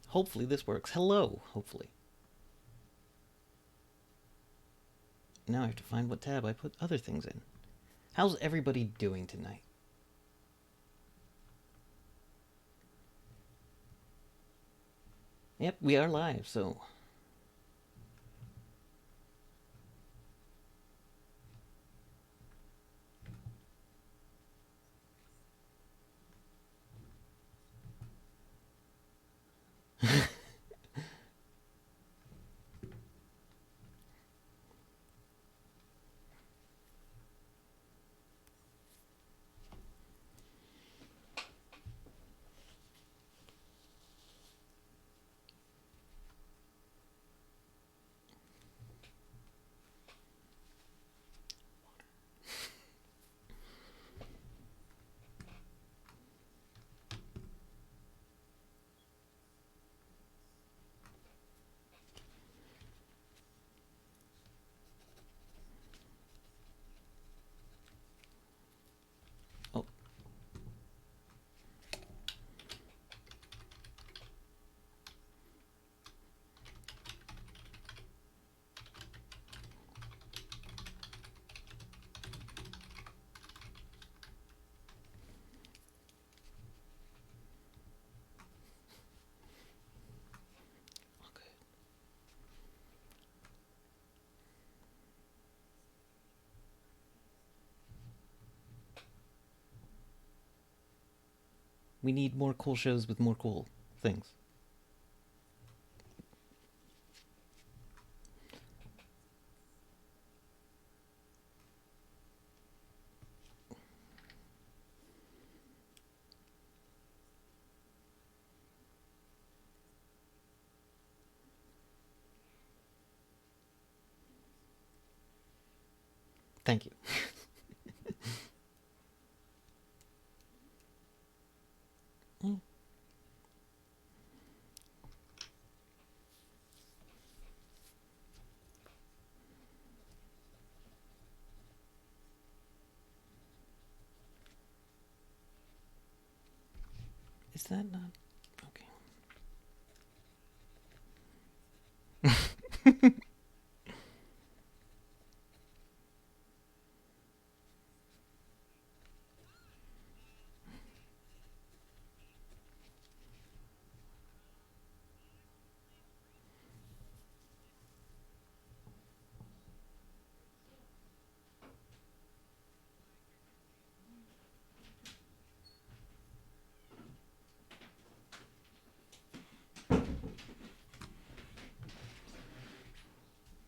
Hopefully this works. Hello, hopefully. Now I have to find what tab I put other things in. How's everybody doing tonight? Yep, we are live, so oh, okay. We need more cool shows with more cool things. Thank you. Is that not okay?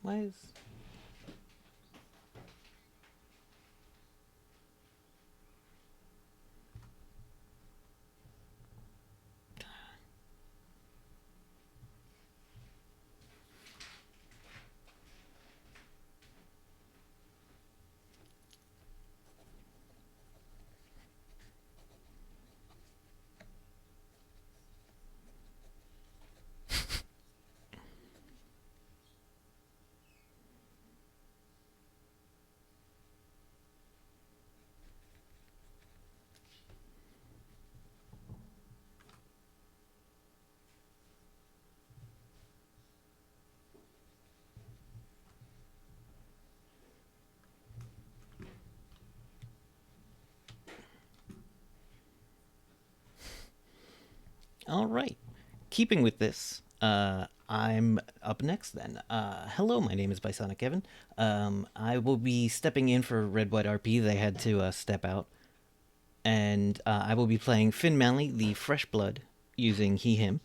Why is all right? Keeping with this, I'm up next then. Hello, my name is Bisonic Evan. I will be stepping in for Red White RP. They had to step out. And I will be playing Finn Manley, the Fresh Blood, using he/him.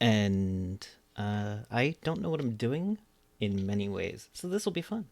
And I don't know what I'm doing in many ways, so this will be fun.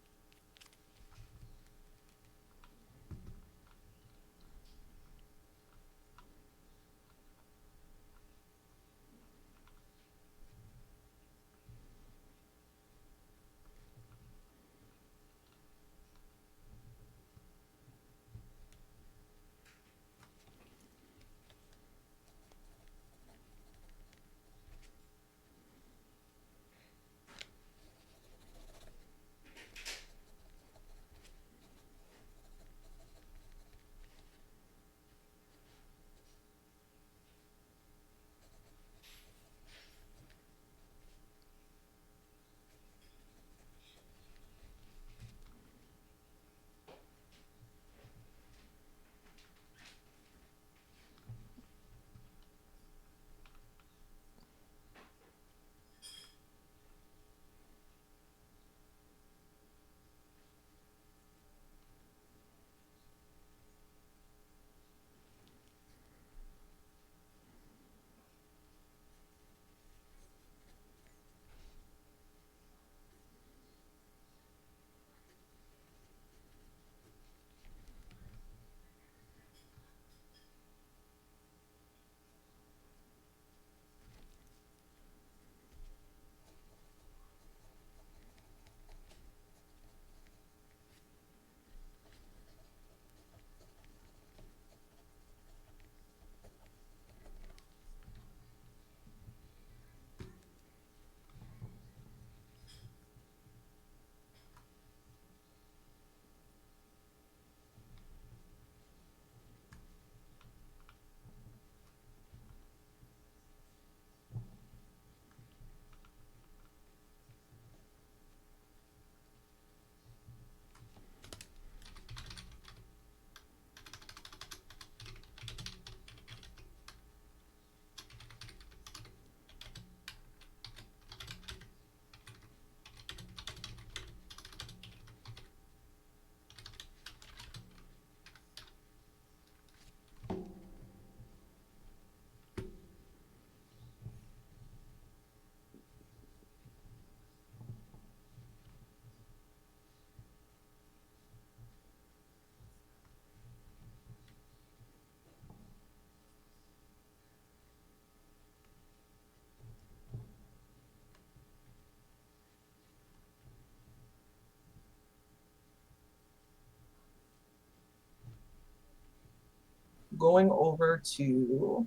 going over to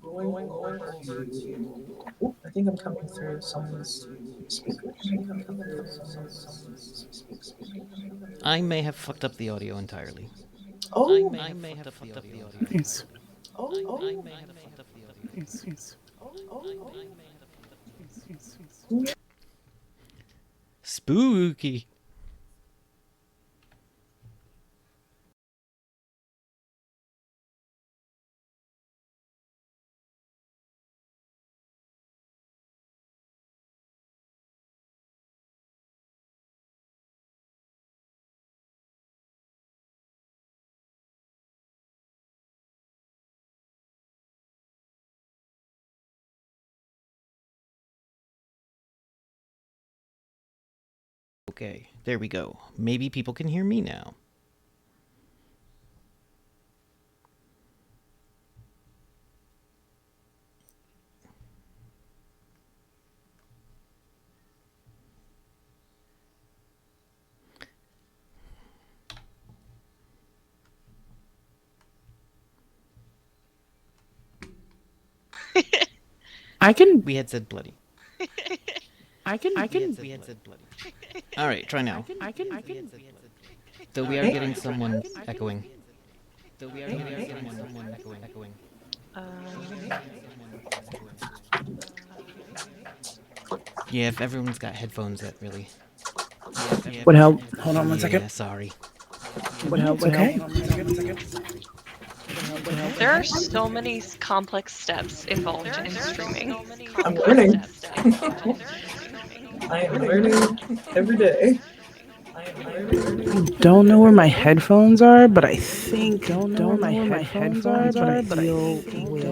going over to. Oh, I think I'm coming through someone's speakers. I may have fucked up the audio entirely. Oh, Nice. oh, Nice. Spooky. Okay, there we go. Maybe people can hear me now. I can. We had said bloody. I can. We had said bloody. All right, try now. I can. Though we are Hey. getting someone echoing. Yeah, if everyone's got headphones, that really. Would help. Hold on one Yeah, second. sorry. Would help. Okay. There are so many complex steps involved in streaming. I'm learning. I am learning every day. I don't know where my headphones are, but I think don't know where my headphones are, but I feel with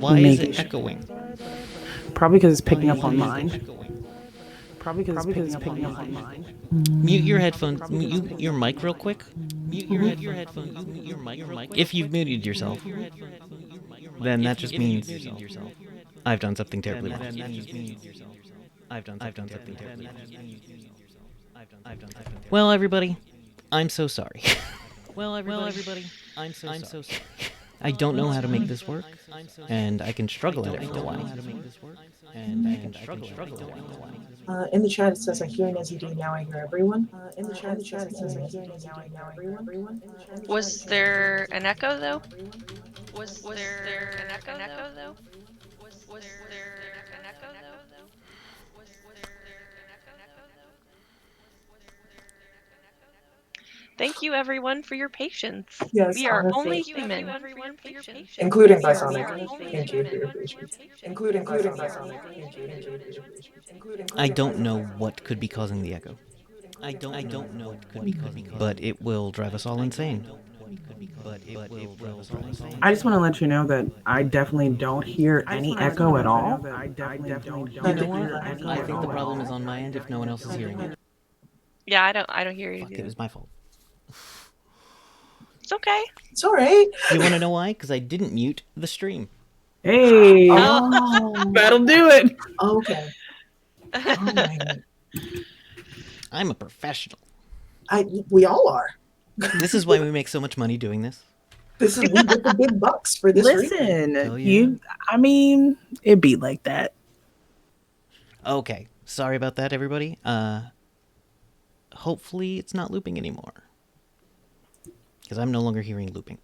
Why is making it echoing? probably because it's picking up on mine. Probably because it's picking up on mine. Mute your headphones. Mute your mic real quick. Mute your headphones. Mute your mic. If you've muted yourself, then that just means I've done something terribly wrong. I've done something terribly wrong. Well, everybody, I'm so sorry. I'm so sorry. I don't know how to make this work, and I can struggle at it for a while. In the chat it says I hear NZD, now I hear everyone. In the chat it says I hear NZD, now I hear everyone. Was there an echo though? Was there an echo though? Was there an echo though? Thank you everyone for your patience. Yes, We are only honestly. human. Including Bisonic. Thank you for your patience. Including Bisonic. Thank you for your patience. I don't know what could be causing the echo. I don't know what could be causing it, but it will drive us all insane. I just want to let you know that I definitely don't hear any echo at all. You know what? I think the problem is on my end if no one else is hearing it. Yeah, I don't hear you. Fuck, it was my fault. It's okay. It's alright. You want to know why? Because I didn't mute the stream. Hey, Oh, that'll do it. okay. Alright. I'm a professional. We all are. This is why we make so much money doing this. We get the big bucks for this reason. Listen, Hell yeah. I mean, it be like that. Okay, sorry about that, everybody. Hopefully it's not looping anymore. Because I'm no longer hearing looping.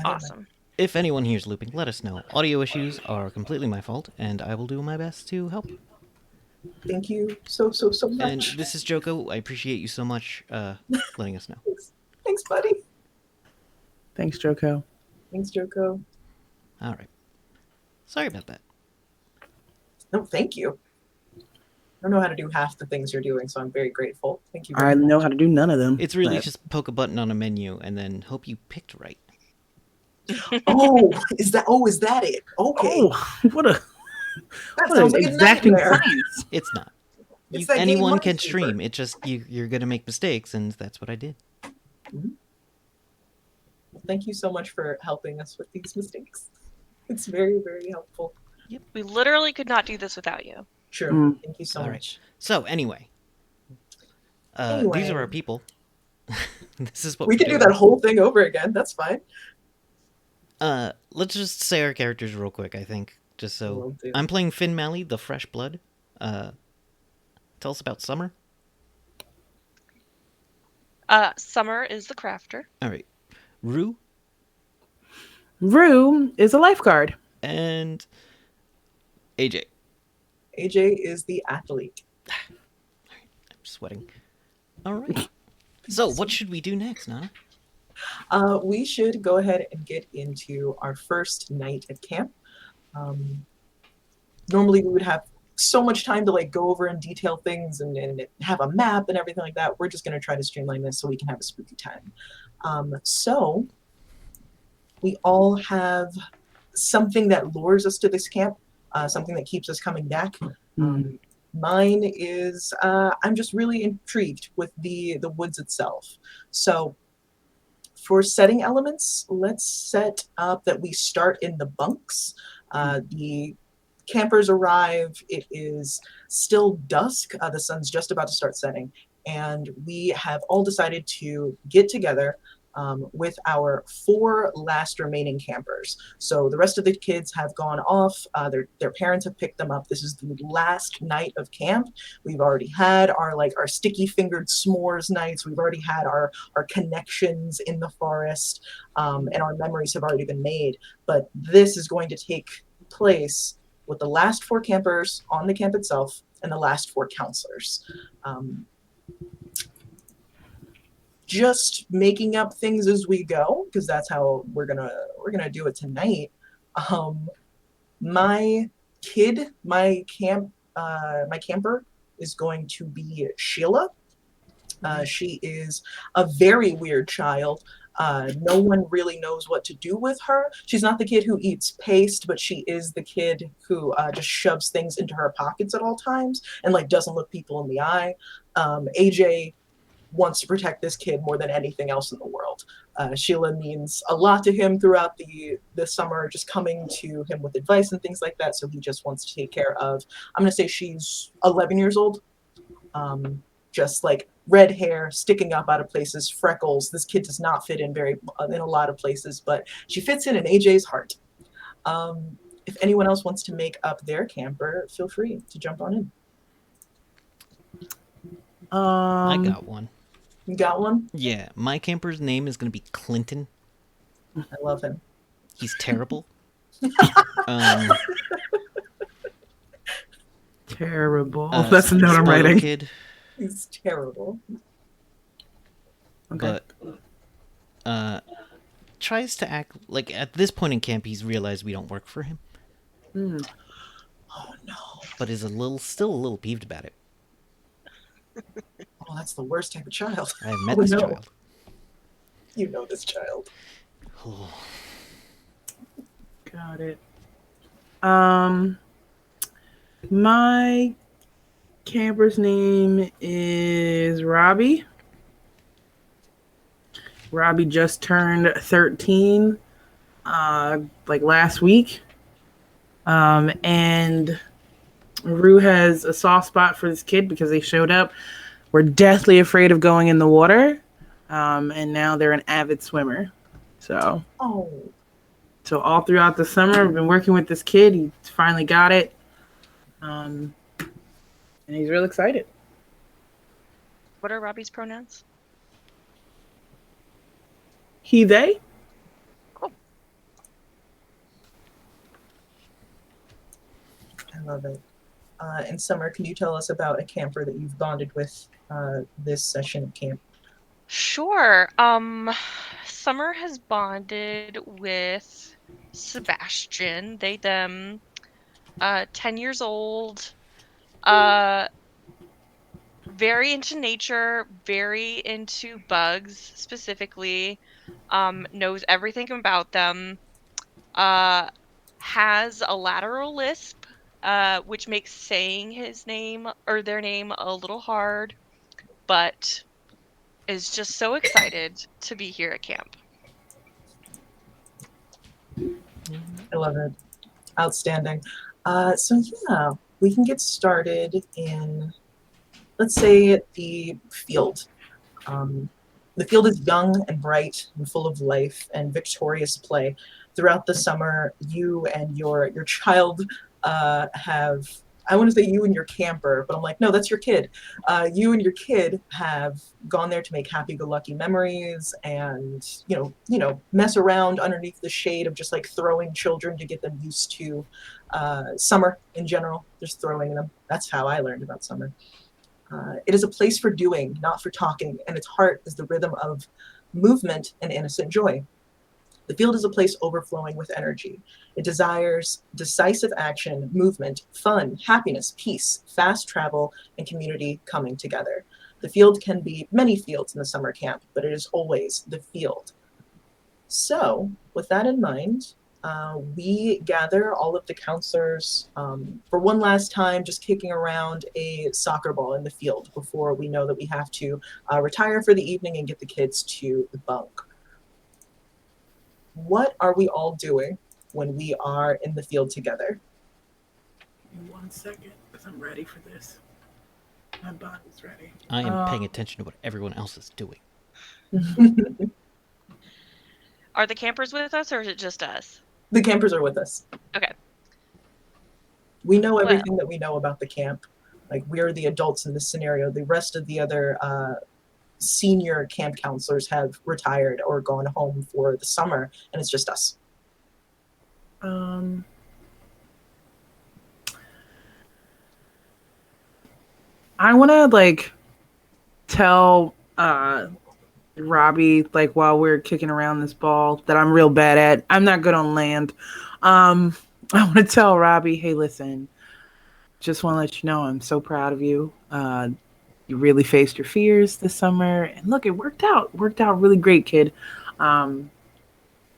Awesome. If anyone hears looping, let us know. Audio issues are completely my fault, and I will do my best to help. Thank you so much. And this is Joko. I appreciate you so much letting us know. Thanks, buddy. Thanks, Joko. Thanks, Joko. All right. Sorry about that. No, thank you. I don't know how to do half the things you're doing, so I'm very grateful. Thank you I very much. know how to do none of them. It's really but- just poke a button on a menu and then hope you picked right. Oh, is that it? Okay. Oh, what That an sounds like a exacting nightmare. science. It's not. It's that game Anyone Money can Keeper. stream. It just you're gonna make mistakes, and that's what I did. Thank you so much for helping us with these mistakes. It's very, very helpful. We literally could not do this without you. True. Thank you so All much. right. So anyway, these are our people. This is what We we're can do doing. that whole thing over again. That's fine. Let's just say our characters real quick, I think. Just so. Will do. I'm playing Finn Malley, the Fresh Blood. Tell us about Summer. Summer is the crafter. Alright. Rue Rue is a lifeguard. and AJ. AJ is the athlete. I'm sweating. Alright. So, what should we do next, Nana? We should go ahead and get into our first night at camp. Normally, we would have so much time to like go over and detail things and have a map and everything like that. We're just going to try to streamline this so we can have a spooky time. So we all have something that lures us to this camp, something that keeps us coming back. Mine is I'm just really intrigued with the woods itself. So for setting elements, let's set up that we start in the bunks. The campers arrive. It is still dusk. The sun's just about to start setting. And we have all decided to get together with our 4 last remaining campers. So the rest of the kids have gone off. Their parents have picked them up. This is the last night of camp. We've already had our sticky fingered s'mores nights. We've already had our connections in the forest, and our memories have already been made. But this is going to take place with the last 4 campers on the camp itself and the last 4 counselors. Just making up things as we go, because that's how we're gonna do it tonight. My camper is going to be Sheila. She is a very weird child. No one really knows what to do with her. She's not the kid who eats paste, but she is the kid who just shoves things into her pockets at all times and doesn't look people in the eye. AJ wants to protect this kid more than anything else in the world. Sheila means a lot to him throughout the summer, just coming to him with advice and things like that. So he just wants to take care of. I'm gonna say she's 11 years old. Just red hair sticking up out of places, freckles. This kid does not fit in in a lot of places, but she fits in AJ's heart. If anyone else wants to make up their camper, feel free to jump on in. I got one. You got one? Yeah, my camper's name is going to be Clinton. I love him. He's terrible. Terrible. That's a note I'm writing. Kid. He's terrible. Okay. But tries to act like at this point in camp he's realized we don't work for him. Oh no. But is still a little peeved about it. Oh, that's the worst type of child. I have met this child. You know this child. Got it. My camper's name is Robbie. Robbie just turned 13 last week. And Rue has a soft spot for this kid because they showed up. We're deathly afraid of going in the water. And now they're an avid swimmer. So all throughout the summer, I've been working with this kid. He finally got it. And he's real excited. What are Robbie's pronouns? He, they. Cool. I love it. And Summer, can you tell us about a camper that you've bonded with this session of camp? Sure. Summer has bonded with Sebastian. They them 10 years old. Very into nature, very into bugs specifically. Knows everything about them. Has a lateral lisp, which makes saying his name or their name a little hard, but is just so excited to be here at camp. I love it. Outstanding. So yeah, we can get started in, let's say, the field. The field is young and bright and full of life and victorious play. Throughout the summer, you and your child have, I want to say you and your camper, but I'm like, no, that's your kid. You and your kid have gone there to make happy-go-lucky memories and mess around underneath the shade of just like throwing children to get them used to summer in general. Just throwing them. That's how I learned about summer. It is a place for doing, not for talking, and its heart is the rhythm of movement and innocent joy. The field is a place overflowing with energy. It desires decisive action, movement, fun, happiness, peace, fast travel, and community coming together. The field can be many fields in the summer camp, but it is always the field. So, with that in mind, we gather all of the counselors for one last time, just kicking around a soccer ball in the field before we know that we have to retire for the evening and get the kids to the bunk. What are we all doing when we are in the field together? Give me 1 second, because I'm ready for this. My body's ready. I am paying attention to what everyone else is doing. Are the campers with us, or is it just us? The campers are with us. Okay. We know everything that we know about the camp. Like, we're the adults in this scenario. The rest of the other senior camp counselors have retired or gone home for the summer, and it's just us. I want to tell Robbie, while we're kicking around this ball that I'm real bad at. I'm not good on land. I want to tell Robbie, hey, listen, just want to let you know I'm so proud of you. You really faced your fears this summer, and look, it worked out. It worked out really great, kid. I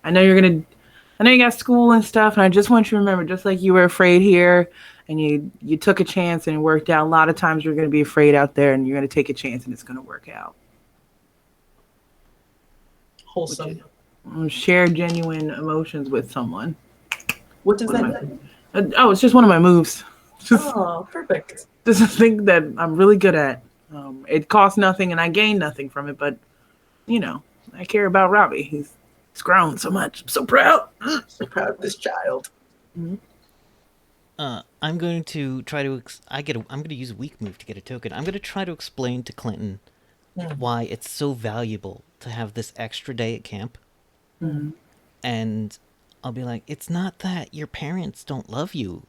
know you got school and stuff, and I just want you to remember, just like you were afraid here, and you took a chance and it worked out. A lot of times you're going to be afraid out there, and you're going to take a chance, and it's going to work out. Wholesome. Share genuine emotions with someone. What does that mean? It's just one of my moves. Oh, perfect. This is a thing that I'm really good at. It costs nothing, and I gain nothing from it, but, I care about Robbie. He's grown so much. I'm so proud. So proud of this child. Mm-hmm. I'm going to try to. I'm going to use a weak move to get a token. I'm going to try to explain to Clinton why it's so valuable to have this extra day at camp. Mm-hmm. And I'll be like, it's not that your parents don't love you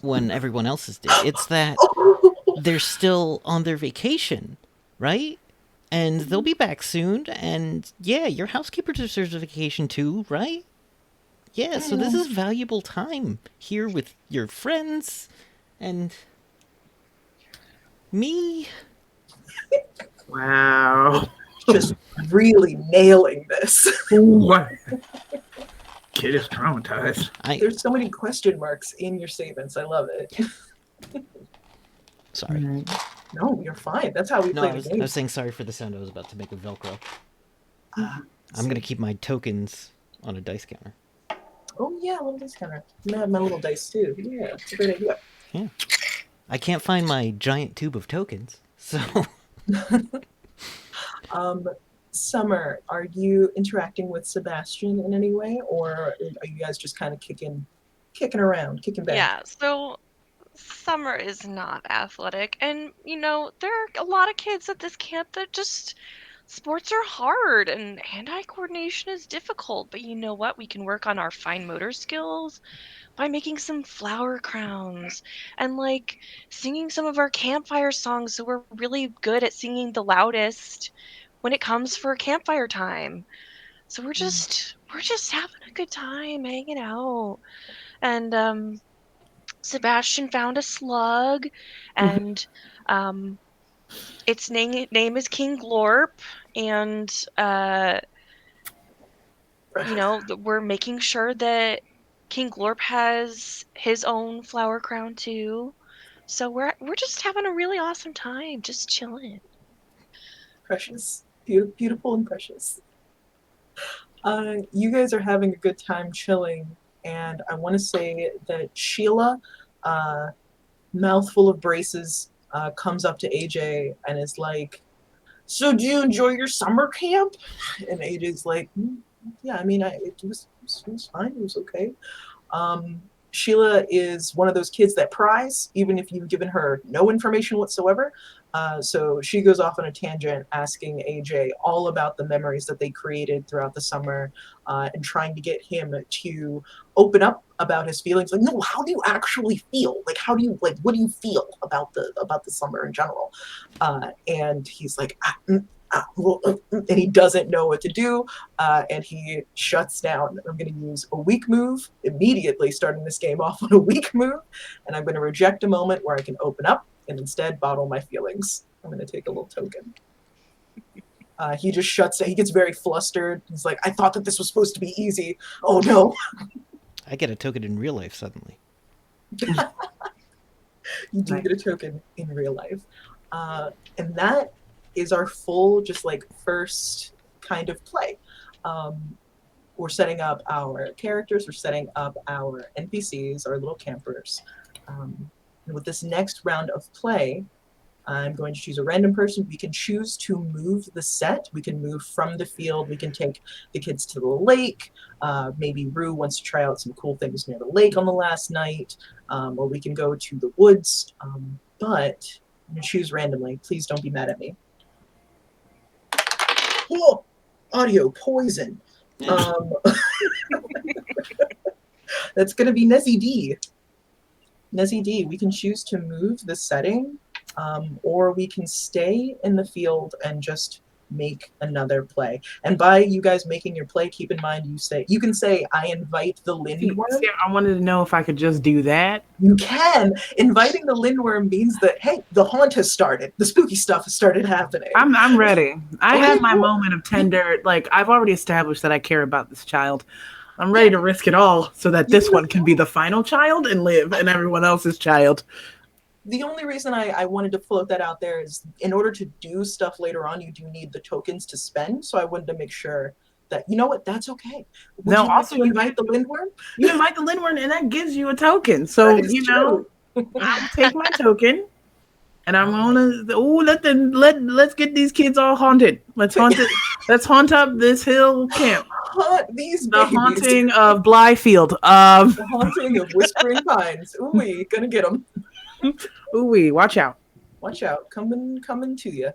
when everyone else do. It's that they're still on their vacation, right? And they'll be back soon. And yeah, your housekeeper deserves a vacation too, right? Yeah, so this is valuable time here with your friends and me. Wow. Just really nailing this. What? Kid is traumatized. There's so many question marks in your statements. I love it. Sorry. No, you're fine. That's how we play the game. I was saying sorry for the sound I was about to make with Velcro. I'm going to keep my tokens on a dice counter. Oh, yeah, a little dice counter. I'm going to have my little dice, too. Yeah, it's a great idea. Yeah. I can't find my giant tube of tokens, so... Summer, are you interacting with Sebastian in any way, or are you guys just kind of kicking around, kicking back? Yeah, so Summer is not athletic, and there are a lot of kids at this camp that just sports are hard and hand-eye coordination is difficult, but you know what? We can work on our fine motor skills by making some flower crowns and singing some of our campfire songs, so we're really good at singing the loudest when it comes for campfire time. So we're just having a good time hanging out. And Sebastian found a slug, and its name is King Glorp, and we're making sure that King Glorp has his own flower crown too. So we're just having a really awesome time, just chilling. Precious. Beautiful and precious. You guys are having a good time chilling, and I want to say that Sheila, mouthful of braces, comes up to AJ and is like, So do you enjoy your summer camp? And AJ's like, yeah, I mean, it was fine. It was okay. Sheila is one of those kids that pries, even if you've given her no information whatsoever. So she goes off on a tangent asking AJ all about the memories that they created throughout the summer and trying to get him to open up about his feelings. Like, no, how do you actually feel? Like, what do you feel about the summer in general? And he's like, and he doesn't know what to do, and he shuts down. I'm going to use a weak move immediately, starting this game off on a weak move, and I'm going to reject a moment where I can open up and instead bottle my feelings. I'm going to take a little token. He just shuts down. He gets very flustered. He's like, I thought that this was supposed to be easy. Oh no. I get a token in real life suddenly. You do get a token in real life. And that is our full, just like, first kind of play. We're setting up our characters, we're setting up our NPCs, our little campers. And with this next round of play, I'm going to choose a random person. We can choose to move the set. We can move from the field. We can take the kids to the lake. Maybe Rue wants to try out some cool things near the lake on the last night. Or we can go to the woods. But I'm going to choose randomly. Please don't be mad at me. Oh, audio poison. That's going to be Nezzy D. Nezzy D, we can choose to move the setting, or we can stay in the field and just make another play. And by you guys making your play, keep in mind you can say, I invite the Lindworm. See, I wanted to know if I could just do that. You can. Inviting the Lindworm means that, hey, the haunt has started. The spooky stuff has started happening. I'm ready. I have my moment of tender, like, I've already established that I care about this child. I'm ready to risk it all so that this one can be the final child and live, and everyone else's child. The only reason I wanted to float that out there is in order to do stuff later on, you do need the tokens to spend. So I wanted to make sure that, you know what, that's okay. Would No, you also like to invite the Lindworm? You invite the Lindworm, and that gives you a token. So, you know, I'll take my token, and I'm let's get these kids all haunted. Let's haunt it. Let's haunt up this hill camp. Haunt these The babies. haunting of Blyfield. The haunting of Whispering Pines. Ooh, we gonna get them. Ooh, watch out. Watch out. Coming to you.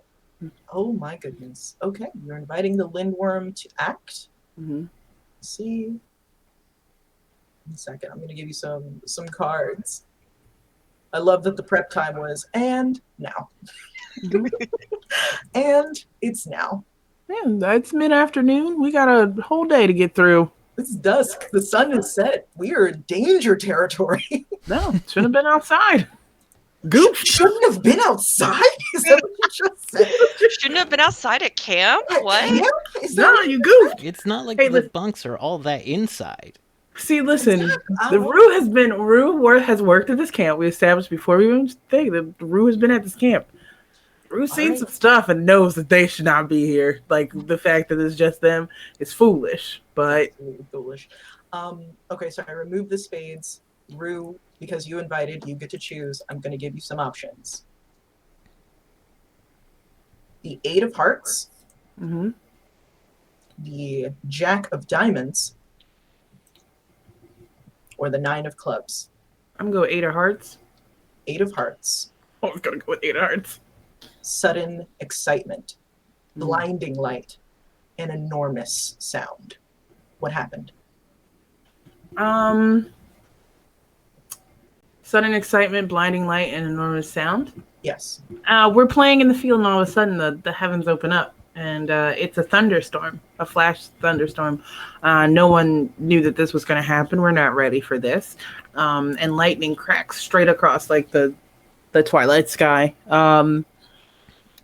Oh my goodness. Okay, you're inviting the Lindworm to act. Mm-hmm. Let's see. 1 second. I'm going to give you some cards. I love that the prep time was and now. And it's now. Yeah, it's mid-afternoon. We got a whole day to get through. It's dusk. The sun is set. We are in danger territory. No, shouldn't have been outside. Goof. Shouldn't have been outside? Is that what you just said? Shouldn't have been outside at camp? What? Camp? Is that No, what you goofed. It's not like Hey, the bunks are all that inside. See, listen, Rue has worked at this camp. We established before we even think that Rue has been at this camp. Rue's seen some stuff and knows that they should not be here. Like, the fact that it's just them is foolish, but... Absolutely foolish. Okay, so I removed the spades. Rue, because you invited, you get to choose. I'm going to give you some options. The 8 of Hearts. Mm-hmm. The Jack of Diamonds. Or the 9 of Clubs. I'm going to go 8 of Hearts. 8 of Hearts. I was going to go with 8 of Hearts. Sudden excitement. Blinding light. An enormous sound. What happened? Sudden excitement, blinding light, and enormous sound. Yes. We're playing in the field, and all of a sudden the heavens open up, and it's a thunderstorm, a flash thunderstorm. No one knew that this was going to happen. We're not ready for this. And lightning cracks straight across like the twilight sky.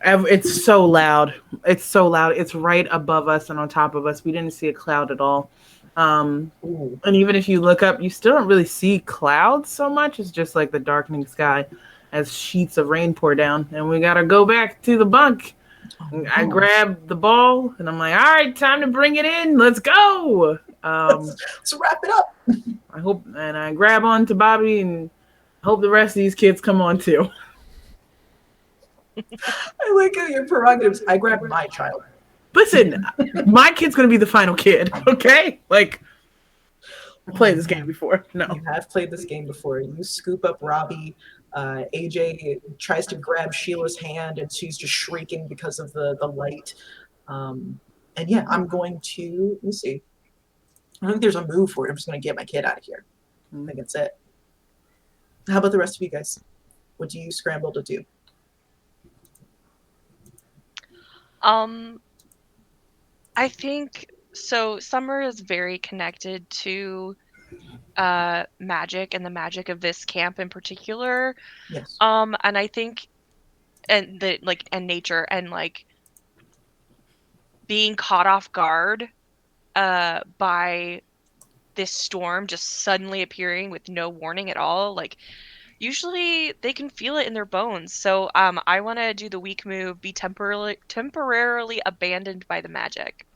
It's so loud. It's so loud. It's right above us and on top of us. We didn't see a cloud at all. And even if you look up, you still don't really see clouds so much. It's just like the darkening sky as sheets of rain pour down. And we got to go back to the bunk. I grab the ball and I'm like, all right, time to bring it in. Let's go. Let's wrap it up. I grab on to Bobby and hope the rest of these kids come on too. I like your prerogatives. I grab my child. Listen, my kid's gonna be the final kid. Okay, like I played this game before. No, You have played this game before. You scoop up Robbie. AJ tries to grab Sheila's hand, and she's just shrieking because of the light. And yeah, I'm going to, let me see. I don't think there's a move for it. I'm just going to get my kid out of here. I think that's it. How about the rest of you guys? What do you scramble to do? I think so. Summer is very connected to magic and the magic of this camp in particular. Yes. And I think and the like and nature and like being caught off guard by this storm just suddenly appearing with no warning at all, like usually they can feel it in their bones. So I want to do the weak move, be temporarily abandoned by the magic.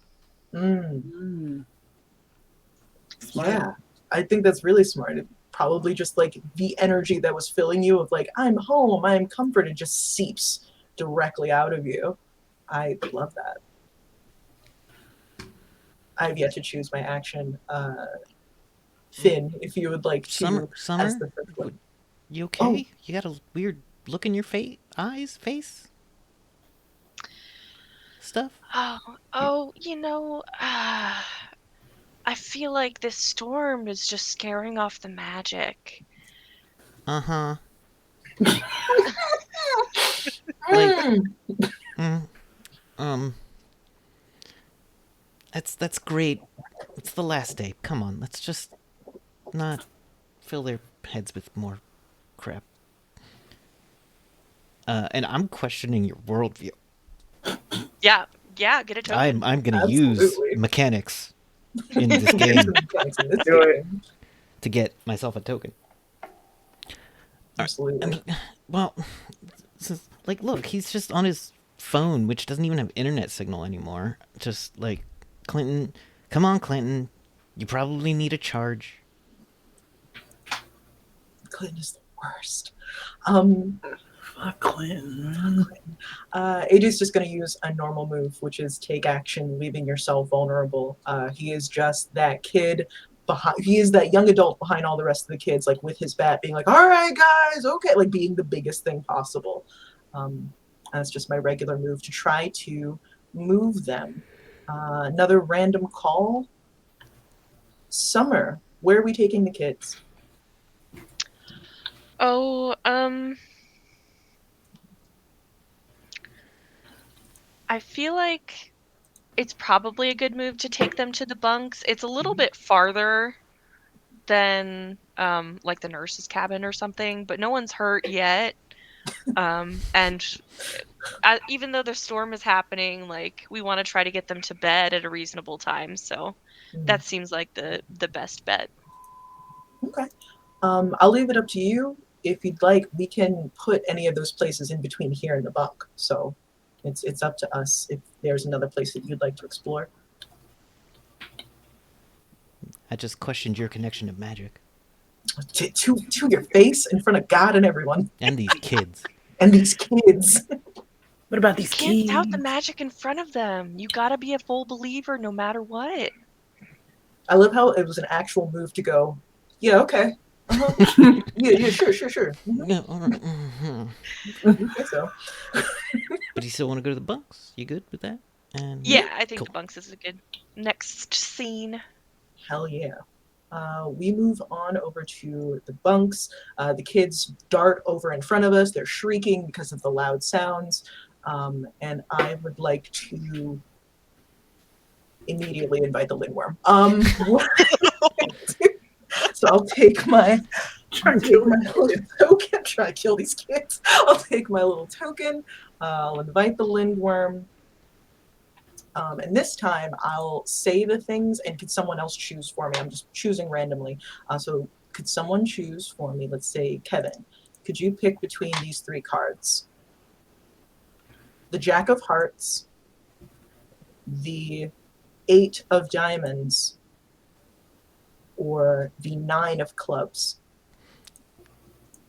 Yeah, I think that's really smart. It probably just like the energy that was filling you of like, I'm home, I'm comforted, just seeps directly out of you. I love that. I've yet to choose my action. Finn, if you would like to, Summer, as the first one. you okay? Oh. You got a weird look in your face, stuff. Oh, I feel like this storm is just scaring off the magic. Uh-huh. Mm. Um, that's great. It's the last day. Come on, let's just not fill their heads with more crap. And I'm questioning your worldview. Yeah, get a token. I'm gonna Absolutely. use mechanics in this game do it. to get myself a token. Absolutely. Well, like, look, he's just on his phone, which doesn't even have internet signal anymore. Just like, Clinton, come on, Clinton, you probably need a charge. Clinton is the worst. Fuck Clinton. AJ's just going to use a normal move, which is take action, leaving yourself vulnerable. He is just that kid behind. He is that young adult behind all the rest of the kids, like with his bat, being like, "All right, guys, okay," like being the biggest thing possible. That's just my regular move to try to move them. Another random call. Summer, where are we taking the kids? Oh, I feel like it's probably a good move to take them to the bunks. It's a little bit farther than like the nurse's cabin or something, but no one's hurt yet. And even though the storm is happening, like we want to try to get them to bed at a reasonable time, so that seems like the best bet. Okay. I'll leave it up to you. If you'd like, we can put any of those places in between here and the bunk. So it's up to us if there's another place that you'd like to explore. I just questioned your connection to magic. To your face in front of God and everyone. And these kids. And these kids. What about You these can't kids? doubt the magic in front of them. You gotta be a full believer no matter what. I love how it was an actual move to go, yeah, okay. Uh-huh. yeah, sure. Mm-hmm. Yeah, all right. Mm-hmm. I think so. But you still want to go to the bunks? You good with that? And Yeah, I think cool. the bunks is a good next scene. Hell yeah. We move on over to the bunks. The kids dart over in front of us. They're shrieking because of the loud sounds. And I would like to immediately invite the lindworm. So I'll take my little token. Try to kill these kids. I'll take my little token. I'll invite the lindworm. And this time I'll say the things, and could someone else choose for me? I'm just choosing randomly. So could someone choose for me? Let's say Kevin. Could you pick between these three cards? The Jack of Hearts, the Eight of Diamonds, or the Nine of Clubs?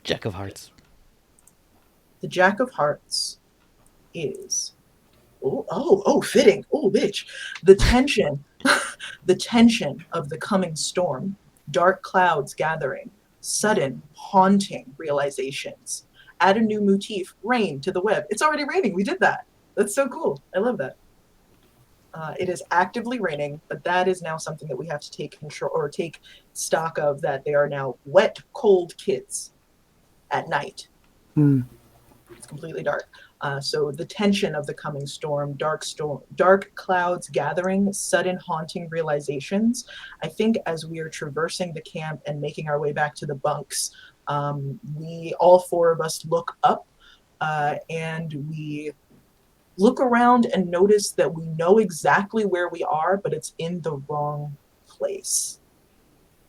Jack of Hearts. The Jack of Hearts is fitting. Oh, bitch. The tension, the tension of the coming storm, dark clouds gathering, sudden haunting realizations. Add a new motif, rain to the web. It's already raining. We did that. That's so cool. I love that. It is actively raining, but that is now something that we have to take control or take stock of, that they are now wet, cold kids at night. It's completely dark. So the tension of the coming storm, dark clouds gathering, sudden haunting realizations. I think as we are traversing the camp and making our way back to the bunks, we, all four of us, look up and we look around and notice that we know exactly where we are, but it's in the wrong place.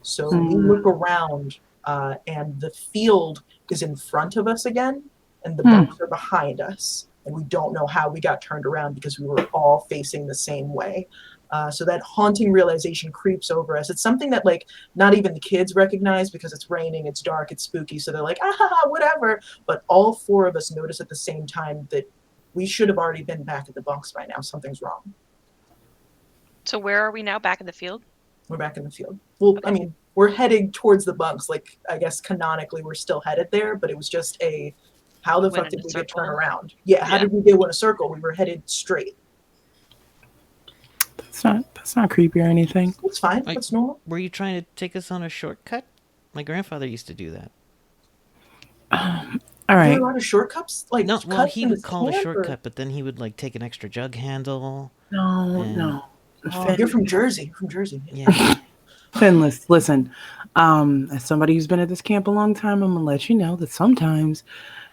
So we look around and the field is in front of us again, and the bunks are behind us. And we don't know how we got turned around because we were all facing the same way. So that haunting realization creeps over us. It's something that, like, not even the kids recognize because it's raining, it's dark, it's spooky. So they're like, whatever. But all four of us notice at the same time that we should have already been back at the bunks by now. Something's wrong. So where are we now? Back in the field? We're back in the field. Well, okay. I mean, we're heading towards the bunks. Like, I guess canonically we're still headed there, but it was just a, how the fuck did we get turned around? Yeah, how did we go in a circle? We were headed straight. That's not creepy or anything. It's fine. Like, that's normal. Were you trying to take us on a shortcut? My grandfather used to do that. All right. There are a lot of shortcuts. Like, no, well, he would call it a shortcut, or... but then he would like take an extra jug handle. No. Oh, you're from Jersey. Yeah. Finn, listen. As somebody who's been at this camp a long time, I'm gonna let you know that sometimes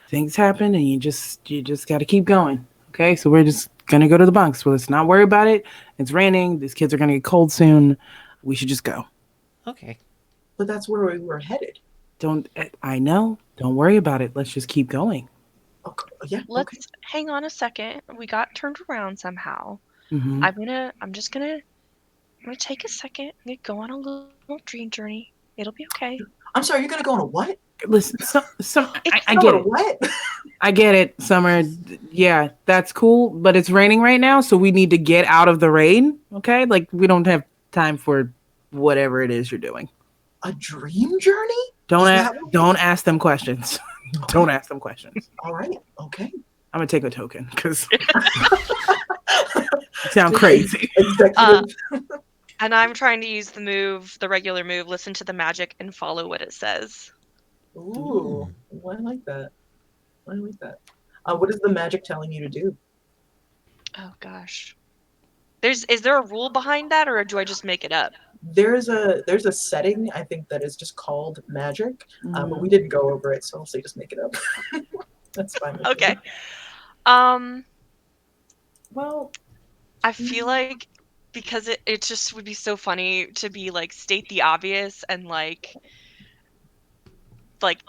things happen, and you just got to keep going. Okay, so we're just gonna go to the bunks. Well, let's not worry about it. It's raining. These kids are gonna get cold soon. We should just go. Okay. But that's where we were headed. I know. Don't worry about it. Let's just keep going. Okay. Yeah. Let's hang on a second. We got turned around somehow. Mm-hmm. I'm gonna take a second. I'm gonna go on a little dream journey. It'll be okay. I'm sorry. You're gonna go on a what? Listen, I get it. What? I get it, Summer. Yeah, that's cool, but it's raining right now, so we need to get out of the rain. Okay, like we don't have time for whatever it is you're doing. A dream journey? Don't ask them questions. Okay. Don't ask them questions. All right. Okay. I'm gonna take a token because you sound crazy. And I'm trying to use the regular move, listen to the magic and follow what it says. Ooh. I like that. What is the magic telling you to do? Oh gosh. Is there a rule behind that, or do I just make it up? There's a setting, I think, that is just called magic, but we didn't go over it, so I'll say just make it up. That's fine. Okay. Well, I feel like because it just would be so funny to be like state the obvious and like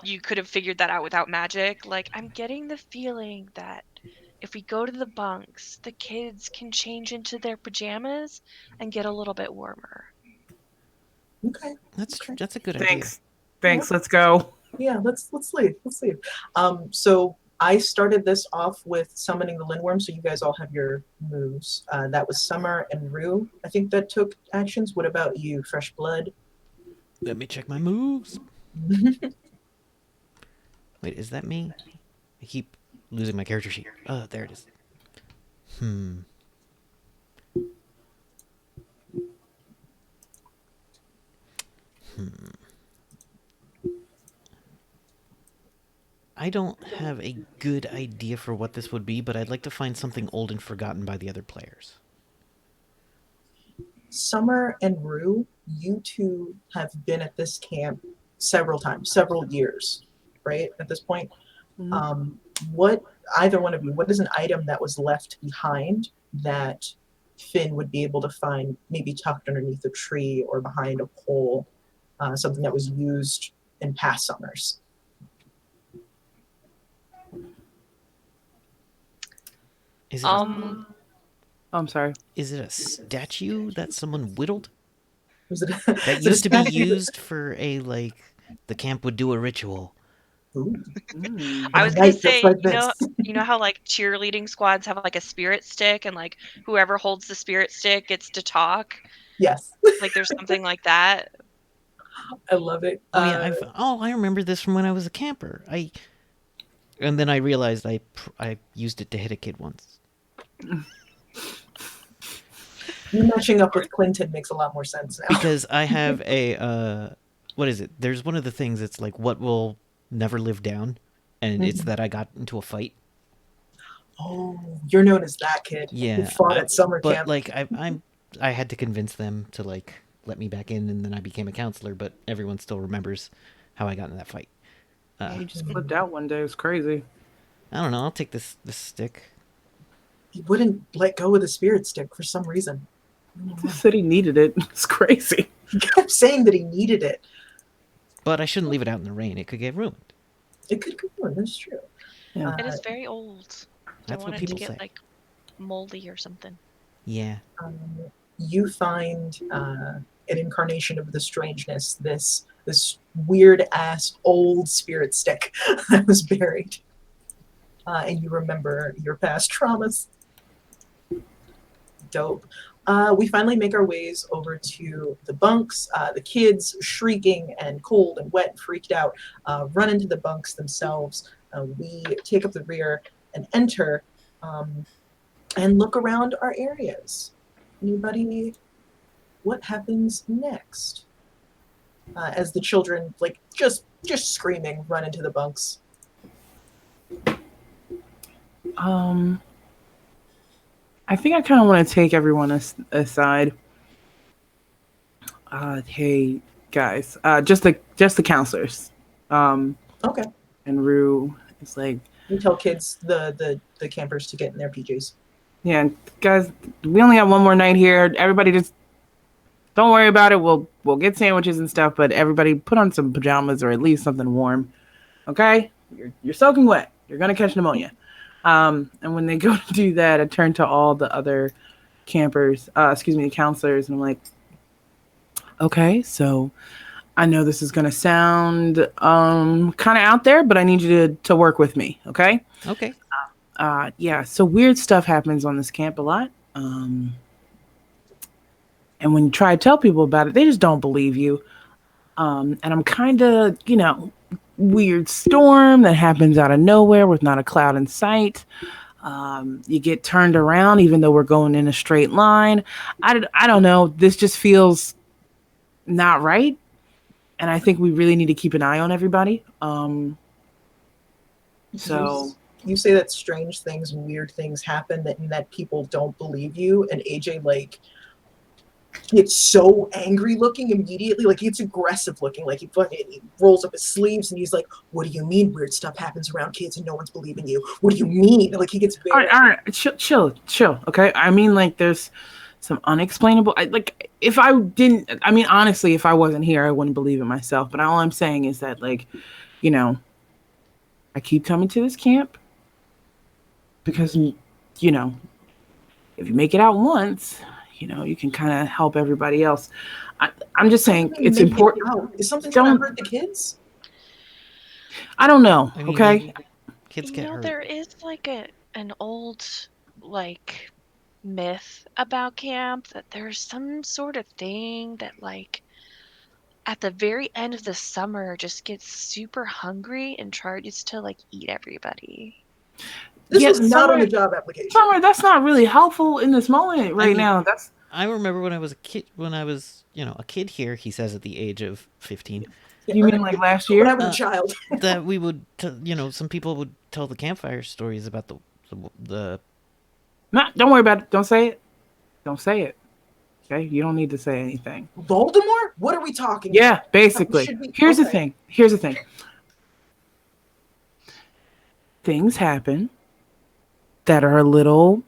you could have figured that out without magic. Like, I'm getting the feeling that if we go to the bunks, the kids can change into their pajamas and get a little bit warmer. Okay. That's a good idea. Thanks. Let's go. Yeah, let's leave. So I started this off with summoning the Lindworm, so you guys all have your moves. That was Summer and Rue, I think, that took actions. What about you, Fresh Blood? Let me check my moves. Wait, is that me? I keep losing my character sheet. Oh, there it is. I don't have a good idea for what this would be, but I'd like to find something old and forgotten by the other players. Summer and Rue, you two have been at this camp several times, several years, right? At this point. Mm-hmm. What is an item that was left behind that Finn would be able to find, maybe tucked underneath a tree or behind a pole, something that was used in past summers? Is it I'm sorry. Is it a statue that someone whittled? That used to be used for the camp would do a ritual. Ooh. I was going to say, you know how like cheerleading squads have like a spirit stick and like whoever holds the spirit stick gets to talk? Yes, Like there's something like that. I love it. Oh yeah, I remember this from when I was a camper. And then I realized I used it to hit a kid once. You matching up with Clinton makes a lot more sense now. Because I have a what is it? There's one of the things that's like what will never live down, and it's that I got into a fight. Oh, you're known as that kid who Yeah, fought at summer but camp. like I had to convince them to like let me back in, and then I became a counselor. But everyone still remembers how I got in that fight. You just flipped out one day. It was crazy. I don't know. I'll take this stick. He wouldn't let go of the spirit stick for some reason. He said he needed it. It's crazy. He kept saying that he needed it. But I shouldn't leave it out in the rain. It could get ruined. It could go on, that's true. Yeah. It is very old. That's Don't what want it to people get say. like moldy or something. Yeah. You find an incarnation of the strangeness, this weird ass old spirit stick that was buried. And you remember your past traumas. Dope. We finally make our ways over to the bunks. The kids, shrieking and cold and wet and freaked out, run into the bunks themselves. We take up the rear and enter and look around our areas. Anybody? What happens next? As the children, like just screaming, run into the bunks. I think I kind of want to take everyone aside. Hey guys, just the counselors. Okay. And Rue is like, You tell kids, the campers, to get in their PJs. yeah, guys, we only have one more night here. Everybody just don't worry about it. We'll get sandwiches and stuff, but everybody put on some pajamas or at least something warm. Okay? You're soaking wet. You're gonna catch pneumonia. And when they go to do that, I turn to all the other campers, the counselors, and I'm like, okay, so I know this is gonna sound kind of out there, but I need you to work with me, okay? Okay. Yeah, so weird stuff happens on this camp a lot. And when you try to tell people about it, they just don't believe you. And I'm kind of, weird storm that happens out of nowhere with not a cloud in sight. You get turned around even though we're going in a straight line. I don't know. This just feels not right. And I think we really need to keep an eye on everybody. So you say that strange things and weird things happen that people don't believe you, and AJ gets so angry looking immediately, like he gets aggressive looking, like he rolls up his sleeves and he's like, "What do you mean weird stuff happens around kids and no one's believing you? What do you mean?" Like he gets very all right, chill, okay? I mean, like there's some unexplainable. Honestly, if I wasn't here, I wouldn't believe it myself. But all I'm saying is that, like, I keep coming to this camp because, if you make it out once, you can kind of help everybody else. I'm just saying it's important. Is something going to hurt the kids? I don't know. I mean, okay. Kids get hurt. There is like an old like myth about camp that there's some sort of thing that like at the very end of the summer just gets super hungry and tries to like eat everybody. This was not on the job application. Summer, that's not really helpful in this moment now. I remember when I was a kid. When I was, a kid here, he says at the age of 15. You mean like last year? When I was a child. That we would, some people would tell the campfire stories about the. Don't worry about it. Don't say it. Don't say it. Okay, you don't need to say anything. Voldemort? What are we talking? Yeah, about? basically. Here's the thing. Things happen that are a little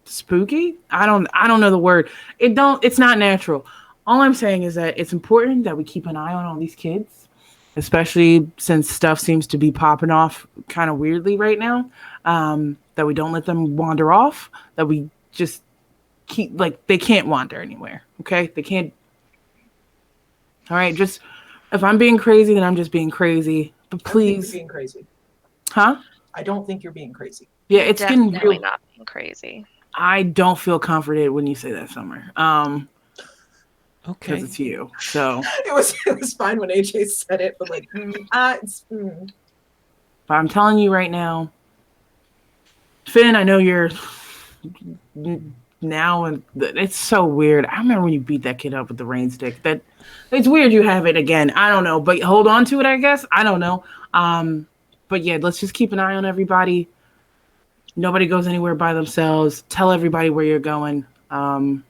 spooky. I don't know the word. It's not natural. All I'm saying is that it's important that we keep an eye on all these kids, especially since stuff seems to be popping off kind of weirdly right now. That we don't let them wander off, that we just keep, like, they can't wander anywhere. Okay. They can't. All right. Just, if I'm being crazy, then I'm just being crazy, but please. Being crazy. Huh? I don't think you're being crazy. Yeah, You're it's getting definitely real. not being crazy. I don't feel comforted when you say that, Summer. Because Okay. it's you. So It was fine when AJ said it, but like, but I'm telling you right now, Finn, I know you're now, and it's so weird. I remember when you beat that kid up with the rain stick. That it's weird you have it again. I don't know, but hold on to it. I guess I don't know. But yeah, let's just keep an eye on everybody. Nobody goes anywhere by themselves. Tell everybody where you're going. And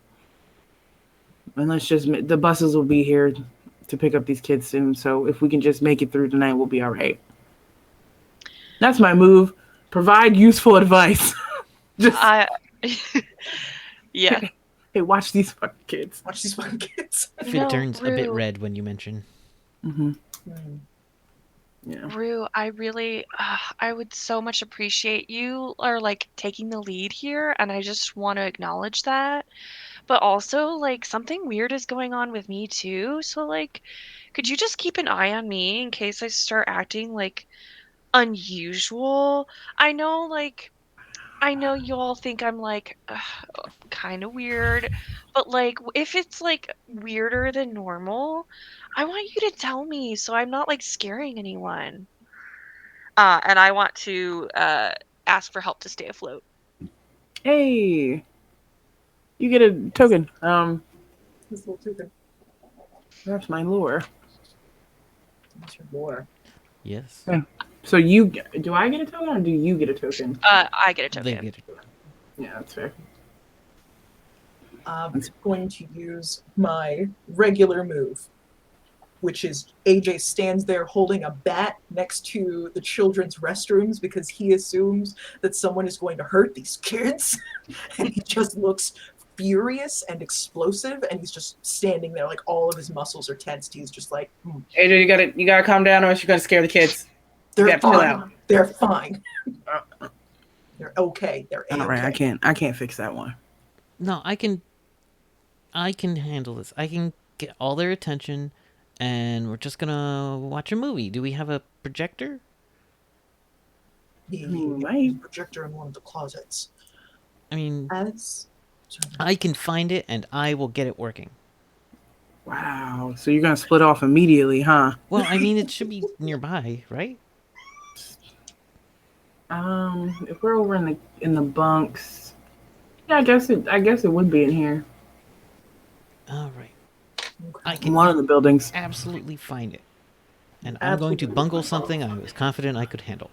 let's just the buses will be here to pick up these kids soon. So if we can just make it through tonight, we'll be all right. That's my move. Provide useful advice. Just I yeah. hey, watch these fucking kids. watch these fucking kids. Fit turns a bit Rue, red when you mention. Mm-hmm. Mm. Yeah. Rue, I really, I would so much appreciate you or like taking the lead here, and I just want to acknowledge that. But also, like, something weird is going on with me too. So, like, could you just keep an eye on me in case I start acting like unusual? I know, like, I know you all think I'm like kind of weird, but like, if it's like weirder than normal, I want you to tell me so I'm not like scaring anyone. And I want to ask for help to stay afloat. Hey, you get a token. This little token. That's my lure. What's your lore? Yes. Yeah. So you do I get a token or do you get a token? I get a They token. get it. Yeah, that's fair. I'm going to use my regular move, which is AJ stands there holding a bat next to the children's restrooms because he assumes that someone is going to hurt these kids. And he just looks furious and explosive, and he's just standing there like all of his muscles are tensed. He's just like, AJ, you gotta calm down or else you're gonna scare the kids. they're gotta chill fine. out. They're fine. They're okay. They're All right, A-okay. I can't fix that one. No, I can handle this. I can get all their attention, and we're just gonna watch a movie. Do we have a projector? He Right. projector in one of the closets. I mean, As I can find it, and I will get it working. Wow. So you're gonna split off immediately, huh? Well, I mean, it should be nearby, right? If we're over in the bunks, yeah, I guess it would be in here. All right. I In can one of the buildings. absolutely find it. And I'm going to bungle something I was confident I could handle.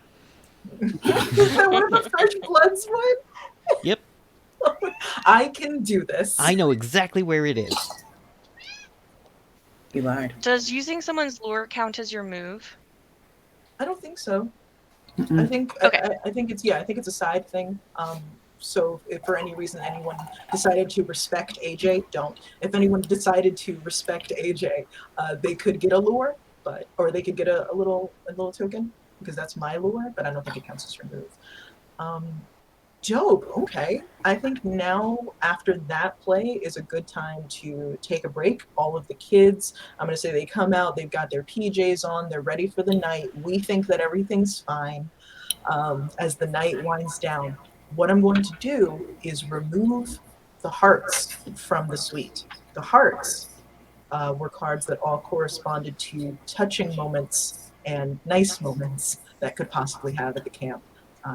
Is that one of the Fresh Bloods one? Yep. I can do this. I know exactly where it is. He lied. Does using someone's lure count as your move? I don't think so. Mm-mm. Okay. I think it's a side thing. So if for any reason anyone decided to respect AJ, don't. If anyone decided to respect AJ, they could get a lure, or they could get a little token because that's my lure, but I don't think it counts as your move. Dope. Okay. I think now after that play is a good time to take a break. All of the kids, I'm going to say they come out, they've got their PJs on, they're ready for the night. We think that everything's fine as the night winds down. What I'm going to do is remove the hearts from the suite. The hearts were cards that all corresponded to touching moments and nice moments that could possibly have at the camp.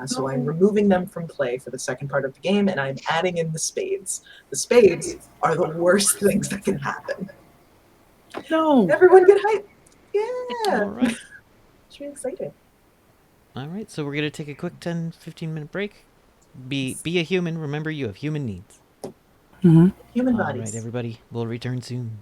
So I'm removing them from play for the second part of the game, and I'm adding in the spades. The spades are the worst things that can happen. No. Everyone get hype. Yeah. All right. It's really exciting. All right, so we're going to take a quick 10-15 minute break. Be a human. Remember, you have human needs. Mm-hmm. Human All bodies. right, everybody. We'll return soon.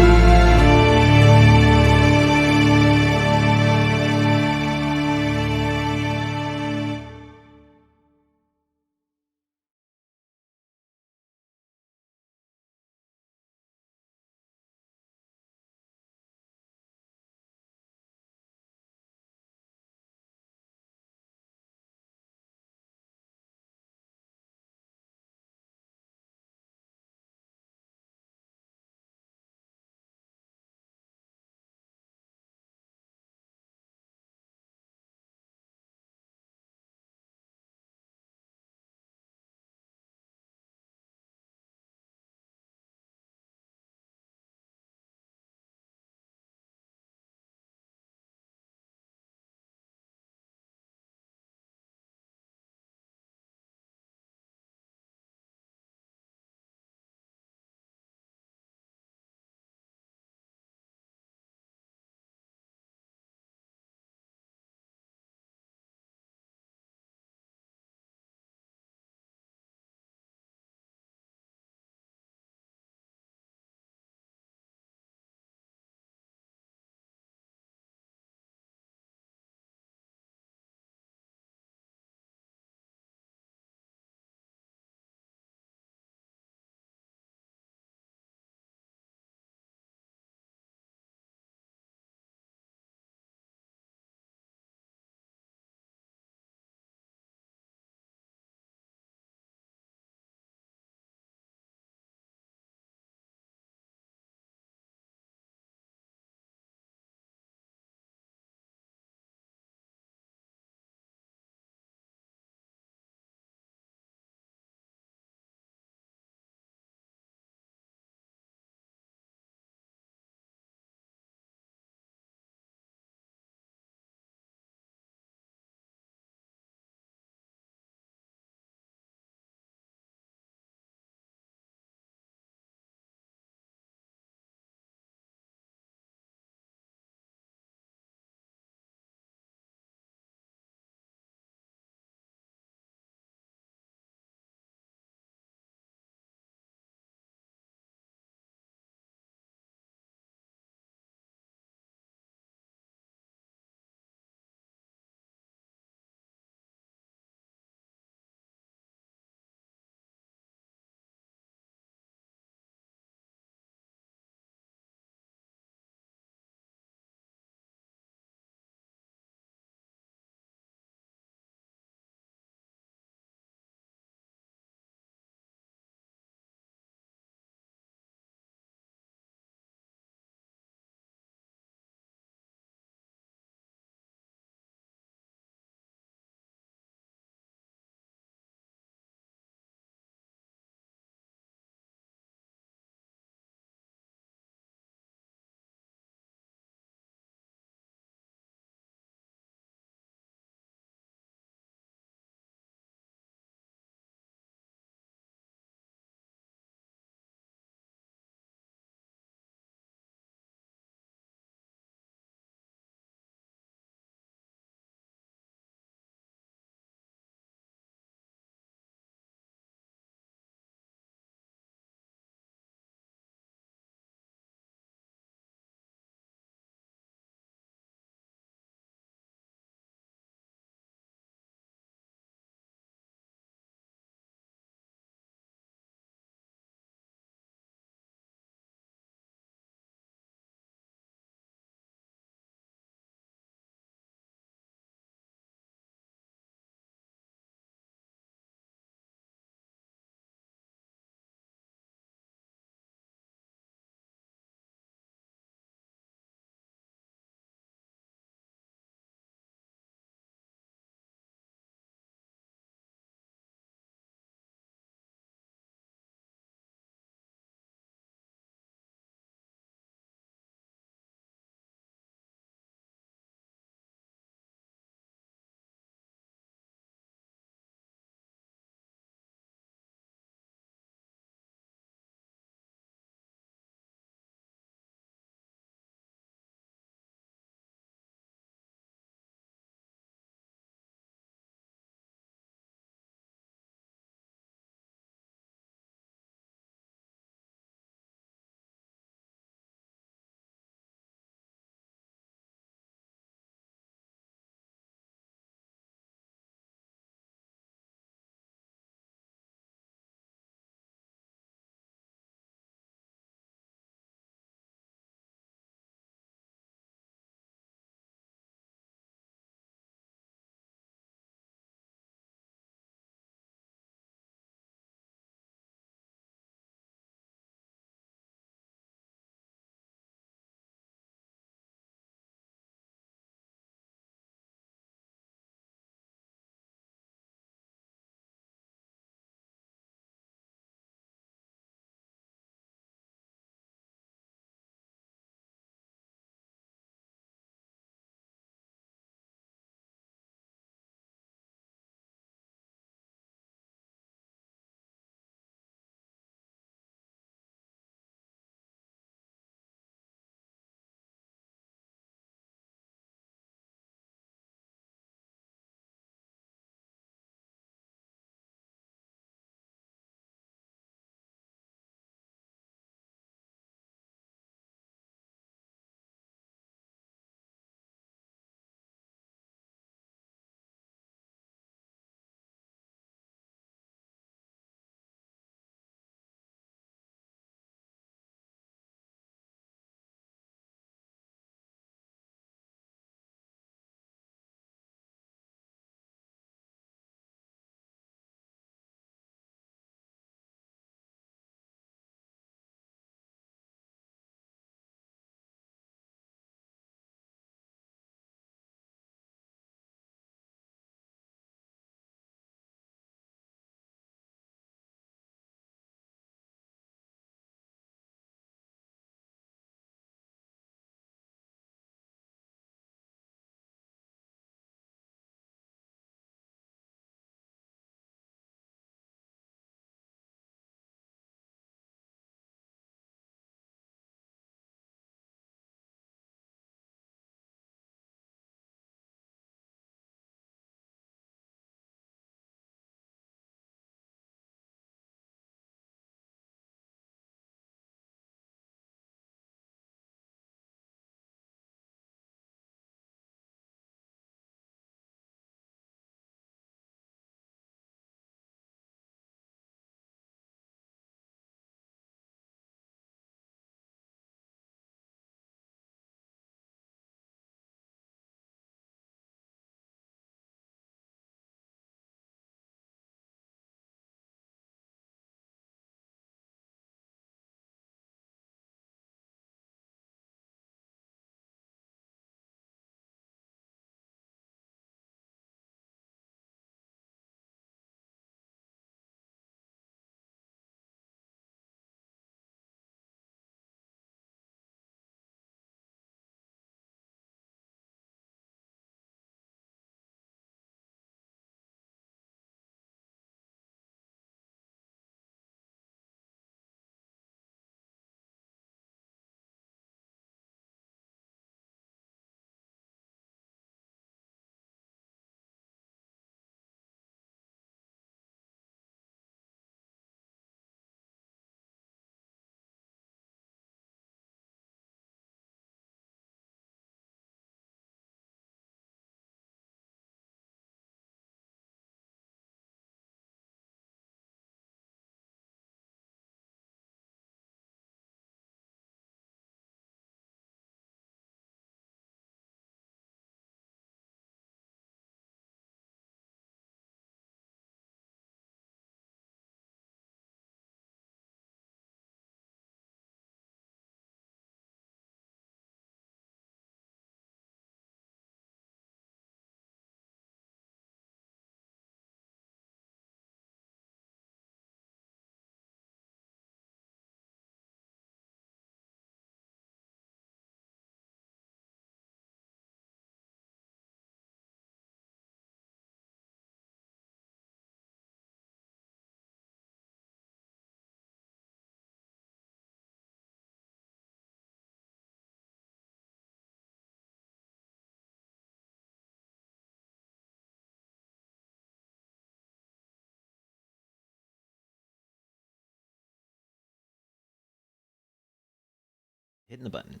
hitting the button.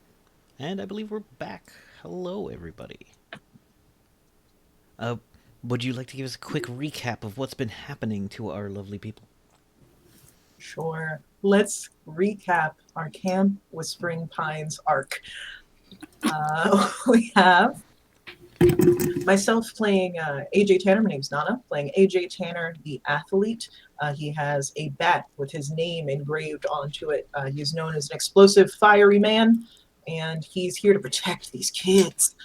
And I believe we're back. Hello, everybody. Uh, would you like to give us a quick recap of what's been happening to our lovely people? Sure. Let's recap our Camp Whispering Pines arc. We have myself playing AJ Tanner. My name's Nana, playing AJ Tanner, the athlete. He has a bat with his name engraved onto it. He's known as an explosive, fiery man, and he's here to protect these kids.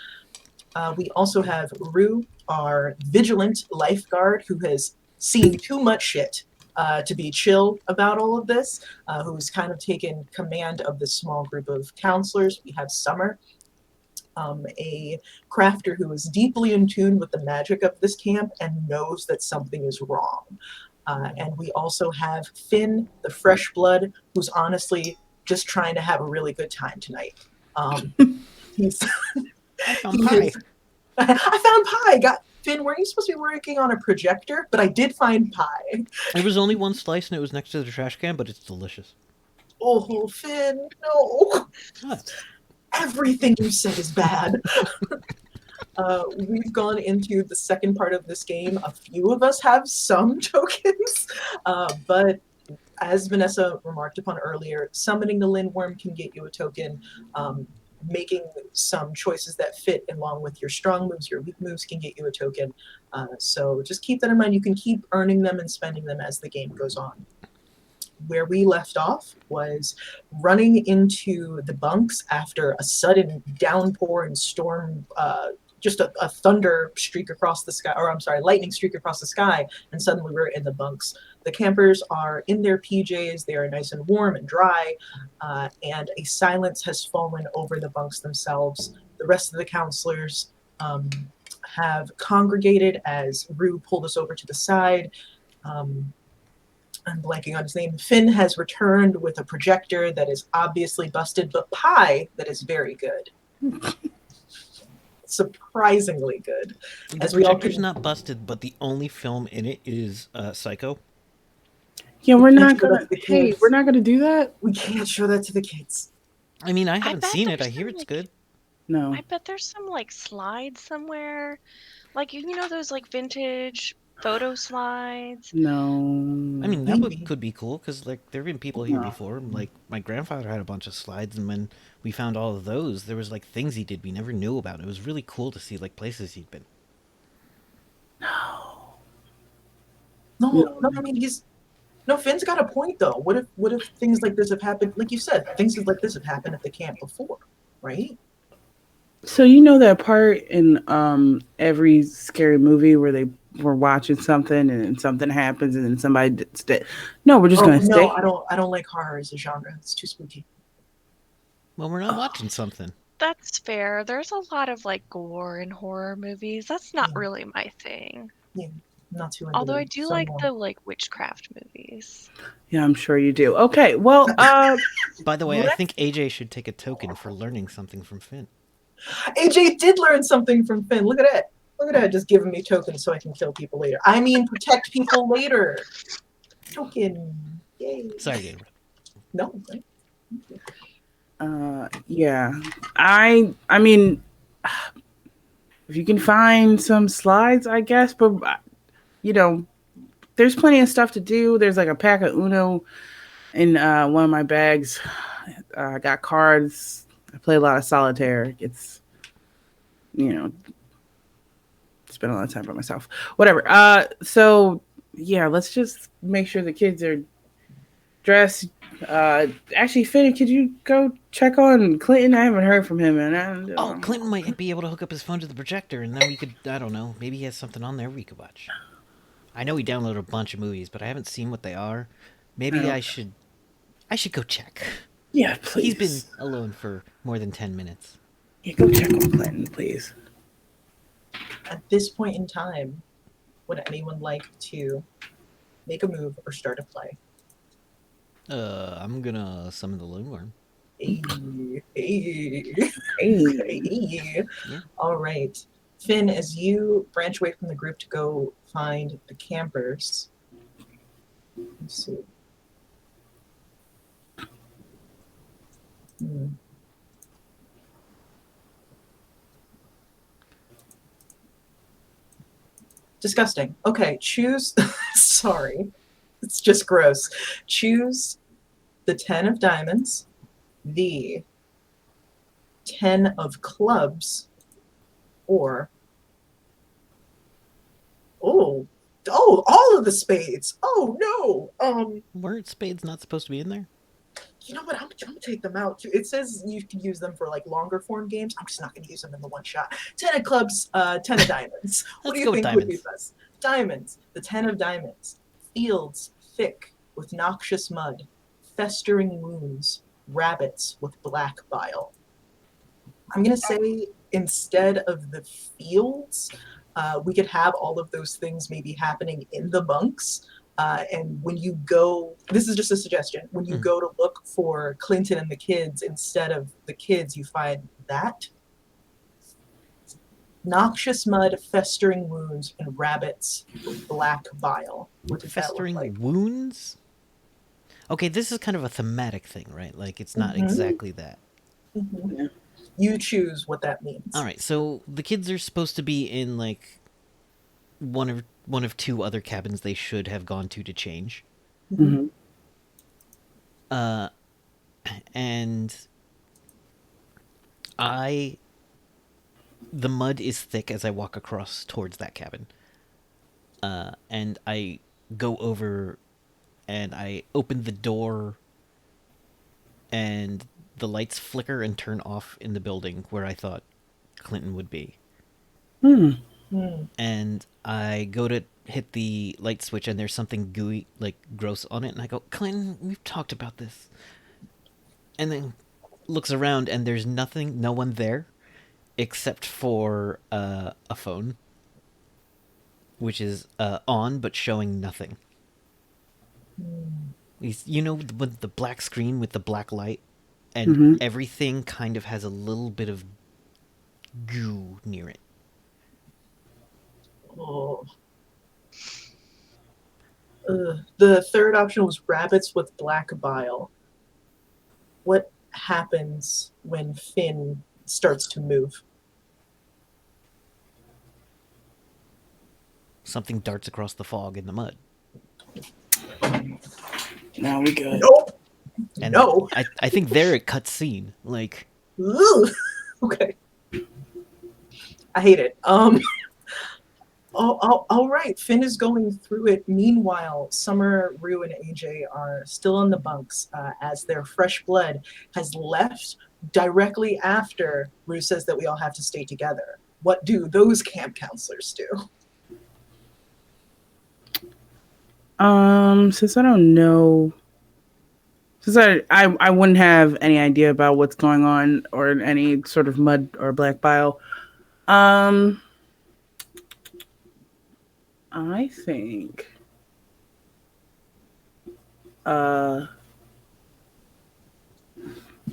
We also have Rue, our vigilant lifeguard, who has seen too much shit to be chill about all of this, who's kind of taken command of this small group of counselors. We have Summer, a crafter who is deeply in tune with the magic of this camp and knows that something is wrong. And we also have Finn, the fresh blood, who's honestly just trying to have a really good time tonight. He's I found pie. I found pie. Finn, weren't you supposed to be working on a projector? But I did find pie. There was only one slice and it was next to the trash can, but it's delicious. Oh, Finn, no. What? Everything you said is bad. We've gone into the second part of this game. A few of us have some tokens, but as Vanessa remarked upon earlier, summoning the Lindworm can get you a token. Making some choices that fit along with your strong moves, your weak moves can get you a token. So just keep that in mind. You can keep earning them and spending them as the game goes on. Where we left off was running into the bunks after a sudden downpour and storm, just a thunder streak across the sky, or I'm sorry, lightning streak across the sky, and suddenly we're in the bunks. The campers are in their PJs, they are nice and warm and dry, and a silence has fallen over the bunks themselves. The rest of the counselors have congregated as Rue pulled us over to the side. I'm blanking on his name. Finn has returned with a projector that is obviously busted, but pie that is very good. Surprisingly good. The projector's not busted, but the only film in it is Psycho. Yeah, we're not gonna do that. We can't show that to the kids. I mean, I haven't seen it. I hear it's good. No. I bet there's some like slides somewhere, like you know those like vintage photo slides. No. I mean, that could be cool because like there have been people here before. Like my grandfather had a bunch of slides, and when we found all of those, there was like things he did we never knew about. It was really cool to see like places he'd been. No. I mean, Finn's got a point though. What if things like this have happened? Like you said, things like this have happened at the camp before, right? So you know that part in every scary movie where they were watching something and something happens and then somebody no, we're just gonna stay. No, I don't like horror as a genre. It's too spooky. Well, we're not watching something. That's fair. There's a lot of like gore in horror movies. That's not really my thing. Yeah, not too. Although I do like the like witchcraft movies. Yeah, I'm sure you do. Okay, well, by the way, I think AJ should take a token for learning something from Finn. AJ did learn something from Finn. Look at it. Look at that, just giving me tokens so I can kill people later. I mean, protect people later. Token. Yay. Sorry, Gabriel. No. Yeah. I mean, if you can find some slides, I guess, but you know, there's plenty of stuff to do. There's like a pack of Uno in one of my bags. I got cards. I play a lot of solitaire. It's, you know, spend a lot of time by myself. Whatever. So yeah, let's just make sure the kids are dressed. Actually, Finn, could you go check on Clinton? I haven't heard from him. And Clinton might be able to hook up his phone to the projector, and then we could, I don't know, maybe he has something on there we could watch. I know he downloaded a bunch of movies, but I haven't seen what they are. Maybe I should go check. Yeah, please. He's been alone for more than 10 minutes. Yeah, go check on Clinton, please. At this point in time, would anyone like to make a move or start a play? I'm gonna summon the Lindworm. Hey. Yeah. All right. Finn, as you branch away from the group to go find the campers, let's see. Disgusting. Okay, choose. Sorry, it's just gross. Choose the 10 of diamonds, the 10 of clubs, or oh, all of the spades. Oh no. Weren't spades not supposed to be in there? You know what? I'm gonna take them out too. It says you can use them for like longer form games. I'm just not gonna use them in the one shot. 10 of clubs, 10 of diamonds. What do Let's you go with think would be diamonds. best? Diamonds. The 10 of diamonds. Fields thick with noxious mud, festering wounds, rabbits with black bile. I'm gonna say instead of the fields, we could have all of those things maybe happening in the bunks. And when you go, this is just a suggestion, when you go to look for Clinton and the kids, instead of the kids, you find that. Noxious mud, festering wounds, and rabbits with black bile. What does that look Festering like? wounds? Okay, this is kind of a thematic thing, right? Like, it's not exactly that. Mm-hmm. Yeah. You choose what that means. All right, so the kids are supposed to be in, like, one of two other cabins they should have gone to change. Mm-hmm. And the mud is thick as I walk across towards that cabin. And I go over and I open the door, and the lights flicker and turn off in the building where I thought Clinton would be. Hmm. And I go to hit the light switch, and there's something gooey, like gross on it, and I go, Clinton, we've talked about this. And then looks around, and there's no one there, except for a phone, which is on but showing nothing. You know, with the black screen with the black light, and everything kind of has a little bit of goo near it. Oh. The third option was rabbits with black bile. What happens when Finn starts to move? Something darts across the fog in the mud. Now we good. Nope. And No. I think there it cuts scene. Like, Ugh. Okay. I hate it. All right. Finn is going through it. Meanwhile, Summer, Rue, and AJ are still in the bunks as their fresh blood has left directly after Rue says that we all have to stay together. What do those camp counselors do? Since I don't know, since I wouldn't have any idea about what's going on or any sort of mud or black bile. I think I'm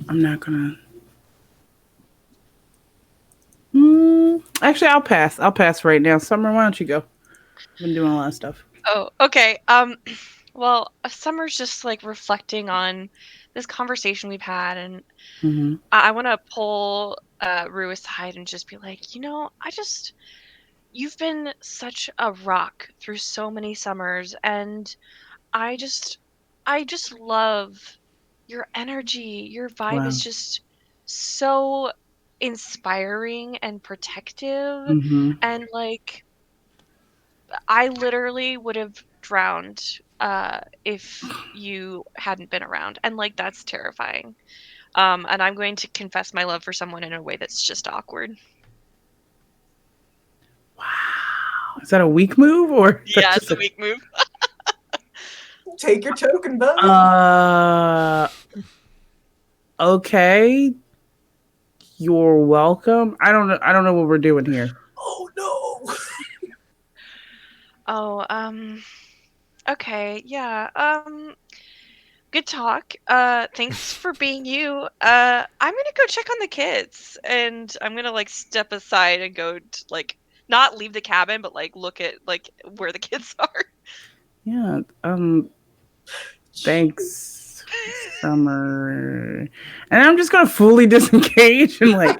not gonna actually I'll pass. I'll pass right now. Summer, why don't you go? I've been doing a lot of stuff. Oh, okay. Well, Summer's just like reflecting on this conversation we've had, and I want to pull Rue aside and just be like, you've been such a rock through so many summers, and I just love your energy. Your vibe Wow. is just so inspiring and protective, and like I literally would have drowned if you hadn't been around, and like that's terrifying. And I'm going to confess my love for someone in a way that's just awkward. Wow. Is that a weak move or? Yeah, it's a weak move. Take your token, bud. Okay. You're welcome. I don't know what we're doing here. Oh no. Okay, yeah. Good talk. Thanks for being you. I'm gonna go check on the kids, and I'm gonna like step aside and go to, like, not leave the cabin, but like look at like where the kids are. Yeah. Thanks, Summer. And I'm just gonna fully disengage and like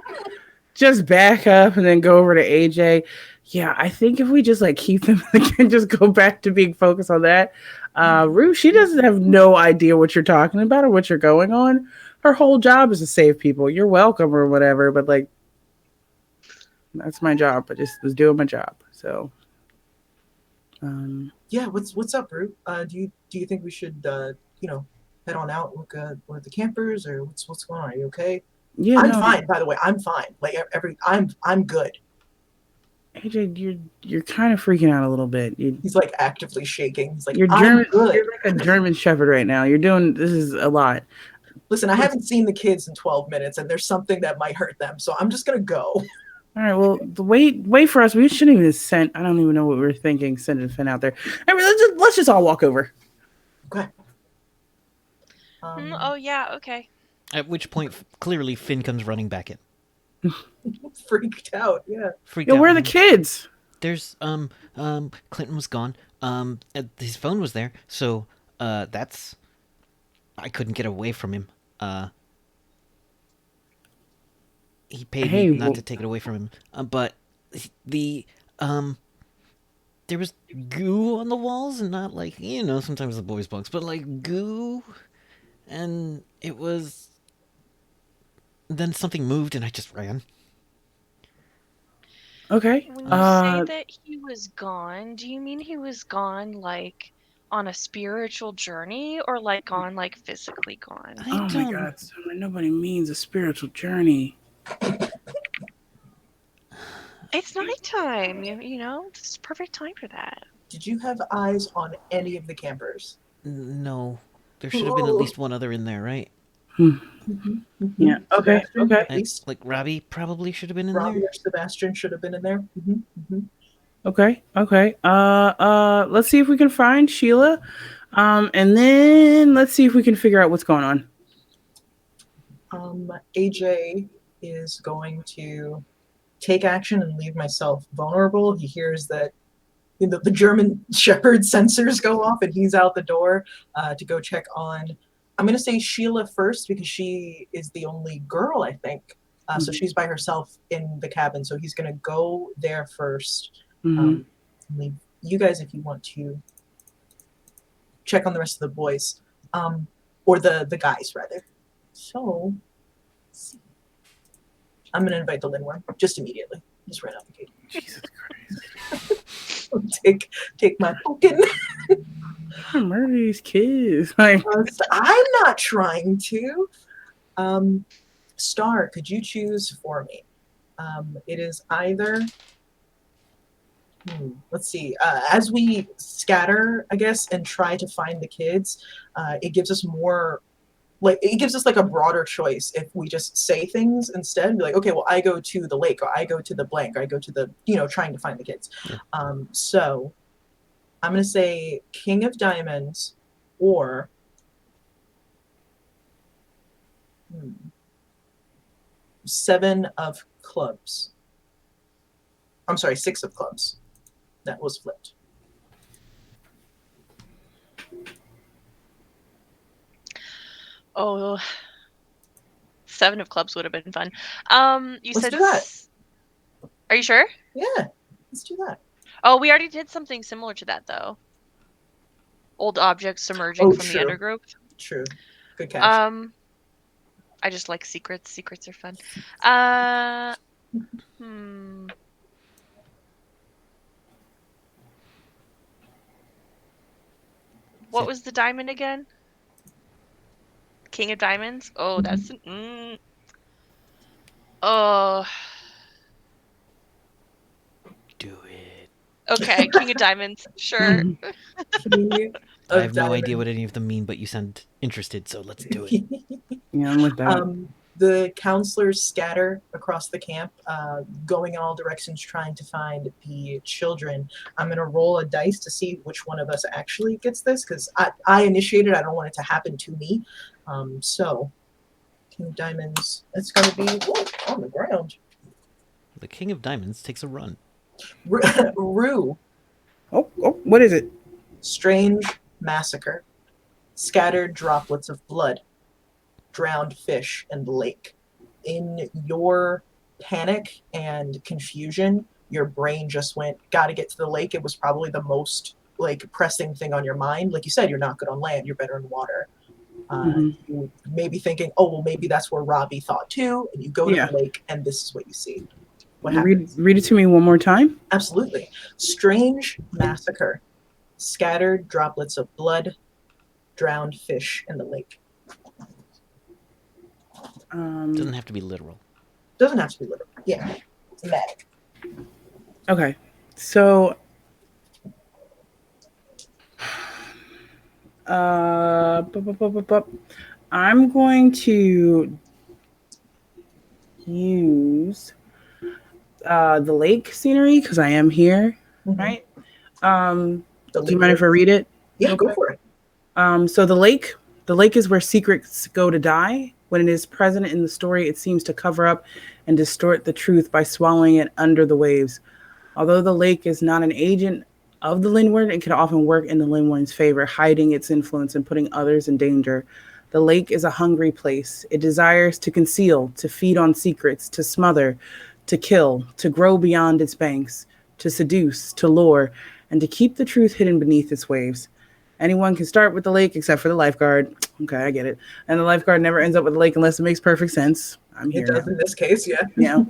just back up and then go over to AJ. Yeah, I think if we just like keep them and just go back to being focused on that. Rue, she doesn't have no idea what you're talking about or what you're going on. Her whole job is to save people. You're welcome or whatever, but like that's my job. I just was doing my job. So Yeah, what's up, Rue? Do you think we should head on out, look at the campers, or what's going on? Are you okay? yeah, I'm no, fine, by the way. I'm fine. Like I'm good. AJ, you're kind of freaking out a little bit. He's like actively shaking. He's like, You're I'm German. good. You're like a German Shepherd right now. You're doing this is a lot. Listen, I haven't seen the kids in 12 minutes, and there's something that might hurt them, so I'm just gonna go. All right, well, wait for us. We shouldn't even have sent. I don't even know what we were thinking. Sending Finn out there. I mean, let's just all walk over. Okay. Oh yeah, okay. At which point, clearly, Finn comes running back in. Freaked out. Yeah. Freaked Yo, out. where are the kids? There's Clinton was gone. His phone was there, so that's I couldn't get away from him. He paid Hey, me not well, to take it away from him. But the there was goo on the walls, and not like sometimes the boys' bunks, but like goo, and it was. Then something moved, and I just ran. okay. When you say that he was gone, do you mean he was gone like on a spiritual journey or like gone like physically gone? Oh my God, Summer, nobody means a spiritual journey. It's nighttime, you know? This is perfect time for that. Did you have eyes on any of the campers? No, there should have been at least one other in there, right? Yeah. Okay. Sebastian, Okay. At least Like Robbie probably should have been in Robbie there. or Sebastian should have been in there. Okay. Okay. Let's see if we can find Sheila. And then let's see if we can figure out what's going on. AJ is going to take action and leave myself vulnerable. He hears that the German Shepherd sensors go off, and he's out the door to go check on. I'm going to say Sheila first because she is the only girl, I think. So she's by herself in the cabin. So he's going to go there first. Leave you guys if you want to check on the rest of the boys, or the guys rather. So let's see. I'm going to invite the Lindworm just immediately. Just right out the gate. Jesus Christ! take my token. Murder these kids. Like, I'm not trying to. Star, could you choose for me? It is either. Let's see. As we scatter, I guess, and try to find the kids, it gives us more. Like it gives us like a broader choice if we just say things instead. Be like, okay, well, I go to the lake, or I go to the blank, or I go to the trying to find the kids. Yeah. So I'm gonna say King of Diamonds or Seven of Clubs. I'm sorry, Six of Clubs. That was flipped. Oh, Seven of Clubs would have been fun. Let's do that. Are you sure? Yeah, let's do that. Oh, we already did something similar to that though. Old objects submerging from the undergrowth. True. Good catch. I just like secrets. Secrets are fun. What was the diamond again? King of Diamonds? Oh, that's oh. Do it. Okay, King of Diamonds. Sure. I have no idea what any of them mean, but you sound interested, so let's do it. yeah, I'm with that. The counselors scatter across the camp, going in all directions, trying to find the children. I'm going to roll a dice to see which one of us actually gets this, because I initiated. I don't want it to happen to me. So, King of Diamonds, it's going to be on the ground. The King of Diamonds takes a run. Rue. Oh, what is it? Strange massacre. Scattered droplets of blood. Drowned fish in the lake. In your panic and confusion, your brain just went, got to get to the lake. It was probably the most like pressing thing on your mind. Like you said, you're not good on land, you're better in water. You may be thinking, oh, well, maybe that's where Robbie thought too. And you go to the lake, and this is what you see. What happens? Read it to me one more time. Absolutely. Strange massacre. Scattered droplets of blood. Drowned fish in the lake. Doesn't have to be literal. Doesn't have to be literal. Yeah. Thematic. Okay. So I'm going to use the lake scenery because I am here, right? Do you mind if I read it? Yeah, go for it. So the lake is where secrets go to die. When it is present in the story, it seems to cover up and distort the truth by swallowing it under the waves. Although the lake is not an agent of the Lindward, it can often work in the Lindward's favor, hiding its influence and putting others in danger. The lake is a hungry place. It desires to conceal, to feed on secrets, to smother, to kill, to grow beyond its banks, to seduce, to lure, and to keep the truth hidden beneath its waves. Anyone can start with the lake except for the lifeguard. Okay, I get it. And the lifeguard never ends up with the lake unless it makes perfect sense. I'm here. It does now. in this case, yeah. Yeah.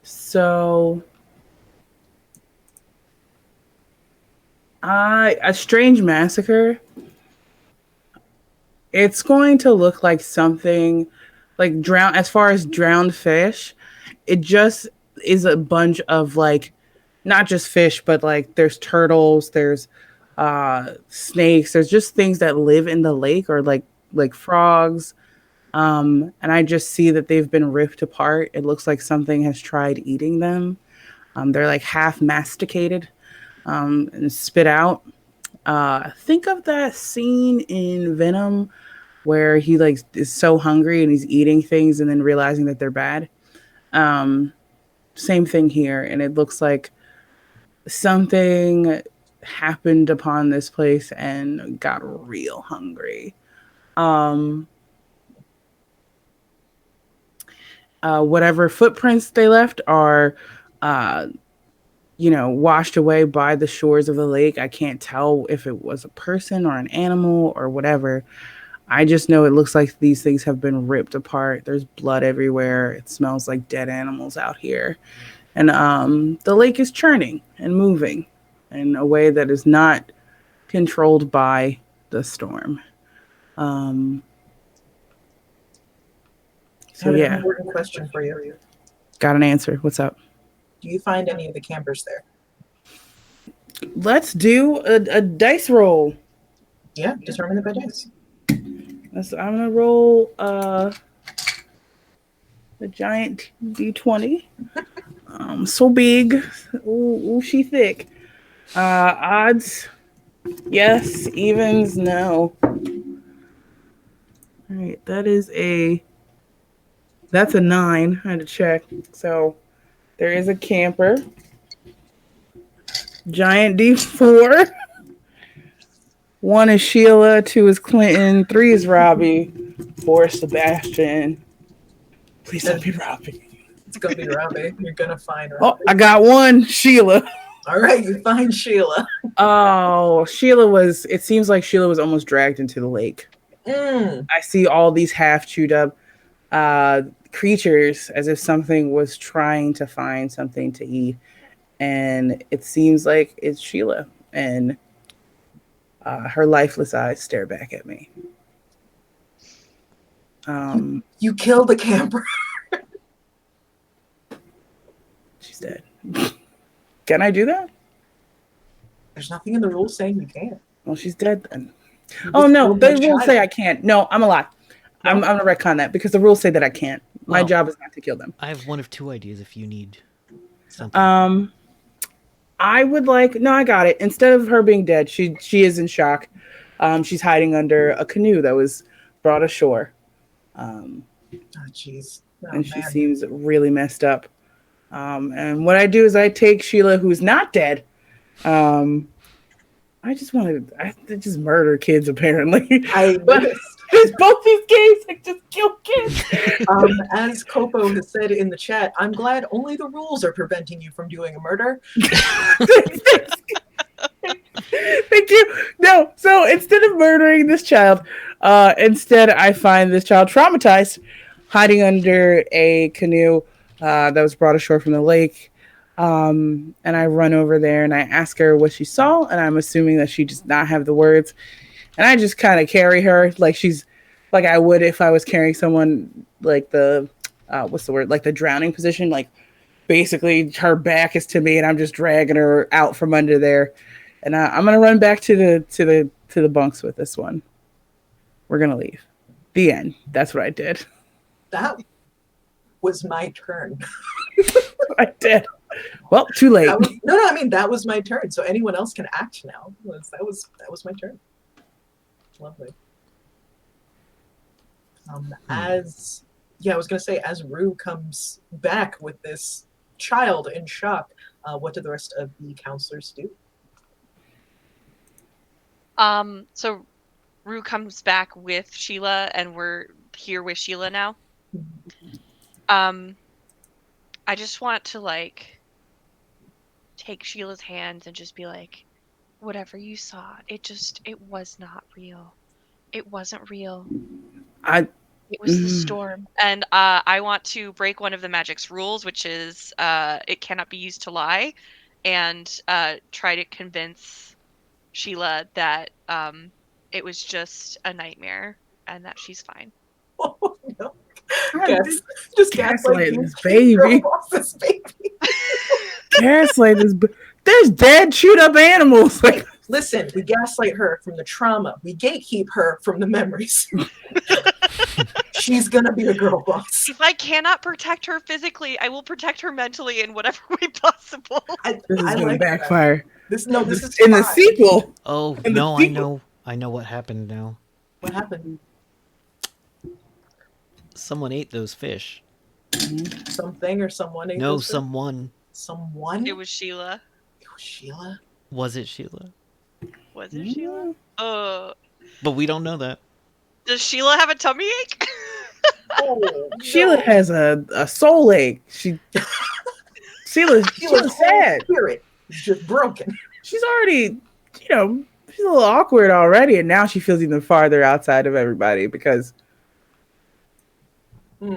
So a strange massacre. It's going to look like something like as far as drowned fish, it just is a bunch of like not just fish, but like there's turtles, there's snakes, there's just things that live in the lake or like frogs. And I just see that they've been ripped apart. It looks like something has tried eating them. They're like half masticated and spit out. Think of that scene in Venom where he like is so hungry and he's eating things and then realizing that they're bad. Same thing here. And it looks like something happened upon this place and got real hungry. Whatever footprints they left are, washed away by the shores of the lake. I can't tell if it was a person or an animal or whatever. I just know it looks like these things have been ripped apart. There's blood everywhere. It smells like dead animals out here. And the lake is churning and moving in a way that is not controlled by the storm. So yeah. An important question for you. Got an answer. What's up? Do you find any of the campers there? Let's do a dice roll. Yeah, determine it by dice. I'm gonna roll the giant D20. So big. Ooh, she thick. Odds. Yes. Evens. No. All right. That's a 9. I had to check. So there is a camper. Giant D4. 1 is Sheila. 2 is Clinton. 3 is Robbie. 4 is Sebastian. Please don't be Robbie. It's gonna be Robbie. You're gonna find Robbie. Oh, I got 1. Sheila. All right, you find Sheila. Oh, it seems like Sheila was almost dragged into the lake. I see all these half chewed up creatures as if something was trying to find something to eat. And it seems like it's Sheila. And her lifeless eyes stare back at me. You killed the camper. She's dead. Can I do that? There's nothing in the rules saying you can't. Well, she's dead then. Oh no, the rules say I can't. No, I'm a lie. No. I'm gonna retcon that because the rules say that I can't. My job is not to kill them. I have one of 2 ideas if you need something. I would like. No, I got it. Instead of her being dead, she is in shock. She's hiding under a canoe that was brought ashore. Oh, jeez. And she seems really messed up. And what I do is I take Sheila, who's not dead. I just murder kids apparently. I noticed. There's both these games that just kill kids. As Kopo has said in the chat, I'm glad only the rules are preventing you from doing a murder. Thank you. No, so instead of murdering this child, instead I find this child traumatized, hiding under a canoe that was brought ashore from the lake. And I run over there and I ask her what she saw, and I'm assuming that she does not have the words. And I just kind of carry her like she's like I would if I was carrying someone like the what's the word, like the drowning position. Like basically her back is to me, and I'm just dragging her out from under there. And I'm gonna run back to the bunks with this one. We're gonna leave. The end. That's what I did. That was my turn. I did. Well, too late. No, I mean that was my turn. So anyone else can act now. That was my turn. Lovely. I was gonna say, as Rue comes back with this child in shock, what do the rest of the counselors do? So Rue comes back with Sheila, and we're here with Sheila now. I just want to like take Sheila's hands and just be like, whatever you saw, it was not real. It wasn't real. It was the storm. And I want to break one of the magic's rules, which is it cannot be used to lie, and try to convince Sheila that it was just a nightmare and that she's fine. Oh no. Just gaslight this baby. This baby. Gaslight this. There's dead, chewed up animals. Like, listen, we gaslight her from the trauma. We gatekeep her from the memories. She's gonna be a girl boss. If I cannot protect her physically, I will protect her mentally in whatever way possible. This is gonna backfire. This is in the sequel. Oh no, I know what happened now. What happened? Someone ate those fish. Something or someone ate No, those fish? someone. Someone? It was Sheila. It was Sheila? Was it Sheila? Was it Sheila? But we don't know that. Does Sheila have a tummy ache? Oh, Sheila has a soul ache. Sheila's sad. Spirit is just broken. She's already, she's a little awkward already, and now she feels even farther outside of everybody because.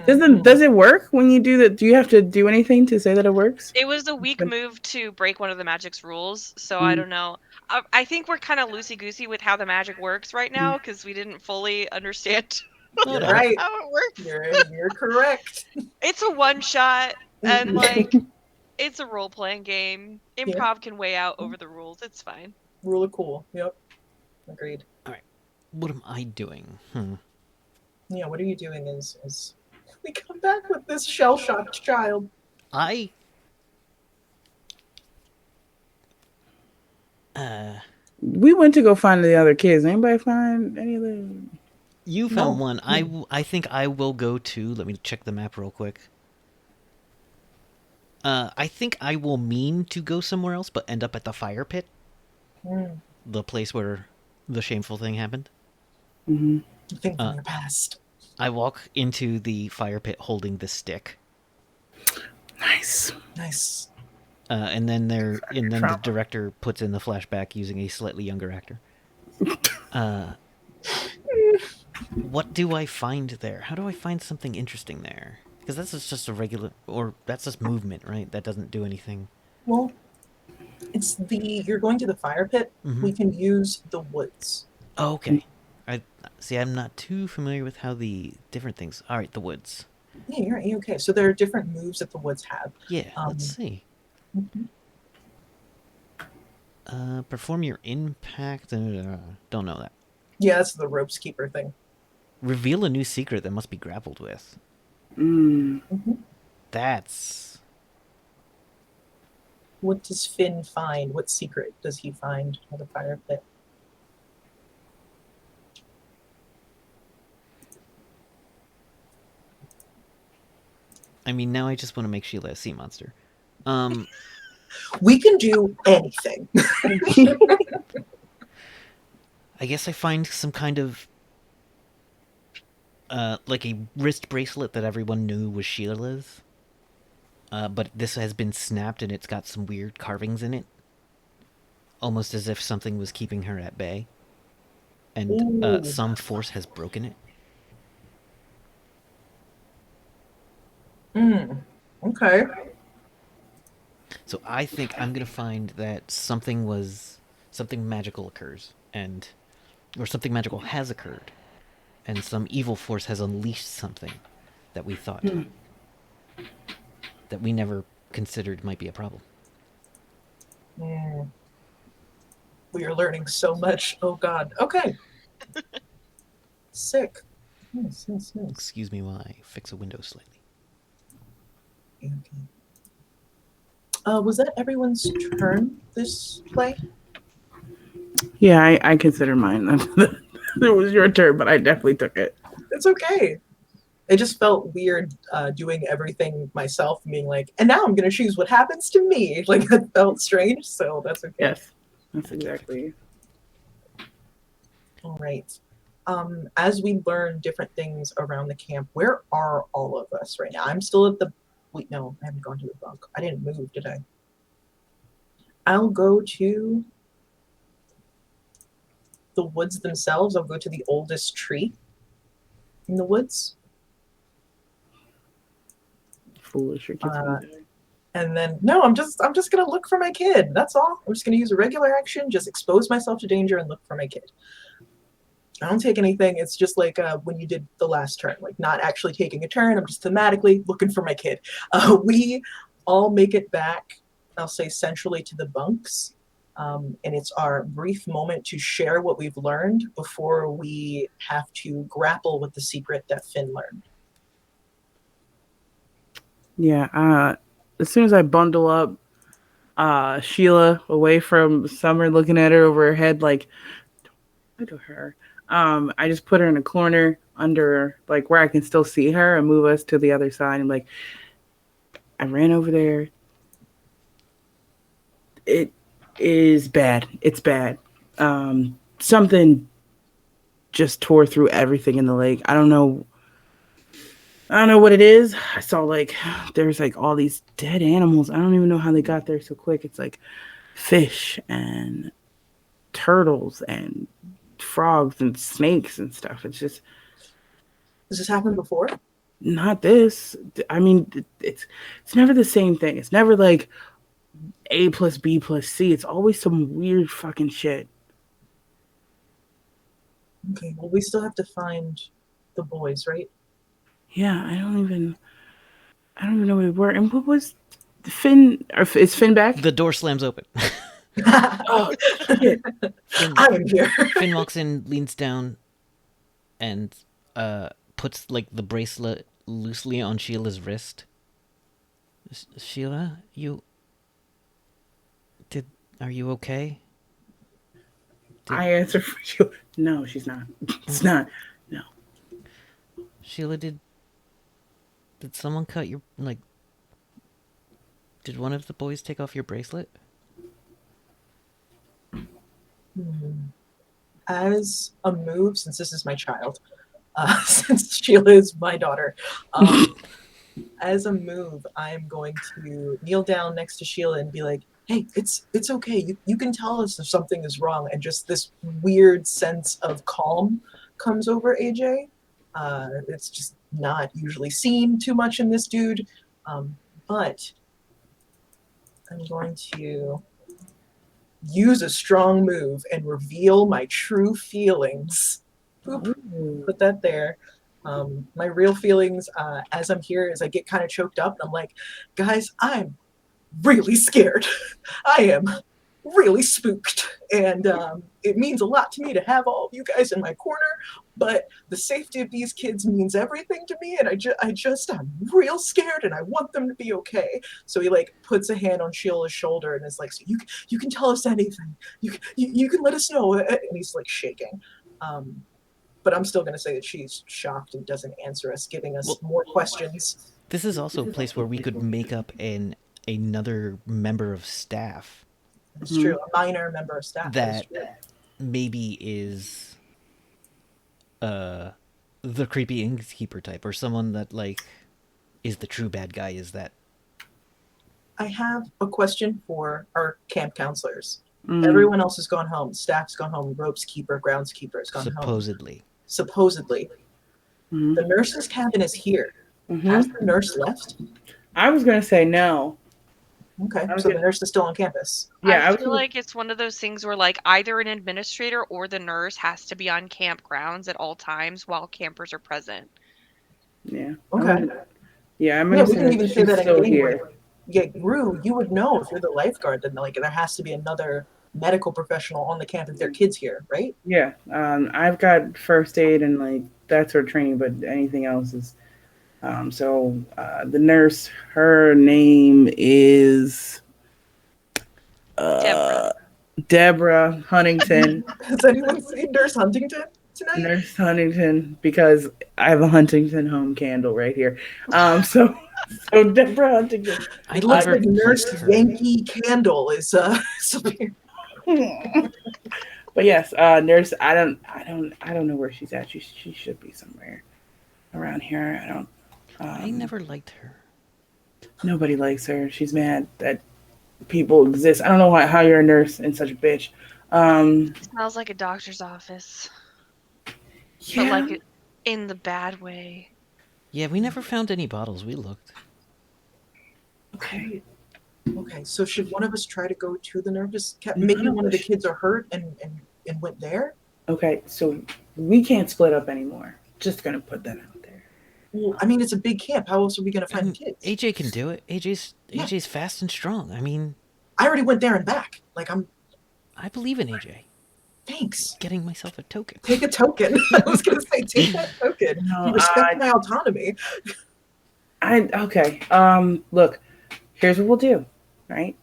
Does it work when you do that? Do you have to do anything to say that it works? It was a weak move to break one of the magic's rules, so I don't know. I think we're kind of loosey-goosey with how the magic works right now because we didn't fully understand You're right. how it works. You're correct. It's a one-shot, and like, it's a role-playing game. Improv can weigh out over the rules. It's fine. Rule of cool. Yep. Agreed. All right. What am I doing? Yeah, what are you doing is we come back with this shell-shocked child. We went to go find the other kids. Anybody find any of them? You found one. I think I will go to. Let me check the map real quick. I think I will mean to go somewhere else, but end up at the fire pit. The place where the shameful thing happened. Mm-hmm. Think from your past. I walk into the fire pit holding the stick. Nice. And then the director puts in the flashback using a slightly younger actor. What do I find there? How do I find something interesting there? Because that's just a regular, or that's just movement, right? That doesn't do anything. Well, you're going to the fire pit. Mm-hmm. We can use the woods. Oh, okay. I'm not too familiar with how the different things. All right, the woods. Yeah, you're okay. So there are different moves that the woods have. Yeah, let's see. Mm-hmm. Perform your impact. Don't know that. Yeah, that's the ropes keeper thing. Reveal a new secret that must be grappled with. Mm-hmm. That's. What does Finn find? What secret does he find at the fire pit? I mean, now I just want to make Sheila a sea monster. We can do anything. I guess I find some kind of like a wrist bracelet that everyone knew was Sheila's. But this has been snapped and it's got some weird carvings in it, almost as if something was keeping her at bay, and Ooh. some force has broken it. Okay. So I think I'm gonna find that something magical occurs, and or something magical has occurred, and some evil force has unleashed something that we thought that we never considered might be a problem. Mm. We are learning so much. Oh God. Okay. Sick. Nice. Excuse me while I fix a window slightly. Okay. Was that everyone's turn this play? Yeah, I consider mine. It was your turn, but I definitely took it. It's okay. It just felt weird doing everything myself, being like, and now I'm gonna choose what happens to me. Like that felt strange, so that's okay. Yes, that's exactly. All right. As we learn different things around the camp, where are all of us right now? I'm still at the. Wait, no, I haven't gone to the bunk. I didn't move, did I? I'll go to the woods themselves. I'll go to the oldest tree in the woods. Foolish, your kid's gonna die. And then no, I'm just gonna look for my kid. That's all. I'm just gonna use a regular action, just expose myself to danger and look for my kid. I don't take anything. It's just like when you did the last turn, like not actually taking a turn. I'm just thematically looking for my kid. We all make it back, I'll say centrally to the bunks. And it's our brief moment to share what we've learned before we have to grapple with the secret that Finn learned. Yeah, as soon as I bundle up Sheila away from Summer looking at her over her head like, look at her. I just put her in a corner under like where I can still see her and move us to the other side. And like, I ran over there. It is bad. It's bad. Something just tore through everything in the lake. I don't know. I don't know what it is. I saw like there's like all these dead animals. I don't even know how they got there so quick. It's like fish and turtles and frogs and snakes and stuff. It's just Has this happened before? not this. I mean, it's never the same thing. It's never like A plus B plus C. It's always some weird fucking shit. Okay, well, we still have to find the boys, right? Yeah, I don't even know where they were. And what was Finn? Or is Finn back? The door slams open. Oh shit! I am here. Finn walks in, leans down, and puts like the bracelet loosely on Sheila's wrist. Sheila, are you okay? I answer for you. No, she's not. It's not. No. Sheila, did someone cut your like? Did one of the boys take off your bracelet? As a move, since this is my child, since Sheila is my daughter, as a move, I'm going to kneel down next to Sheila and be like, "Hey, it's okay. You can tell us if something is wrong." And just this weird sense of calm comes over AJ. It's just not usually seen too much in this dude, but I'm going to use a strong move and reveal my true feelings. Boop, put that there. My real feelings as I'm here is I get kind of choked up and I'm like, guys, I'm really scared. I am really spooked. And it means a lot to me to have all of you guys in my corner, but the safety of these kids means everything to me. And I'm real scared and I want them to be okay. So he like puts a hand on Sheila's shoulder and is like, so you can tell us anything. You can let us know. And he's like shaking. But I'm still going to say that she's shocked and doesn't answer us, giving us more questions. This is also a place where we could make up another member of staff. It's true. A minor member of staff. That maybe is the creepy innkeeper type, or someone that like is the true bad guy? Is that I have a question for our camp counselors. Mm. Everyone else has gone home. Staff's gone home. Ropes keeper, groundskeeper has gone home. supposedly? Supposedly. Mhm. The nurse's cabin is here. Mhm. Has the nurse left? I was gonna say no. Okay, I was so the gonna- nurse is still on campus. Yeah, I was feel gonna- like it's one of those things where like either an administrator or the nurse has to be on campgrounds at all times while campers are present. Yeah. Okay. Yeah, I'm Yeah, gonna we say can even say she's that in still game. here. Yeah, Rue, you would know if you're the lifeguard that like there has to be another medical professional on the camp if their kids here, right? Yeah. I've got first aid and like that sort of training, but anything else is. The nurse, her name is Deborah. Deborah Huntington. Has anyone seen Nurse Huntington tonight? Nurse Huntington, because I have a Huntington home candle right here. So Deborah Huntington. I It looks never like Nurse liked her. Yankee Candle is But yes, nurse. I don't know where she's at. She should be somewhere around here. I don't. I never liked her. Nobody likes her. She's mad that people exist. I don't know how you're a nurse and such a bitch. Smells like a doctor's office. Yeah. But like in the bad way. Yeah, we never found any bottles. We looked. Okay. Okay, so should one of us try to go to the nurse's cabin? Maybe one of the kids are hurt and went there? Okay, so we can't split up anymore. Just gonna put that out there. Well, I mean, it's a big camp. How else are we going to find the kids? AJ can do it. AJ's fast and strong. I mean, I already went there and back. Like, I believe in AJ. thanks. Getting myself a token. Take a token. I was going to say, take that token. No, You respect my autonomy. Okay. Look, here's what we'll do. Right?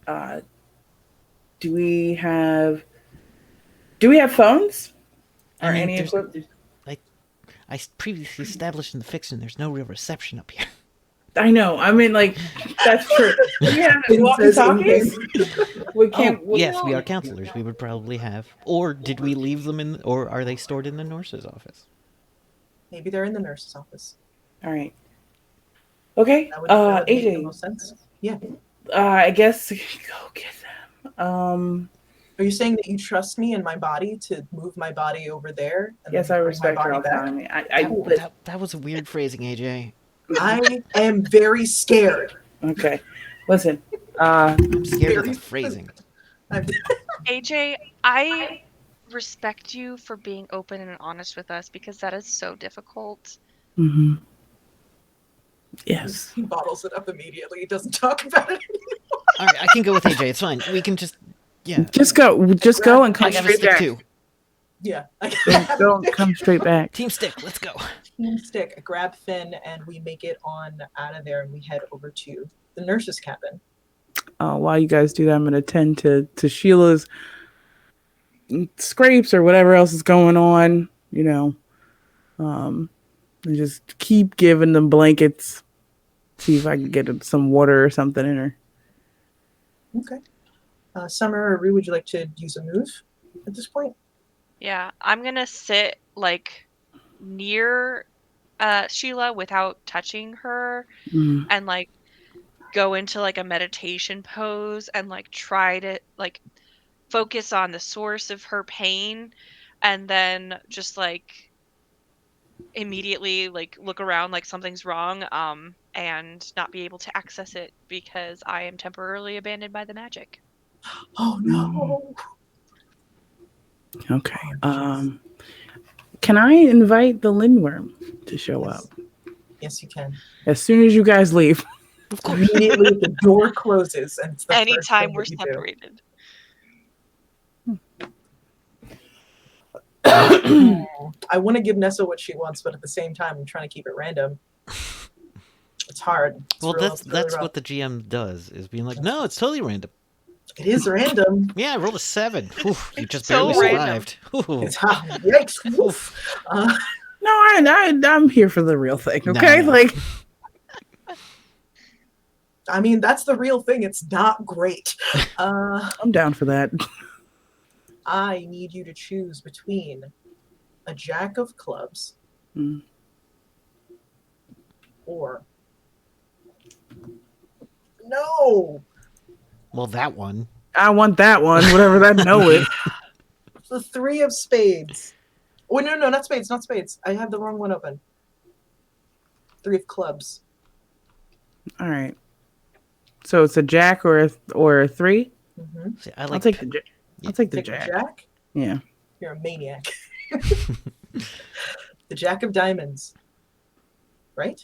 Do we have phones? Or I mean, any there's- equipment? I previously established in the fiction there's no real reception up here. I know. I mean, like, that's true. We have It says walkie-talkies. We can't. Yes, we are counselors. We would probably have. Or did we leave them in, or are they stored in the nurse's office? Maybe they're in the nurse's office. All right. Okay. That would make the AJ. most sense. Yeah. I guess go get them. Are you saying that you trust me and my body to move my body over there? And Yes, then I bring respect my your body back? autonomy. That was a weird phrasing, AJ. I am very scared. Okay. Listen. I'm scared of the Very- phrasing. AJ, I respect you for being open and honest with us because that is so difficult. Mm-hmm. Yes. He bottles it up immediately. He doesn't talk about it. All right, I can go with AJ. It's fine. We can just, yeah. Just go and come I got a straight stick back. too. Yeah. Go and come straight back. Team stick. Let's go. Team stick, grab Finn, and we make it on out of there, and we head over to the nurse's cabin. While you guys do that, I'm gonna tend to Sheila's scrapes or whatever else is going on. You know, and just keep giving them blankets. See if I can get some water or something in her. Okay. Summer or Rue, would you like to use a move at this point? Yeah, I'm gonna sit like near Sheila without touching her Mm. and like go into like a meditation pose and like try to like focus on the source of her pain and then just like immediately like look around like something's wrong and not be able to access it because I am temporarily abandoned by the magic. Oh no. Okay. Can I invite the Lindworm to show Yes. up Yes, you can. as soon as you guys leave? Of course. Immediately the door closes, and it's the first Anytime thing we're that you do. separated. I want to give Nessa what she wants, but at the same time, I'm trying to keep it random. It's hard. It's Well, real- that's it's really rough. what the GM does, is being like, no, it's totally random. It is random. Yeah, I rolled a 7. Oof, you just so barely random. survived. Ooh. It's hot. Yikes. Oof. No, I'm here for the real thing. Okay, No. like I mean, that's the real thing. It's not great. I'm down for that. I need you to choose between a jack of clubs Mm. Or no, Well, that one. I want that one, whatever that no is. the 3 of spades. Oh, no, not spades, not spades. I have the wrong one open. 3 of clubs. All right. So it's a jack or a 3. Mm-hmm. See, I I'll like. take the jack. I'll take the Take jack. the jack? Yeah. You're a maniac. The jack of diamonds. Right?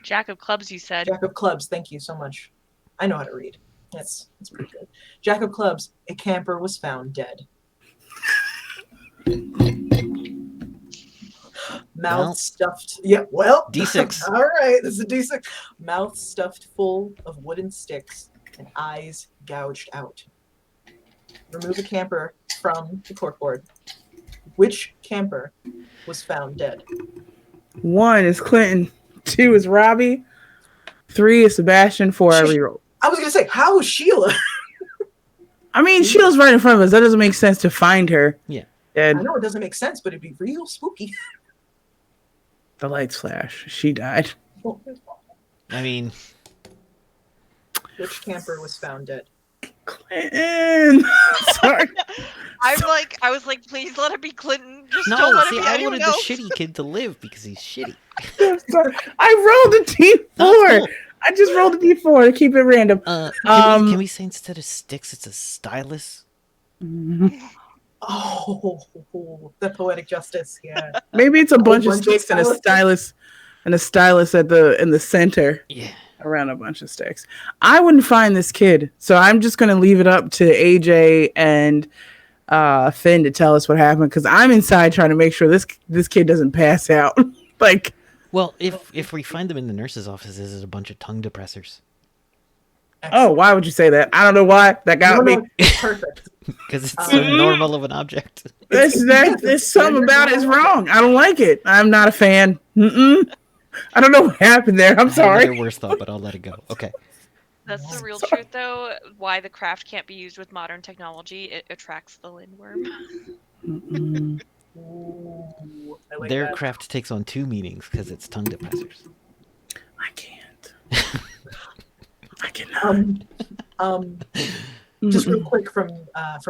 Jack of clubs, you said. Jack of clubs. Thank you so much. I know how to read. That's pretty good. Jack of clubs. A camper was found dead. Mouth Well, stuffed. Yeah, well. D6. All right, this is a D6. Mouth stuffed full of wooden sticks and eyes gouged out. Remove a camper from the corkboard. Which camper was found dead? 1 is Clinton. 2 is Robbie. 3 is Sebastian. 4 I reroll. I was going to say, how is Sheila? I mean, Sheila's right in front of us. That doesn't make sense to find her. Yeah. And I know it doesn't make sense, but it'd be real spooky. the lights flash. She died. I mean, Which camper was found dead? Clinton. Sorry. I was like, please let it be Clinton. Just no. don't let See, it be I anyone wanted else. the shitty kid to live because he's shitty. Sorry. I rolled a D4. That's cool. I just rolled a D4 to keep it random. Can we say instead of sticks, it's a stylus? Oh, the poetic justice. Yeah. Maybe it's a bunch of bunch of sticks and a styluses. stylus in the center. Yeah. Around a bunch of sticks. I wouldn't find this kid, so I'm just gonna leave it up to AJ and Finn to tell us what happened because I'm inside trying to make sure this kid doesn't pass out. Like, Well, if we find them in the nurse's office, is it a bunch of tongue depressors? oh, why would you say that? I don't know why that got me. No, it's perfect. Because it's so normal of an object. There's something about it is wrong. I don't like it. I'm not a fan. I don't know what happened there. I'm I had sorry. another worse thought, but I'll let it go. Okay. That's the real truth, though. Why the craft can't be used with modern technology. It attracts the lindworm. Ooh, I like Their that. craft takes on 2 meanings because it's tongue depressors. I can't. I cannot. Just real quick from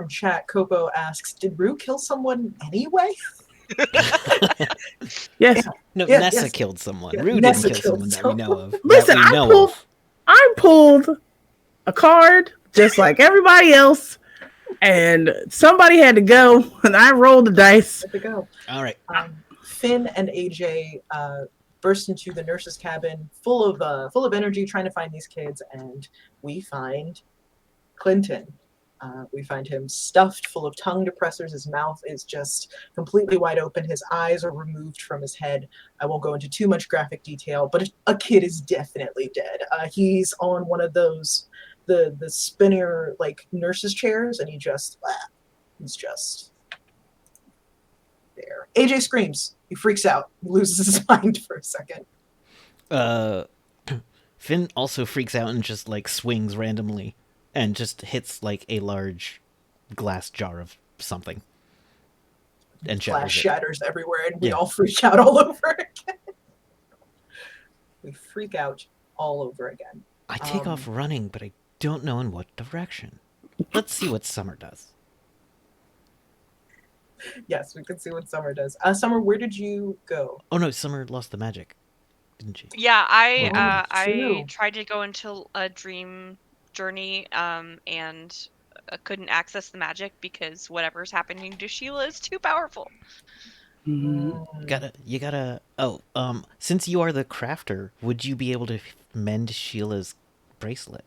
chat, Coco asks, "Did Rue kill someone anyway?" Yes. No, Yeah, Nessa yes. killed someone. Yeah, Rue Nessa didn't kill killed someone that we know of. Listen, that we know of. I pulled a card just like everybody else, and somebody had to go, and I rolled the dice. There we go. All right. Finn and AJ burst into the nurse's cabin, full of energy, trying to find these kids, and we find Clinton. We find him stuffed full of tongue depressors. His mouth is just completely wide open. His eyes are removed from his head. I won't go into too much graphic detail, but a kid is definitely dead. He's on one of those the spinner like nurse's chairs, and he's just there. AJ screams. He freaks out. He loses his mind for a second. Finn also freaks out and just like swings randomly and just hits like a large glass jar of something and Glass shatters it. shatters everywhere, and we Yeah. all freak out all over again. We freak out all over again. I take off running, but I don't know in what direction. Let's see what Summer does. Yes, we can see what Summer does. Summer, where did you go? Oh no, Summer lost the magic, didn't she? Yeah, I true. tried to go into a dream journey, and couldn't access the magic because whatever's happening to Sheila is too powerful. You gotta. Oh, since you are the crafter, would you be able to mend Sheila's bracelet?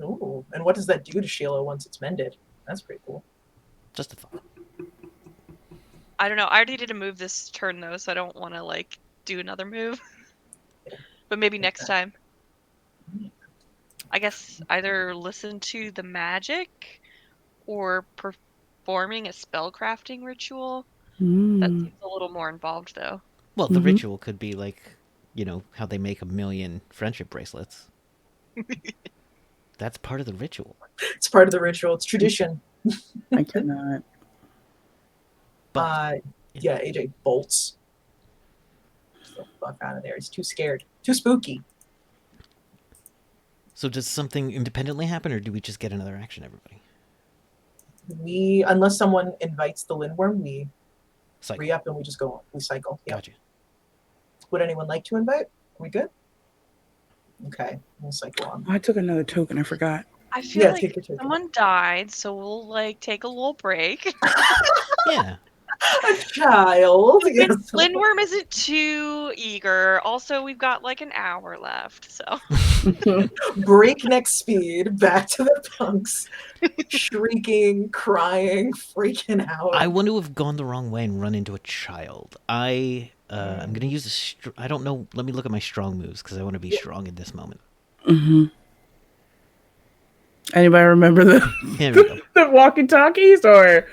Ooh, and what does that do to Sheila once it's mended? That's pretty cool. Just a thought. I don't know. I already did a move this turn though, so I don't want to like do another move. But maybe next time. I guess either listen to the magic or performing a spellcrafting ritual. That seems a little more involved though. Well, the ritual could be like, you know, how they make 1,000,000 friendship bracelets. That's part of the ritual. It's part of the ritual. It's tradition. I cannot. But Yeah, AJ bolts. the fuck out of there. He's too scared. Too spooky. So does something independently happen, or do we just get another action, everybody? Unless someone invites the Lindworm, we Cycle. re-up and we just go on. We cycle. Yep. Gotcha. Would anyone like to invite? Are we good? Okay, we'll cycle on. I took another token. I forgot. I feel take like your token. someone died, so we'll like take a little break. Yeah. A child. Yes. Lindworm isn't too eager. Also, we've got like an hour left, so Breakneck speed back to the punks, shrieking, crying, freaking out. I want to have gone the wrong way and run into a child. I'm gonna use I don't know. Let me look at my strong moves because I want to be strong in this moment. Mm-hmm. Anybody remember Here we go. the walkie-talkies or?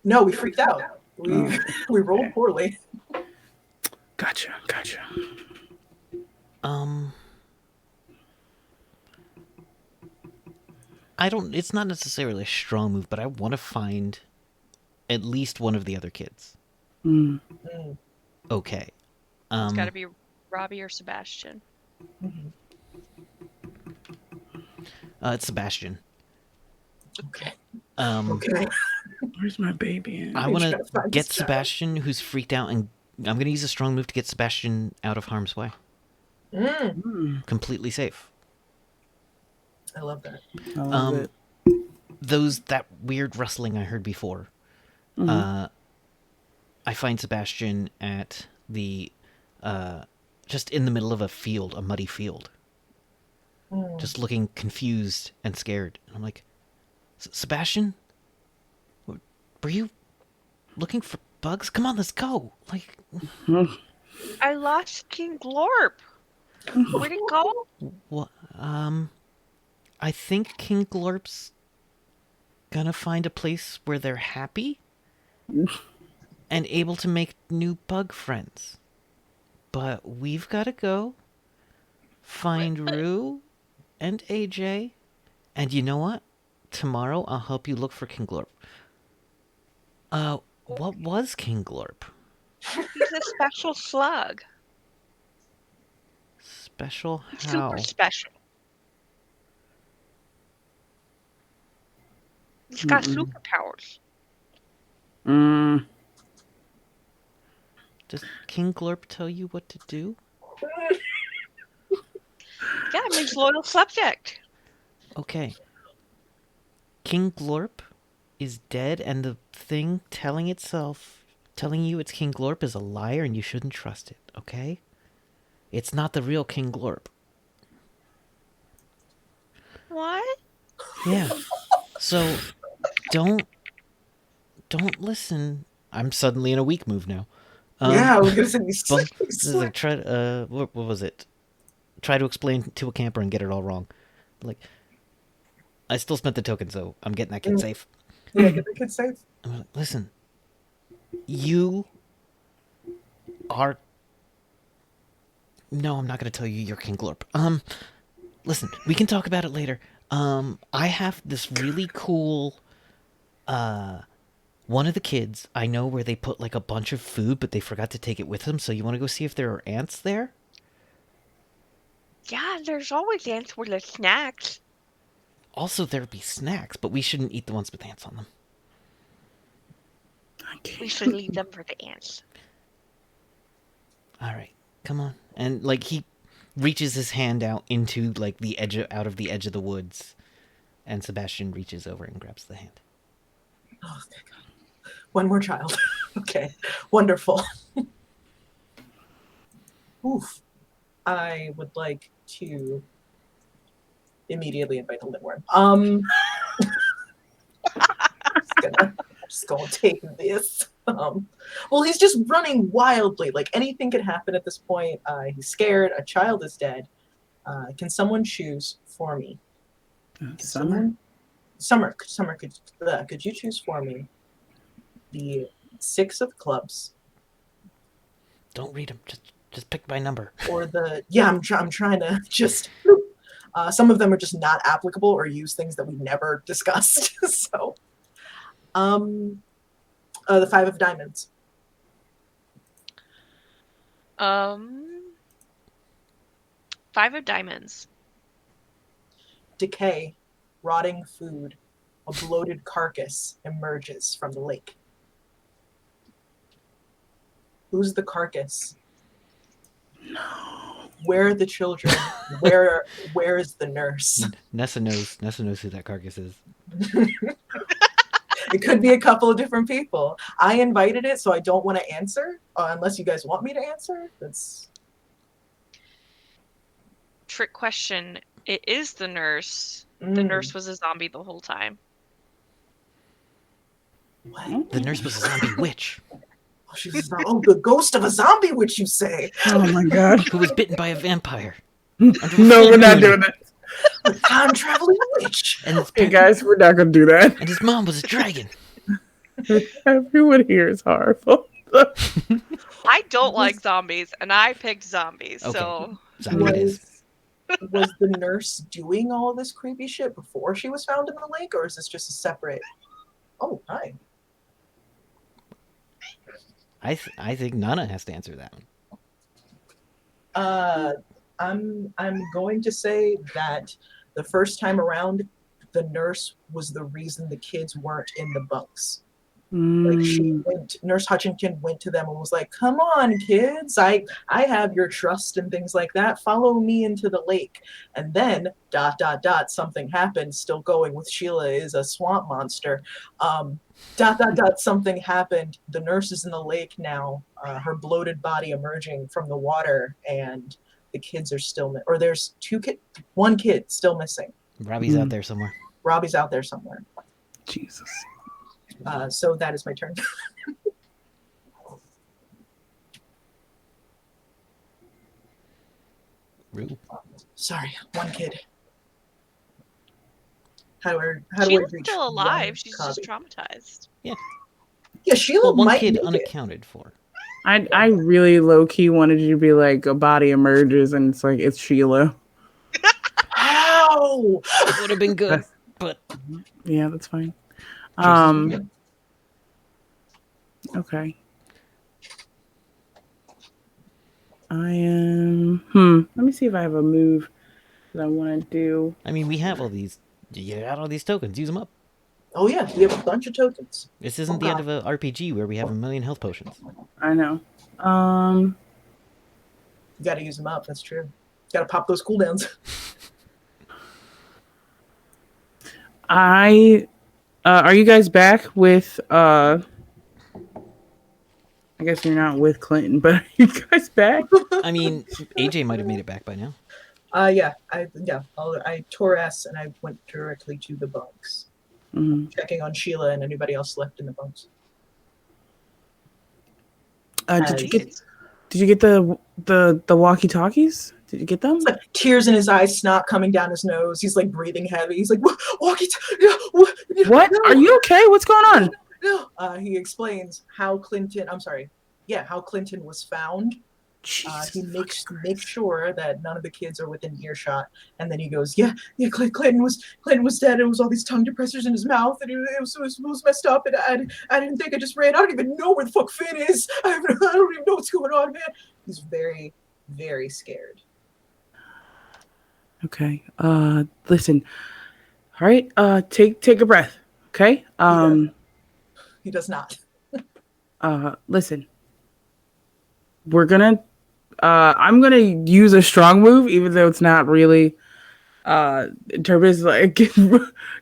No, we freaked out. We rolled poorly. Gotcha. I don't. It's not necessarily a strong move, but I want to find at least one of the other kids. Mm. Okay. it's got to be Robbie or Sebastian. It's Sebastian. Okay. Okay. Where's my baby? I want to find get this child. Sebastian, who's freaked out, and I'm going to use a strong move to get Sebastian out of harm's way. Completely safe. I love that. I love it. That weird rustling I heard before. I find Sebastian at the just in the middle of a field, a muddy field, just looking confused and scared. And I'm like, Sebastian, were you looking for bugs? Come on, let's go. Like, I lost King Glorp. Where'd it go? what? I think King Glorp's gonna find a place where they're happy and able to make new bug friends. But we've got to go find Rue and AJ. And you know what? Tomorrow I'll help you look for King Glorp. What was King Glorp? He's a special slug. Special how? Super special. He's got superpowers. Does King Glorp tell you what to do? Yeah, I'm his loyal subject. Okay. King Glorp is dead, and the thing telling you it's King Glorp is a liar, and you shouldn't trust it, okay? It's not the real King Glorp. What? Yeah. So, don't listen. I'm suddenly in a weak move now. Yeah, I was gonna say This is like what was it? Try to explain to a camper and get it all wrong. Like, I still spent the token, so I'm getting that kid safe. Yeah, get the kid safe. I'm like, listen, you are. No, I'm not going to tell you you're King Glorp. Listen, we can talk about it later. I have this really cool. One of the kids I know where they put like a bunch of food, but they forgot to take it with them. So you want to go see if there are ants there? Yeah, there's always ants where there's snacks. Also, there'd be snacks, but we shouldn't eat the ones with ants on them. We should leave them for the ants. All right, come on. And like he reaches his hand out into like out of the edge of the woods, and Sebastian reaches over and grabs the hand. Oh, thank God. One more child. Okay, wonderful. Oof. I would like to immediately invite the Lindworm. Just gonna take this. Well, he's just running wildly. Like anything could happen at this point. He's scared. A child is dead. Can someone choose for me? Summer? Summer, could you choose for me the 6 of clubs? Don't read them. Just pick my number. Or I'm trying to just. Some of them are just not applicable or use things that we never discussed. So, the 5 of diamonds. Um, 5 of diamonds. Decay, rotting food, a bloated carcass emerges from the lake. Who's the carcass? Where are the children? Where is the nurse? Nessa knows who that carcass is. It could be a couple of different people. I invited it, so I don't want to answer unless you guys want me to answer. That's Trick question. It is the nurse. The nurse was a zombie the whole time. What? The nurse was a zombie witch Oh, she's the ghost of a zombie witch, you say? Oh my god. who was bitten by a vampire. No, we're not doing that. A time traveling witch. And Hey guys, we're not gonna do that. and his mom was a dragon. Everyone here is horrible. I don't like zombies, and I picked zombies, Okay. so... Zombie it is. Was the nurse doing all this creepy shit before she was found in the lake, or is this just a separate? Oh, hi. I think Nana has to answer that one. I'm going to say that the first time around, the nurse was the reason the kids weren't in the bunks. Like Nurse Hutchinson went to them and was like, "Come on, kids! I have your trust and things like that. Follow me into the lake." And then ... something happened. Still going with Sheila is a swamp monster. ... something happened. The nurse is in the lake now. Her bloated body emerging from the water, and the kids are still or there's one kid still missing. Robbie's out there somewhere. Robbie's out there somewhere. Jesus. So that is my turn. Rue. Sorry, one kid. How do I Sheila's reach still alive. one She's copy? just traumatized. Yeah, Sheila Well, one might kid make it. unaccounted for. I really low key wanted you to be like a body emerges and it's like it's Sheila. How? Would have been good, but Yeah, that's fine. Choices Okay. I am let me see if I have a move that I want to do. I mean, we have all these. You got all these tokens. Use them up. Oh yeah, we have a bunch of tokens. This isn't the end of a RPG where we have 1,000,000 health potions. I know. You got to use them up. That's true. Got to pop those cooldowns. Are you guys back with I guess you're not with Clinton, but are you guys back? I mean, AJ might have made it back by now. Yeah. I tore S and I went directly to the bunks, checking on Sheila and anybody else left in the bunks. Did you get the walkie-talkies? Did you get them? It's like tears in his eyes, snot coming down his nose. He's like breathing heavy. He's like, "Walkie, What? Are you okay? What's going on? No." He explains how Clinton was found. He makes sure that none of the kids are within earshot, and then he goes, "Yeah, Clinton was dead. It was all these tongue depressors in his mouth, and it was messed up. And I didn't think. I just ran. I don't even know where the fuck Finn is. I don't even know what's going on, man." He's very, very scared. Okay. Listen. All right. Take a breath. Okay. He does not. Listen. I'm gonna use a strong move, even though it's not really interpreted as like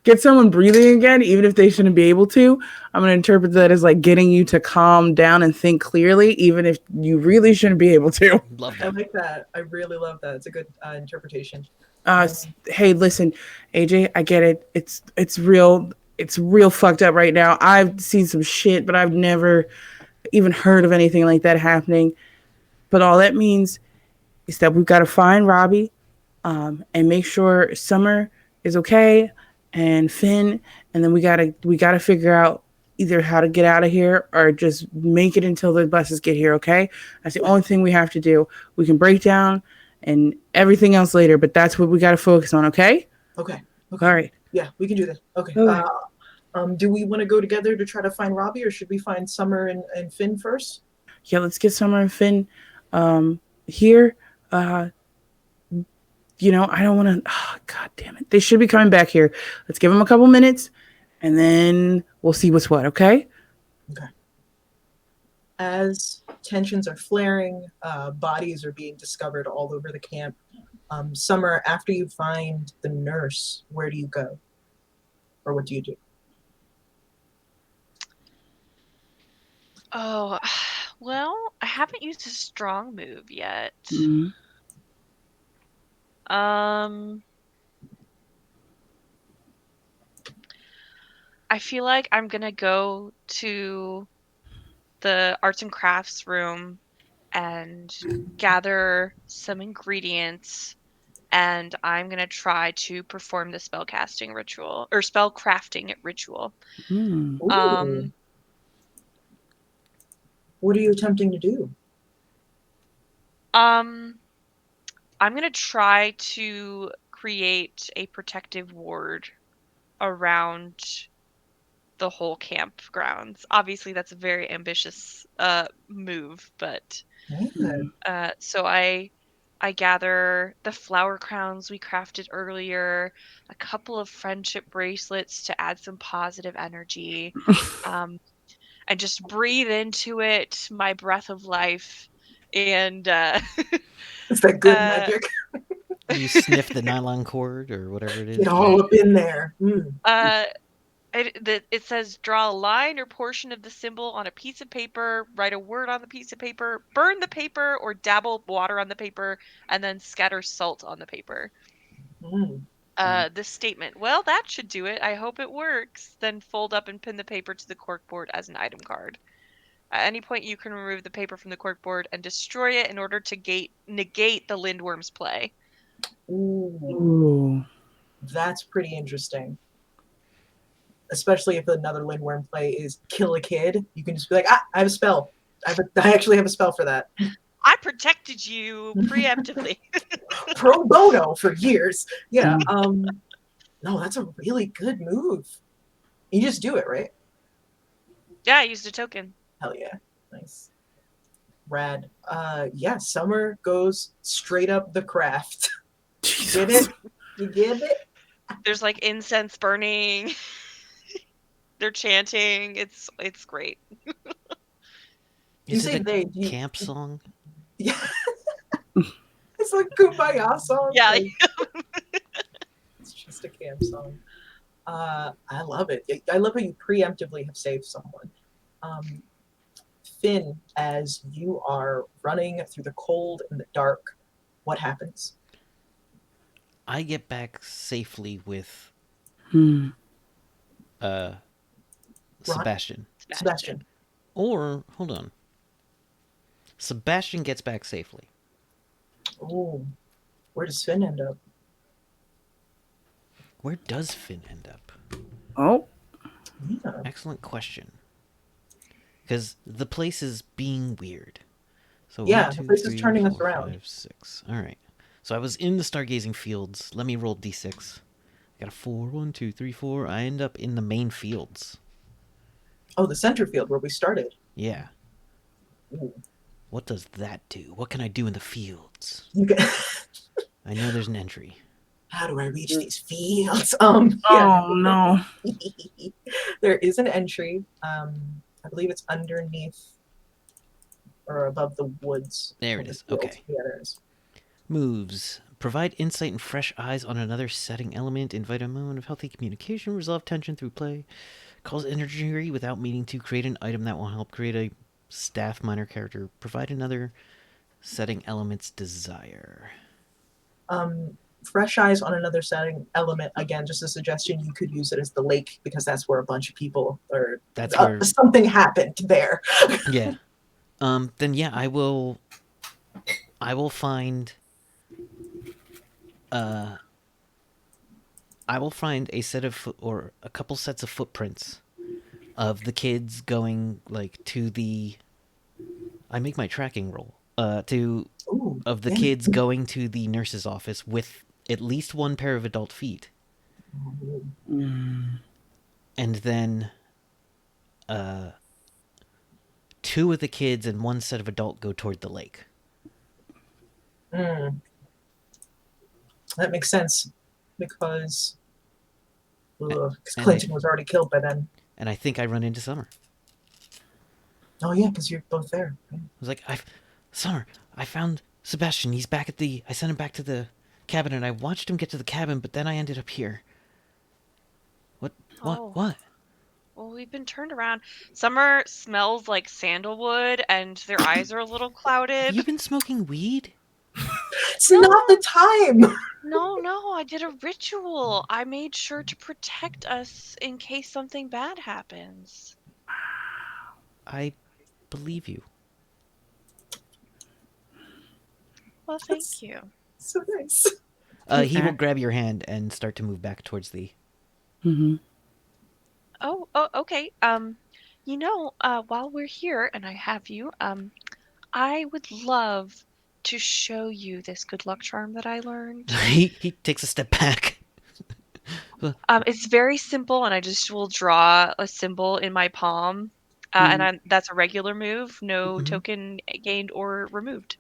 get someone breathing again, even if they shouldn't be able to. I'm gonna interpret that as like getting you to calm down and think clearly, even if you really shouldn't be able to. Love I that. like that. I really love that. It's a good interpretation. Hey, listen, AJ, I get it. It's real. It's real fucked up right now. I've seen some shit, but I've never even heard of anything like that happening. But all that means is that we've got to find Robbie, and make sure Summer is okay, and Finn, and then we gotta figure out either how to get out of here or just make it until the buses get here. Okay, that's the only thing we have to do. We can break down and everything else later, but that's what we got to focus on. Okay. Okay. All right. Yeah, we can do that. Okay. Okay. Do we want to go together to try to find Robbie, or should we find Summer and Finn first? Yeah, let's get Summer and Finn. Here, uh, I don't want to. Oh, God damn it! They should be coming back here. Let's give them a couple minutes, and then we'll see what's what. Okay. Okay. As tensions are flaring, bodies are being discovered all over the camp. Summer, after you find the nurse, where do you go? Or what do you do? Oh, well, I haven't used a strong move yet. Mm. I feel like I'm gonna go to the arts and crafts room and gather some ingredients, and I'm gonna try to perform the spell casting ritual or spell crafting ritual. Mm. Ooh. What are you attempting to do? Um, I'm gonna try to create a protective ward around the whole campgrounds. Obviously, that's a very ambitious move, but Mm. so I gather the flower crowns we crafted earlier, a couple of friendship bracelets to add some positive energy, um, and just breathe into it my breath of life, and It's that good uh, magic. You sniff the nylon cord or whatever it Get is. all up in there. uh, it says draw a line or portion of the symbol on a piece of paper, write a word on the piece of paper, burn the paper or dabble water on the paper, and then scatter salt on the paper. Mm. This statement, well, that should do it. I hope it works. Then fold up and pin the paper to the corkboard as an item card. At any point, you can remove the paper from the corkboard and destroy it in order to negate the Lindworm's play. Ooh, Ooh. that's pretty interesting. Especially if another Lindworm play is kill a kid, you can just be like, I have a spell. I actually have a spell for that. I protected you preemptively. Pro bono for years. Yeah. Mm. No, that's a really good move. You just do it, right? Yeah, I used a token. Hell yeah. Nice. Rad. Yeah, Summer goes straight up the craft. Get Jesus. it? You get it? There's like incense burning. They're chanting. It's great. You Is it say a they. Do you, camp song? yeah. It's like Kumbaya song. Yeah. Like, it's just a camp song. I love it. I love how you preemptively have saved someone. Um, Finn, as you are running through the cold and the dark, what happens? I get back safely with Mm. uh Ron? Sebastian. Sebastian. Or hold on. Sebastian gets back safely. Oh, where does Finn end up? Where does Finn end up? Oh. Yeah. Excellent question. Because the place is being weird. So Yeah, one, the two, place is three, turning us four, around. 5, 6. All right. So I was in the stargazing fields. Let me roll d6. I got a 4. 1, 2, 3, 4. I end up in the main fields. Oh, the center field where we started. Yeah. Ooh. What does that do? What can I do in the fields? You can... I know there's an entry. How do I reach these fields? Yeah. Oh no. There is an entry. I believe it's underneath or above the woods. There of it the is. field. Okay. Yeah, there is. Moves. Provide insight and fresh eyes on another setting element. Invite a moment of healthy communication. Resolve tension through play. Cause energy without meaning to. Create an item that will help create a staff minor character. Provide another setting element's desire. Fresh eyes on another setting element. Again, just a suggestion. You could use it as the lake because that's where a bunch of people or That's where something happened there. yeah. Then yeah, I will find I will find a set of or a couple sets of footprints of the kids going like to the I make my tracking roll. Ooh, Of the yeah. kids going to the nurse's office with at least one pair of adult feet. Mm. And then two of the kids and one set of adult go toward the lake. Mm, that makes sense because And I Clinton was already killed by then. and I think I run into Summer. Oh yeah, because you're both there. I was like, Summer, I found Sebastian. He's back at the. I sent him back to the cabin, and I watched him get to the cabin, but then I ended up here. What? What? Oh, What? well, we've been turned around. Summer smells like sandalwood, and their eyes are a little Have you clouded. been smoking weed? It's No, not the time. no, I did a ritual. I made sure to protect us in case something bad happens. I believe you. Well, That's thank you. so nice. He will grab your hand and start to move back towards the. Mm-hmm. Oh, okay. While we're here and I have you, I would love to show you this good luck charm that I learned. he takes a step back. It's very simple, and I just will draw a symbol in my palm, and that's a regular move, no Mhm. token gained or removed.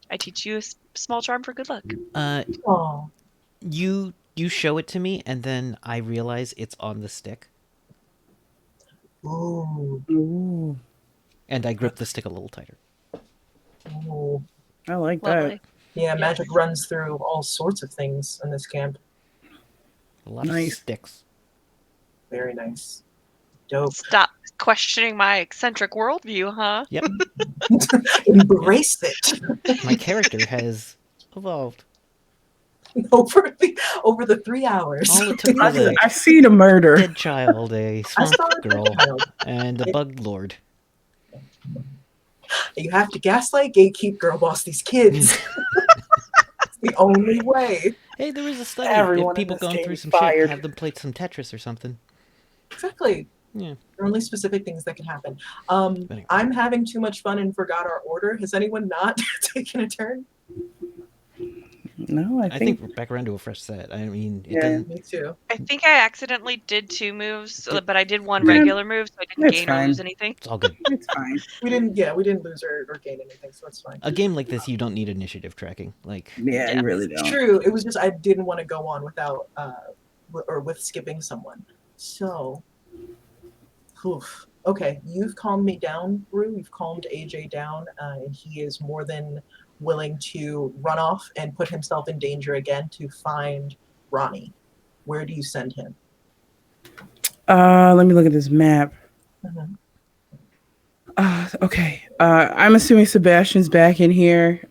I teach you a small charm for good luck. Oh, You show it to me, and then I realize it's on the stick, ooh, Ooh, and I grip the stick a little tighter. ooh. I like that. Lovely. Yeah, Yes. magic runs through all sorts of things in this camp. A lot of Nice. sticks. Very nice. Dope. Stop questioning my eccentric worldview, huh? Yep, Embrace it. my character has evolved. over the 3 hours. All it took was a I've seen a murder. dead child, a I swamp saw a girl, good child. and a bug lord. You have to gaslight, gatekeep, girl boss these kids. It's the only way. Hey, there was a study. Everyone If in people this going game through is some fired. shit, have them play some Tetris or something. Exactly. Yeah. There are only specific things that can happen. Anyway. I'm having too much fun and forgot our order. Has anyone not taken a turn? No, I think we're back around to a fresh set. I mean, it Yeah. doesn't. Me too. I think I accidentally did 2 moves, but I did 1 Yeah. regular move, so I didn't That's gain or fine. lose anything. It's all good. It's fine. We didn't lose or gain anything, so it's fine. A game like this, you don't need initiative tracking. Like, Yeah, Yeah. you really don't. True. It was just I didn't want to go on without or with skipping someone. So, oof. Okay, you've calmed me down, Rue. You've calmed AJ down, and he is more than willing to run off and put himself in danger again to find Ronnie. Where do you send him? Let me look at this map. Mhm. Okay. I'm assuming Sebastian's back in here.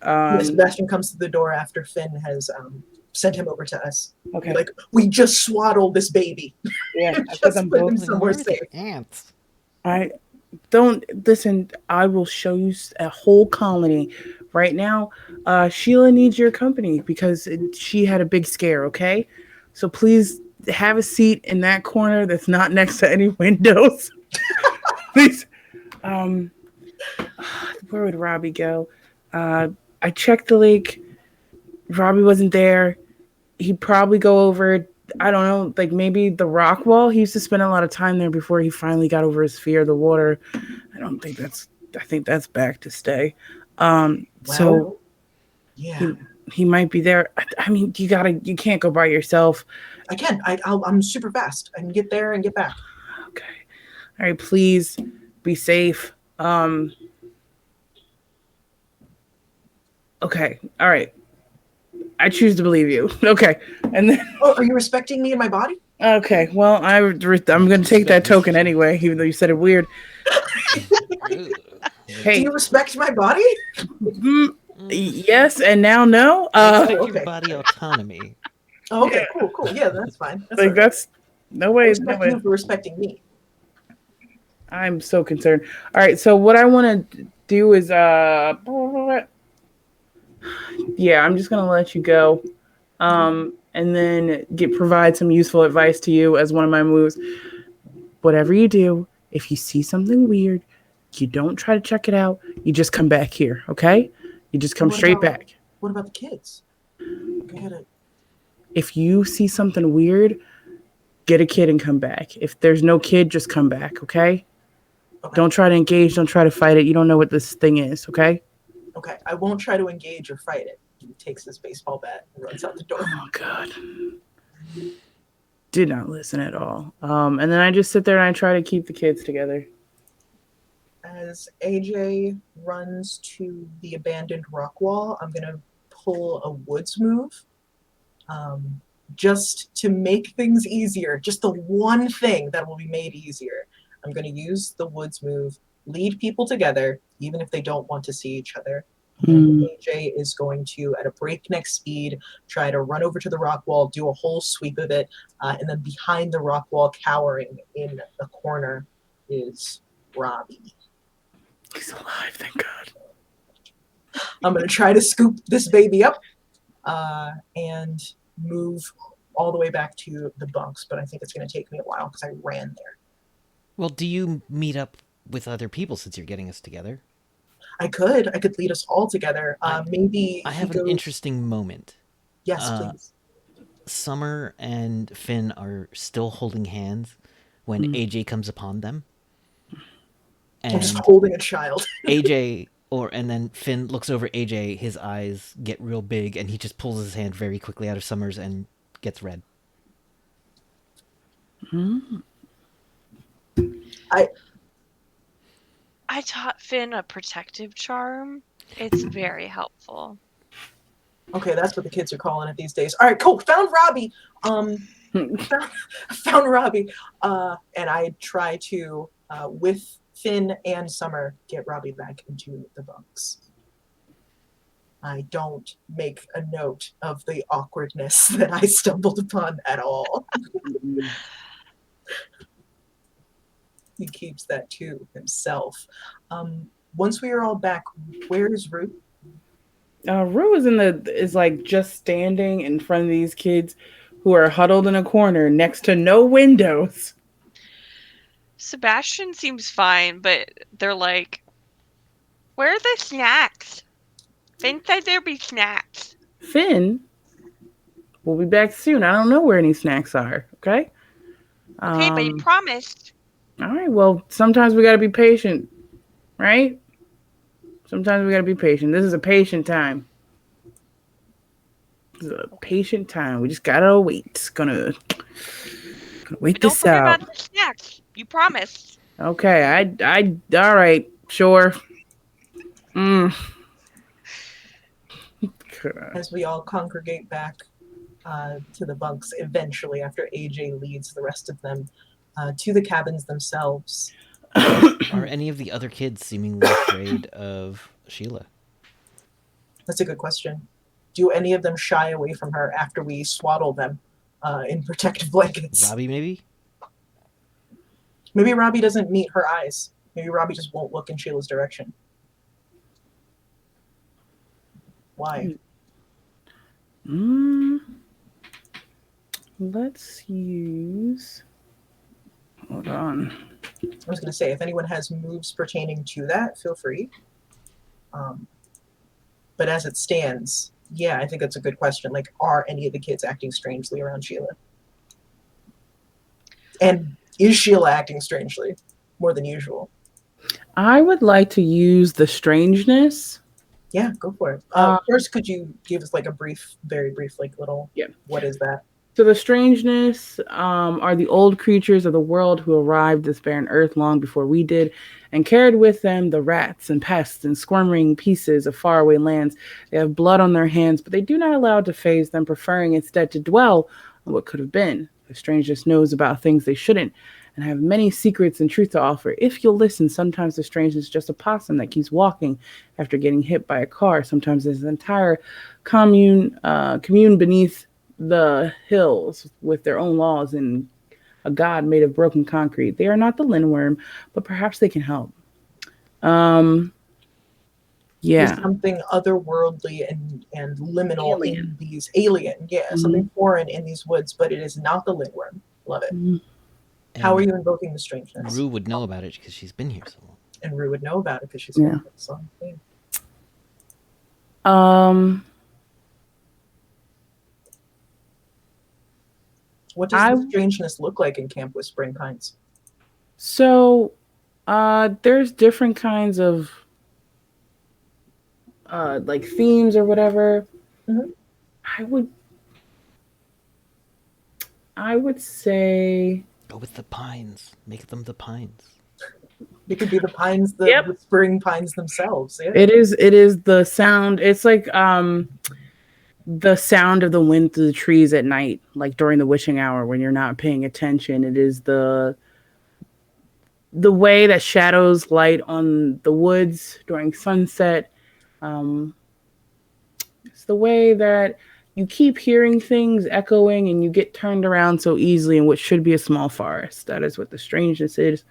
Sebastian comes to the door after Finn has sent him over to us. Okay. Like, we just swaddled this baby. Yeah, I Just put them put him both. somewhere where are the safe. ants? I don't listen. I will show you a whole colony right now. Sheila needs your company because she had a big scare. Okay, so please have a seat in that corner that's not next to any windows. Please. Where would Robbie go? I checked the lake. Robbie wasn't there. He'd probably go over. I don't know, like maybe the rock wall. He used to spend a lot of time there before he finally got over his fear of the water. I think that's back to stay. So yeah, he might be there. I mean, you can't go by yourself. I can. I'm super fast. I can get there and get back. Okay. All right, please be safe. Okay. All right. I choose to believe you. Okay. And then Oh, are you respecting me and my body? okay. Well, I'm going to take that token anyway, even though you said it weird. Do Hey. you respect my body? Yes, and now no. Respect okay. your body autonomy. Oh, okay, cool. Yeah, that's fine. That's Like all right. that's no I way. No respect way. you for respecting me. I'm so concerned. All right, so what I want to do is yeah, I'm just gonna let you go, and then provide some useful advice to you as one of my moves. Whatever you do, if you see something weird, you don't try to check it out. You just come back here, okay? You just come straight back. What about the kids? If you see something weird, get a kid and come back. If there's no kid, just come back, okay? Don't try to engage. Don't try to fight it. You don't know what this thing is, okay? Okay, I won't try to engage or fight it. He takes his baseball bat and runs out the door. Oh God. Did not listen at all. And then I just sit there and I try to keep the kids together. As AJ runs to the abandoned rock wall, I'm going to pull a woods move. Just to make things easier, just the one thing that will be made easier. I'm going to use the woods move, lead people together, even if they don't want to see each other. And AJ is going to, at a breakneck speed, try to run over to the rock wall, do a whole sweep of it, and then behind the rock wall, cowering in the corner, is Robbie. He's alive, thank God. I'm going to try to scoop this baby up and move all the way back to the bunks, but I think it's going to take me a while because I ran there. Well, do you meet up with other people since you're getting us together? I could lead us all together. Maybe I have an interesting moment. Yes, please. Summer and Finn are still holding hands when AJ comes upon them. And I'm just holding a child. and then Finn looks over AJ, his eyes get real big, and he just pulls his hand very quickly out of Summer's and gets red. I taught Finn a protective charm. It's very helpful. Okay, that's what the kids are calling it these days. All right, cool. Found Robbie. Found Robbie. And I try to, with Finn and Summer, get Robbie back into the bunks. I don't make a note of the awkwardness that I stumbled upon at all. He keeps that to himself. Once we are all back, where is Rue? Rue is like just standing in front of these kids who are huddled in a corner next to no windows. Sebastian seems fine, but they're like, where are the snacks? Finn said there'd be snacks. Finn will be back soon. I don't know where any snacks are, okay? Okay, but you promised. All right, well, sometimes we got to be patient, right? Sometimes we got to be patient. This is a patient time. This is a patient time. We just got to wait. Gonna wait this out. Don't forget about the snacks. You promised. Okay, all right, sure. As we all congregate back to the bunks, eventually, after AJ leads the rest of them to the cabins themselves. Are any of the other kids seemingly afraid of Sheila? That's a good question. Do any of them shy away from her after we swaddle them in protective blankets? Robbie, maybe? Maybe Robbie doesn't meet her eyes. Maybe Robbie just won't look in Sheila's direction. Why? Let's use... Hold on. I was going to say, if anyone has moves pertaining to that, feel free. But as it stands, yeah, I think that's a good question. Like, are any of the kids acting strangely around Sheila? And is Sheila acting strangely more than usual? I would like to use the strangeness. Yeah, go for it. First, could you give us like a brief, very brief, like little, what is that? So the strangeness are the old creatures of the world who arrived this barren earth long before we did and carried with them the rats and pests and squirming pieces of faraway lands. They have blood on their hands, but they do not allow it to faze them, preferring instead to dwell on what could have been. The strangeness knows about things they shouldn't and have many secrets and truth to offer. If you'll listen, sometimes the strangeness is just a possum that keeps walking after getting hit by a car. Sometimes there's an entire commune beneath the hills with their own laws and a god made of broken concrete. They are not the Lindworm, but perhaps they can help. There's something otherworldly and liminal in these something foreign in these woods, but it is not the Lindworm. Love it. How are you invoking the strangeness? Rue would know about it because she's been here so long. And Rue would know about it because she's been here so long. What does the strangeness look like in Camp Whispering Pines? So, there's different kinds of like themes or whatever. Mhm. I would say Go with the pines. Make them the pines. It could be the pines, the Yep. whispering pines themselves. Yeah. it is the sound. It's like the sound of the wind through the trees at night, like during the witching hour when you're not paying attention. It is the way that shadows light on the woods during sunset. Um, it's the way that you keep hearing things echoing and you get turned around so easily in what should be a small forest. That is what the strangeness is.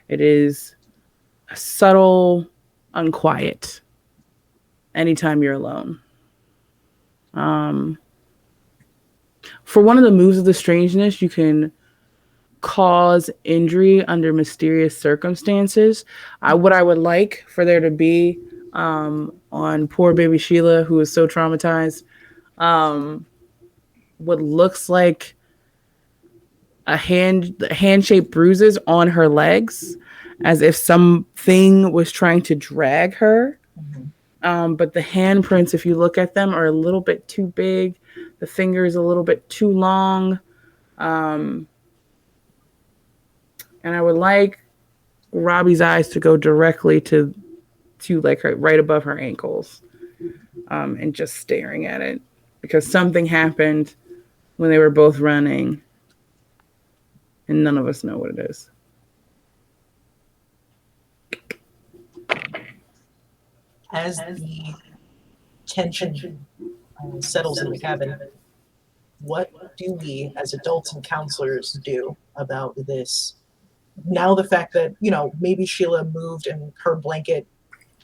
It is a subtle unquiet anytime you're alone. Um, for one of the moves of the strangeness, you can cause injury under mysterious circumstances. What I would like for there to be on poor baby Sheila, who is so traumatized, what looks like hand shaped bruises on her legs, as if something was trying to drag her. But the handprints, if you look at them, are a little bit too big. The fingers a little bit too long. And I would like Robbie's eyes to go directly to like her right above her ankles, and just staring at it, because something happened when they were both running, and none of us know what it is. As the tension settles in the cabin, what do we as adults and counselors do about this? Now the fact that, maybe Sheila moved and her blanket,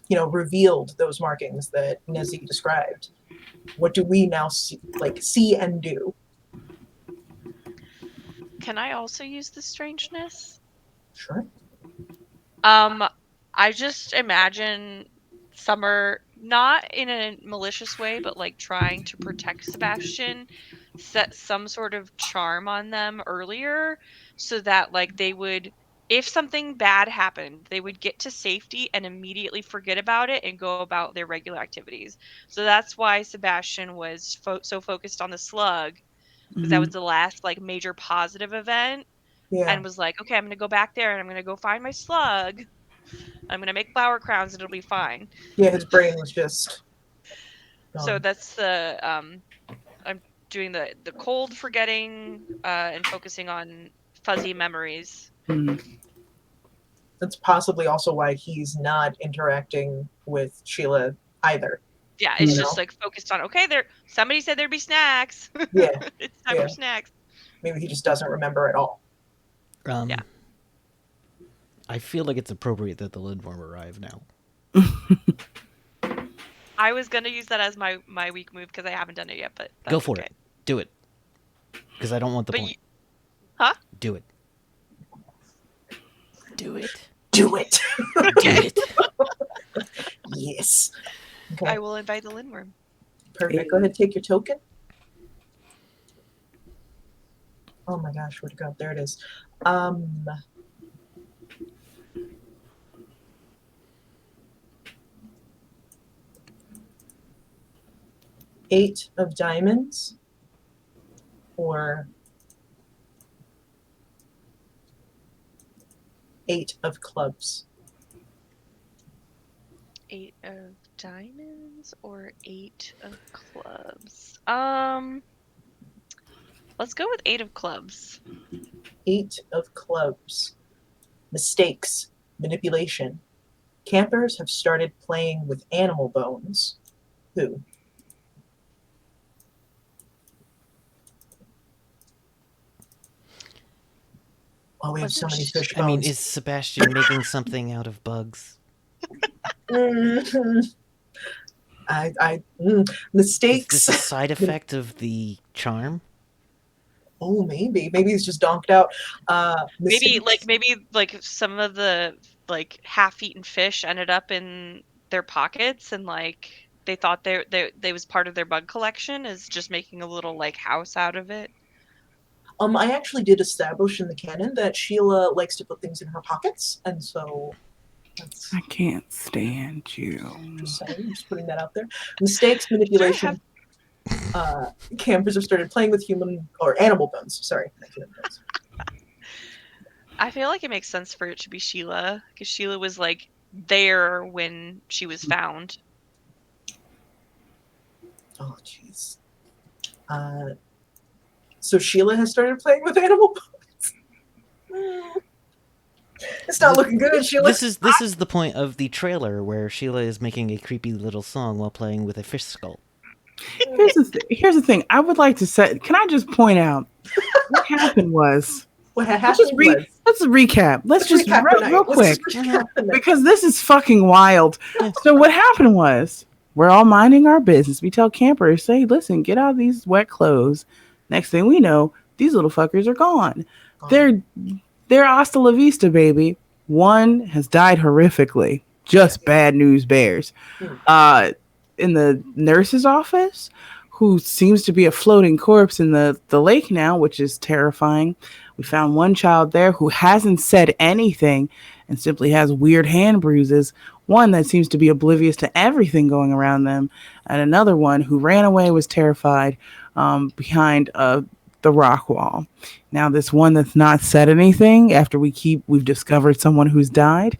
revealed those markings that Nezzy described. What do we now see and do? Can I also use the strangeness? Sure. I just imagine Summer, not in a malicious way, but like trying to protect Sebastian, set some sort of charm on them earlier so that like they would, if something bad happened, they would get to safety and immediately forget about it and go about their regular activities. So that's why Sebastian was so focused on the slug, because that was the last like major positive event, Yeah. and was like, okay, I'm gonna go back there and I'm gonna go find my slug. I'm gonna make flower crowns and it'll be fine. Yeah, his brain was just So gone. that's the I'm doing the cold forgetting and focusing on fuzzy memories. That's possibly also why he's not interacting with Sheila either. Yeah, it's just like focused on, okay, somebody said there'd be snacks. Yeah. It's time for snacks. Maybe he just doesn't remember at all. Yeah. I feel like it's appropriate that the Lindworm arrive now. I was gonna use that as my weak move because I haven't done it yet, but that's Go for okay. it. Do it. Because I don't want the point. Huh? Do it. Do it. Do it. Do it. Yes. Okay. I will invite the Lindworm. Perfect. Go ahead, take your token. Oh my gosh, where'd it go? There it is. 8 of diamonds or 8 of clubs. 8 of diamonds or 8 of clubs? Let's go with 8 of clubs. 8 of clubs. Mistakes, manipulation. Campers have started playing with animal bones. Who? Oh, we have so many fish bones. I mean, is Sebastian making something out of bugs? Mistakes. Is this a side effect of the charm? Oh, maybe he's just donked out. Maybe some of the like half-eaten fish ended up in their pockets, and like they thought they was part of their bug collection, is just making a little like house out of it. I actually did establish in the canon that Sheila likes to put things in her pockets, and so I can't stand you. Just saying, just putting that out there. Mistakes, manipulation. campers have started playing with human or animal bones. Sorry, not human bones. I feel like it makes sense for it to be Sheila, because Sheila was like there when she was found. Oh, jeez. So Sheila has started playing with animal bones. It's not looking good, Sheila. This is the point of the trailer where Sheila is making a creepy little song while playing with a fish skull. Here's the thing. I would like to say. Can I just point out what happened was? What happened was. Let's recap. Let's just recap real quick recap because this is fucking wild. So what happened was we're all minding our business. We tell campers, say, listen, get out of these wet clothes. Next thing we know, these little fuckers are gone. They're hasta la vista, baby. One has died horrifically. Just bad news bears. In the nurse's office, who seems to be a floating corpse in the lake now, which is terrifying. We found one child there who hasn't said anything and simply has weird hand bruises. One that seems to be oblivious to everything going around them. And another one who ran away, was terrified behind the rock wall. Now, this one that's not said anything after we've discovered someone who's died,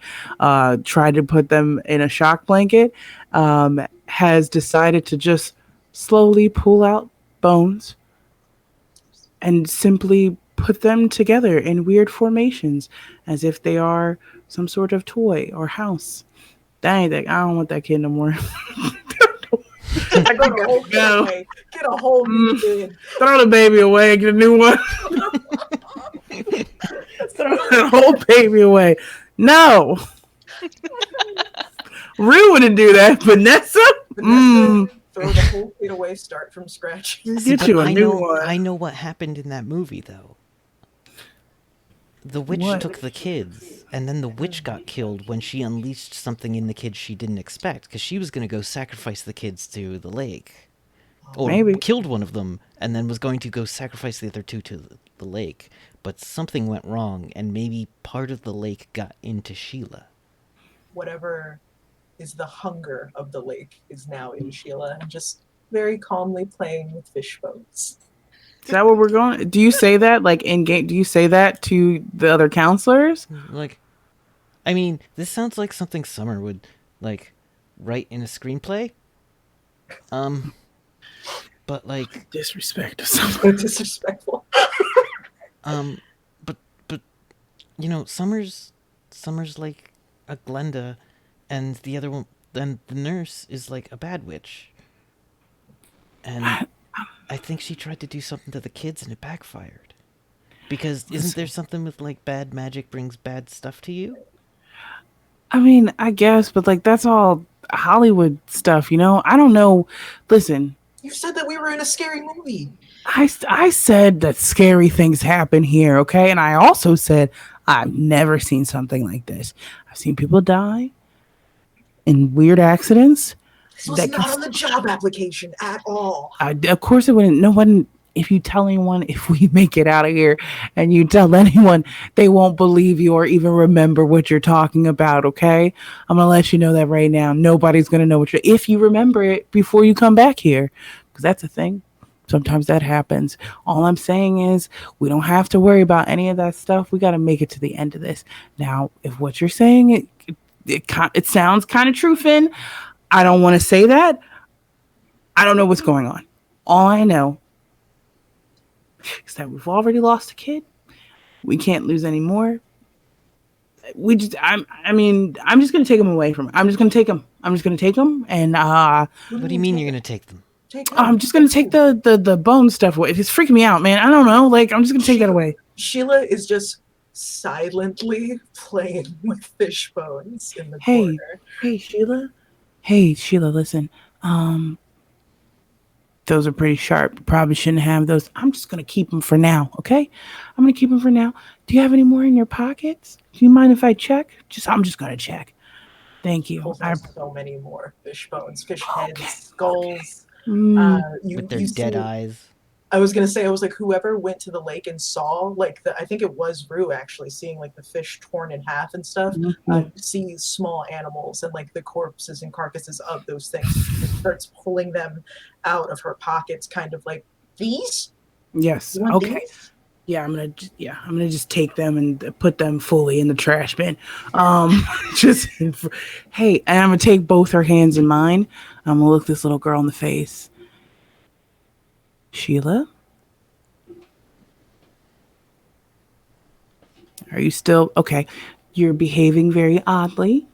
tried to put them in a shock blanket, has decided to just slowly pull out bones and simply put them together in weird formations as if they are some sort of toy or house. Dang, I don't want that kid no more. I go the whole kid away. Get a whole new kid. Throw the baby away. Get a new one. Throw the whole baby away. No. Rue wouldn't do that. Vanessa? Throw the whole kid away. Start from scratch. Get you a new one. I know what happened in that movie, though. The witch took the kids, and then the witch got killed when she unleashed something in the kids she didn't expect, because she was going to go sacrifice the kids to the lake. Or Maybe. Killed one of them, and then was going to go sacrifice the other two to the lake. But something went wrong, and maybe part of the lake got into Sheila. Whatever is the hunger of the lake is now in Sheila, and just very calmly playing with fish bones. Is that what we're going? Do you say that like in game? Do you say that to the other counselors? Like, I mean, this sounds like something Summer would like write in a screenplay. But like Disrespect to someone. Disrespectful. but you know, Summer's like a Glenda, and the other one, then the nurse is like a bad witch. And I think she tried to do something to the kids and it backfired. Because isn't there something with like bad magic brings bad stuff to you? I mean, I guess, but like that's all Hollywood stuff, you know? I don't know. Listen, You said that we were in a scary movie. I said that scary things happen here, okay? And I also said I've never seen something like this. I've seen people die in weird accidents. This was not on the job application at all. Of course it wouldn't. No one, if you tell anyone, if we make it out of here and you tell anyone, they won't believe you or even remember what you're talking about, okay? I'm going to let you know that right now. Nobody's going to know if you remember it before you come back here, because that's a thing. Sometimes that happens. All I'm saying is we don't have to worry about any of that stuff. We got to make it to the end of this. Now, if what you're saying, it sounds kind of true, Finn. I don't want to say that. I don't know what's going on. All I know is that we've already lost a kid. We can't lose any more. I'm just going to take him away from him. I'm just going to take him. And What do you mean you're going to take them? I'm just going to take the bone stuff away. It's freaking me out, man. I don't know. Like, I'm just going to take that away. Sheila is just silently playing with fish bones in the corner. Hey, Sheila, listen. Those are pretty sharp. Probably shouldn't have those. I'm just going to keep them for now, okay? I'm going to keep them for now. Do you have any more in your pockets? Do you mind if I check? I'm just going to check. Thank you. So many more fish bones, fish heads, skulls. With their dead eyes. I was gonna say, I was like, whoever went to the lake and saw, like, I think it was Rue actually seeing like the fish torn in half and stuff. Mhm. See small animals and like the corpses and carcasses of those things. She just starts pulling them out of her pockets, kind of like, these? Yes. You want Okay. these? Yeah, I'm gonna just take them and put them fully in the trash bin. Just hey, and I'm gonna take both her hands in mine. I'm gonna look this little girl in the face. Sheila, are you still okay? You're behaving very oddly,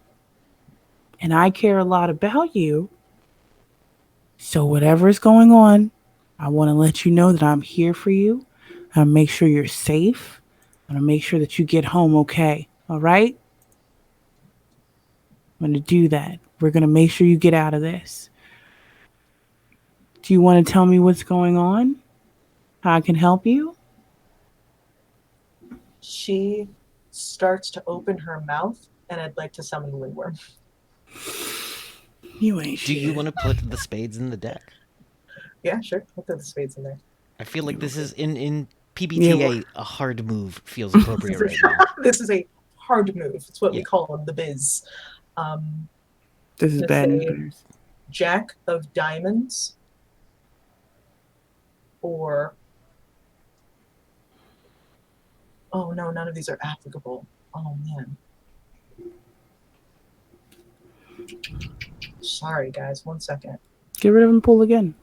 and I care a lot about you. So whatever is going on, I want to let you know that I'm here for you. I'll make sure you're safe. I'm gonna make sure that you get home okay. All right? I'm going to do that. We're going to make sure you get out of this. Do you want to tell me what's going on? How I can help you? She starts to open her mouth, and I'd like to summon Windworm. You ain't Do shit. you want to put the spades in the deck? Yeah, sure. I'll throw the spades in there. I feel like this is in Yeah, PBTA a hard move feels appropriate right now. This is a hard move. It's what we Yeah. call them, the biz. This is Let's bad say- news. Jack of Diamonds, or oh no, none of these are applicable. Oh man. Sorry guys, 1 second. Get rid of and pull again.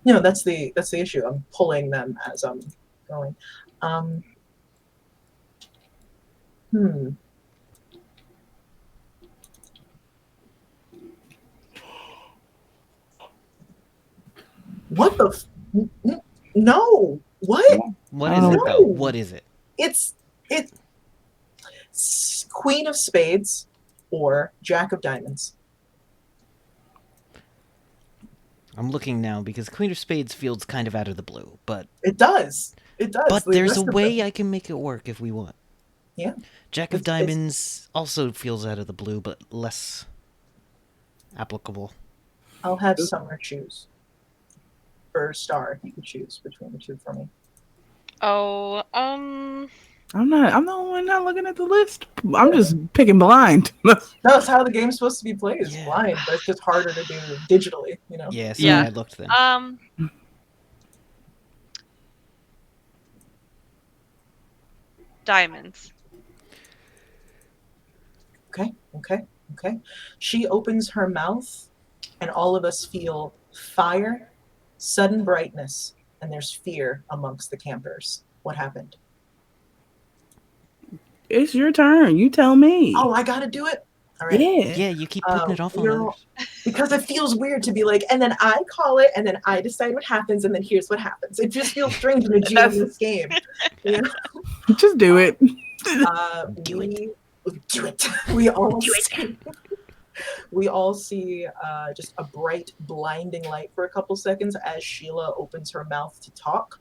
No, that's the issue. I'm pulling them as I'm going. Hmm. What the no. What? What I is don't it know. though? What is it? It's Queen of Spades or Jack of Diamonds. I'm looking now because Queen of Spades feels kind of out of the blue, but It does. It does. but The there's a rest of way them- I can make it work if we want. Yeah. Jack of It's- Diamonds also feels out of the blue, but less applicable. I'll have Summer choose. Or Star, you can choose between the two for me. Oh, I'm the only one not looking at the list. I'm just picking blind. That's how the game's supposed to be played. It's Yeah. blind, but it's just harder to do digitally, you know? Yeah, sorry, Yeah. I looked then. Diamonds. Okay. She opens her mouth, and all of us feel fire, sudden brightness, and there's fear amongst the campers. What happened? It's your turn. You tell me. Oh, I gotta do it? All right. Yeah. Yeah, you keep putting it off on we're all- others. Because it feels weird to be like, and then I call it, and then I decide what happens, and then here's what happens. It just feels strange in a GM this game. You know? Just do it. Do it. Do it. We all see, we all see just a bright, blinding light for a couple seconds as Sheila opens her mouth to talk.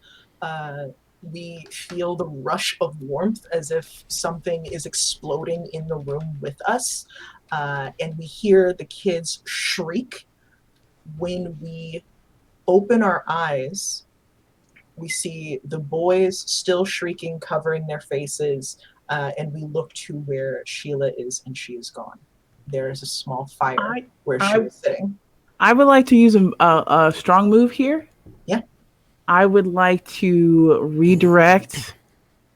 We feel the rush of warmth as if something is exploding in the room with us. And we hear the kids shriek. When we open our eyes, we see the boys still shrieking, covering their faces, and we look to where Sheila is, and she is gone. There is a small fire where she was sitting. I would like to use a strong move here. Yeah. I would like to redirect,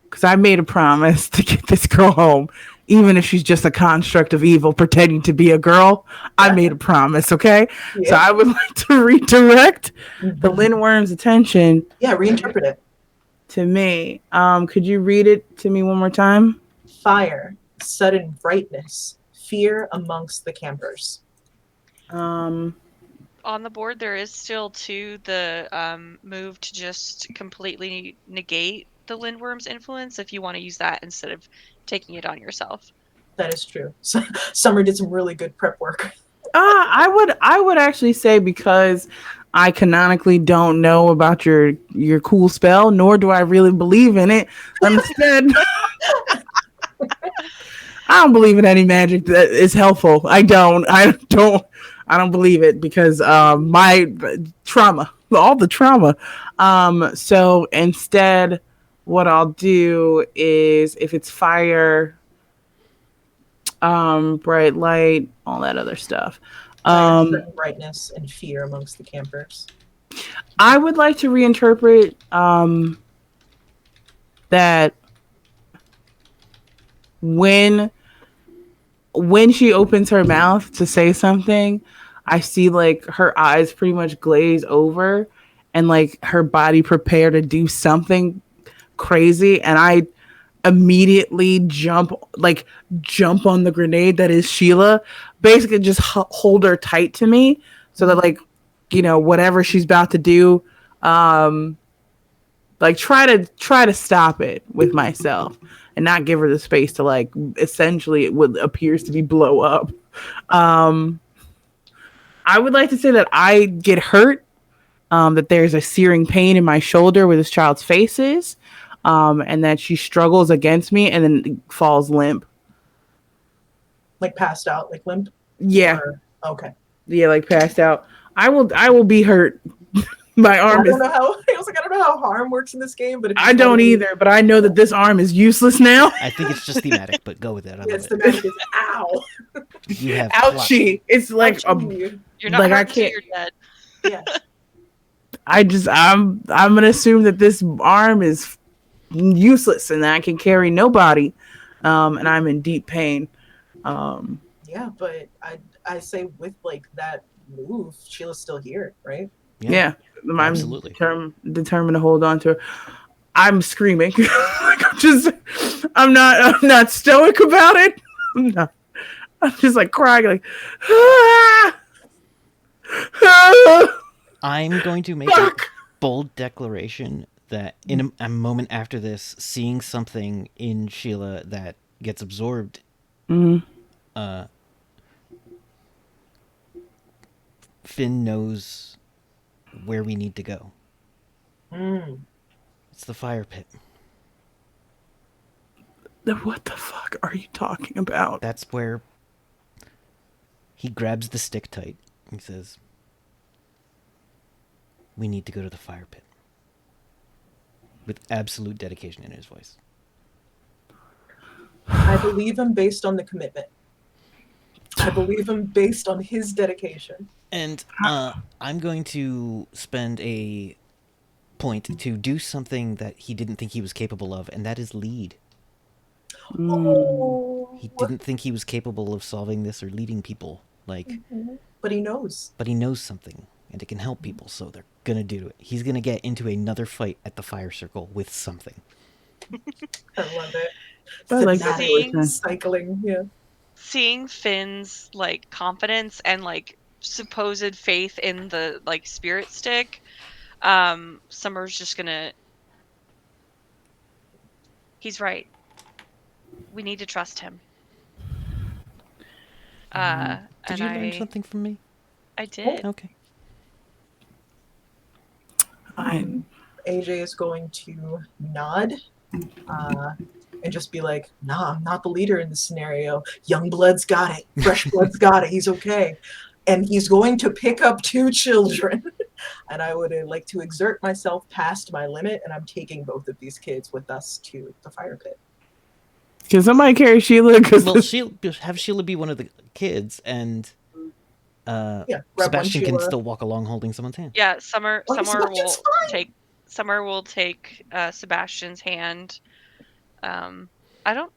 because I made a promise to get this girl home, even if she's just a construct of evil pretending to be a girl. I made a promise, okay? Yeah. So I would like to redirect the Lindworm's attention Yeah, reinterpret it. to me. Could you read it to me one more time? Fire, sudden brightness, fear amongst the campers. On the board, there is still the move to just completely negate the Lindworm's influence if you want to use that instead of taking it on yourself. That is true. Summer did some really good prep work. I would actually say, because I canonically don't know about your cool spell, nor do I really believe in it. Instead, I don't believe in any magic that is helpful. I don't I don't believe it because my trauma, all the trauma. So instead, what I'll do is if it's fire, bright light, all that other stuff. Fire, sudden brightness, and fear amongst the campers. I would like to reinterpret that when she opens her mouth to say something, I see like her eyes pretty much glaze over and like her body prepare to do something crazy, and I immediately jump on the grenade that is Sheila, basically just hold her tight to me so that like, you know, whatever she's about to do, like try to stop it with myself and not give her the space to like essentially it would appears to be blow up. I would like to say that I get hurt, that there's a searing pain in my shoulder where this child's face is, and that she struggles against me and then falls limp. Like passed out, like limp? Yeah. Okay. Yeah, like passed out. I will be hurt. My arm I don't know how harm works in this game, but I don't either, but I know that this arm is useless now. I think it's just thematic, but go with it. It's thematic. Is ow. You have ouchie. It's like you're not like hurt I can't. You're dead. Yes. I'm gonna assume that this arm is useless and that I can carry nobody, and I'm in deep pain. Yeah, but I say with like that move, Sheila's still here, right? Yeah. I'm absolutely determined to hold on to her. I'm screaming. I'm not stoic about it. I'm just like crying, like. I'm going to make a bold declaration that in a moment after this, seeing something in Sheila that gets absorbed, Finn knows where we need to go. It's the fire pit. What the fuck are you talking about? That's where he grabs the stick tight. He says, "We need to go to the fire pit." With absolute dedication in his voice. I believe him based on the commitment. I believe him based on his dedication. And I'm going to spend a point to do something that he didn't think he was capable of, and that is lead. Oh. He didn't think he was capable of solving this or leading people. But he knows. But he knows something, and it can help people, so they're going to do it. He's going to get into another fight at the fire circle with something. I love it. I like that. Cycling, yeah. Seeing Finn's like confidence and like supposed faith in the like spirit stick, Summer's just gonna. He's right. We need to trust him. Did you learn something from me? I did. Okay. AJ is going to nod and just be like, "Nah, I'm not the leader in this scenario. Young blood's got it. Fresh blood's got it. He's okay." And he's going to pick up 2 children. And I would like to exert myself past my limit, and I'm taking both of these kids with us to the fire pit. Can somebody carry Sheila? Well, have Sheila be one of the kids, and Sebastian can still walk along holding someone's hand. Yeah, Summer will take Sebastian's hand. I don't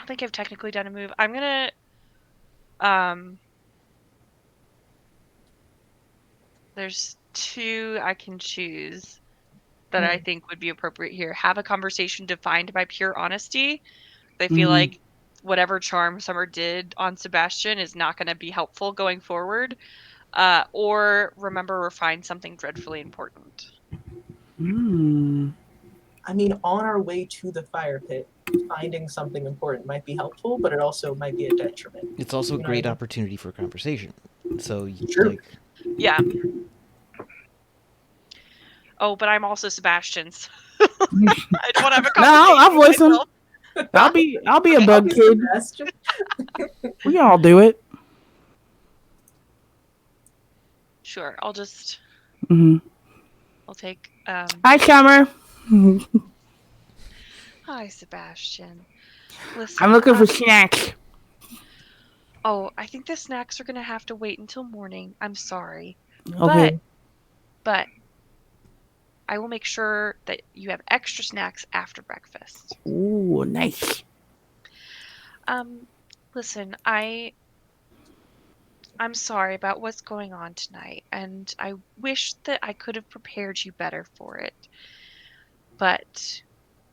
think I've technically done a move. I'm gonna there's 2 I can choose that I think would be appropriate here. Have a conversation defined by pure honesty. They feel like whatever charm Summer did on Sebastian is not going to be helpful going forward. Or remember or find something dreadfully important. I mean, on our way to the fire pit, finding something important might be helpful, but it also might be a detriment. It's also a great opportunity for conversation. So, Sure. Yeah. Oh, but I'm also Sebastian's. I don't want to have a conversation. No, I'll voice him. I'll be a bug kid. We all do it. Sure. I'll just. Mm-hmm. I'll take. Hi, Summer. Hi, Sebastian. I'm Listen. looking for snacks. Oh, I think the snacks are gonna have to wait until morning. I'm sorry, but Okay. but I will make sure that you have extra snacks after breakfast. Ooh, nice. Um, listen, I'm sorry about what's going on tonight, and I wish that I could have prepared you better for it. But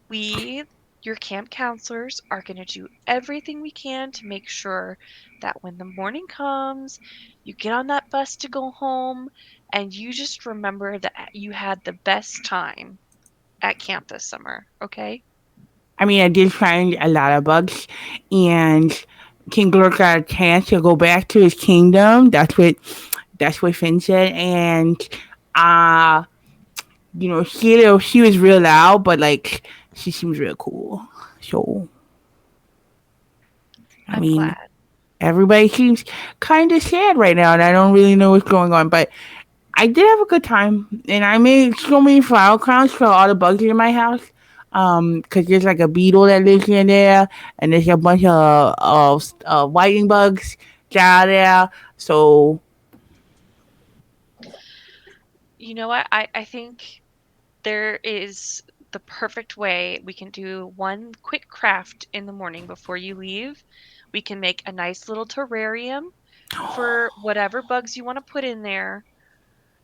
we, your camp counselors, are going to do everything we can to make sure that when the morning comes, you get on that bus to go home, and you just remember that you had the best time at camp this summer, okay? I mean, I did find a lot of bugs, and King Glork got a chance to go back to his kingdom. That's what Finn said, and uh, she was real loud, but like she seems real cool. So, I I'm mean, glad. everybody seems kind of sad right now, and I don't really know what's going on, but I did have a good time, and I made so many flower crowns for all the bugs in my house. Cause there's like a beetle that lives in there, and there's a bunch of whiting bugs down there. So You know what? I think there is the perfect way we can do one quick craft in the morning before you leave. We can make a nice little terrarium for whatever bugs you want to put in there.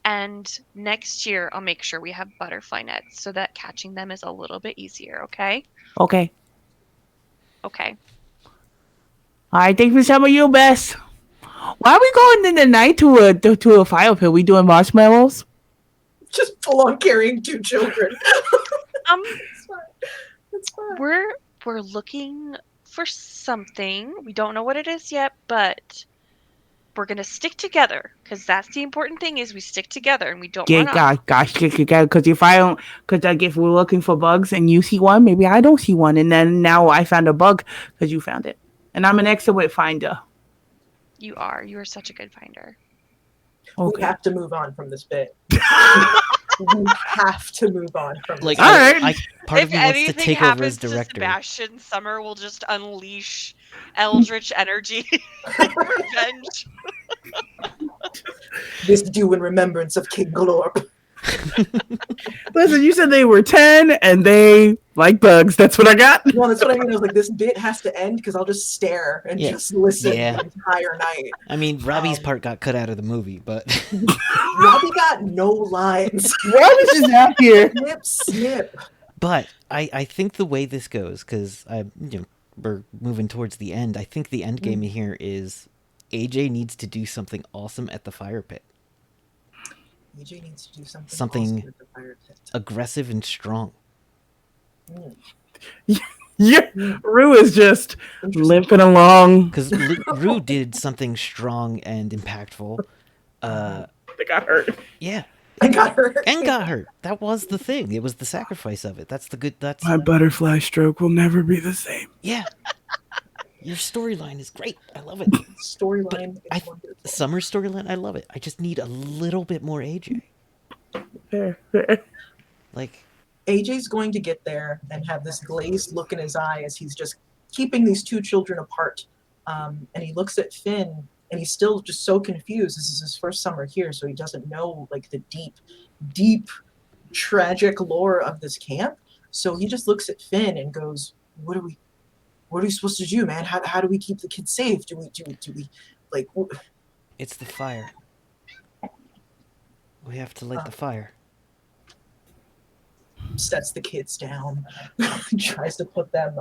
And next year, I'll make sure we have butterfly nets so that catching them is a little bit easier, okay? okay, Okay. I think for some of you best. Why are we going in the night to a fire pit? We doing marshmallows? Just full on carrying 2 children. Um, It's fine. It's fine. we're looking for something. We don't know what it is yet, but we're gonna stick together because that's the important thing is we stick together and we don't Yeah, run off. gosh, because if I don't, because like if we're looking for bugs and you see one, maybe I don't see one, and then now I found a bug because you found it, and I'm an excellent finder. You are such a good finder. We Okay, have to move on from this bit. We have to move on from this Like all bit. right. part If of me wants to anything take over as happens to director. Sebastian, Summer will just unleash eldritch energy and revenge. This due in remembrance of King Glorp. Listen, you said they were 10 and they like bugs. That's what I got. Well, that's what I mean. I was like, this bit has to end because I'll just stare and Yeah. just listen Yeah. the entire night. I mean, Robbie's part got cut out of the movie, but Robbie got no lines. Robbie's just out here. Snip, snip. but I think the way this goes, because we're moving towards the end. I think the end game here is AJ needs to do something awesome at the fire pit, AJ needs to do something Something awesome at the fire pit. aggressive and strong. Yeah, Rue is just Interesting. limping along. Because Rue did something strong and impactful. They got hurt. Yeah, I got hurt. and got hurt. That was the thing. It was the sacrifice of it. That's the good. That's My butterfly stroke will never be the same. yeah. Your storyline is great. I love it. Storyline I is wonderful. Summer storyline. I love it. I just need a little bit more AJ. Fair. Like AJ's going to get there and have this glazed look in his eye as he's just keeping these 2 children apart. And he looks at Finn and he's still just so confused. This is his first summer here, so he doesn't know like the deep, tragic lore of this camp. So he just looks at Finn and goes, what are we supposed to do, man? How do we keep the kids safe? Do we like it's the fire. We have to light the fire. sets the kids down, tries to put them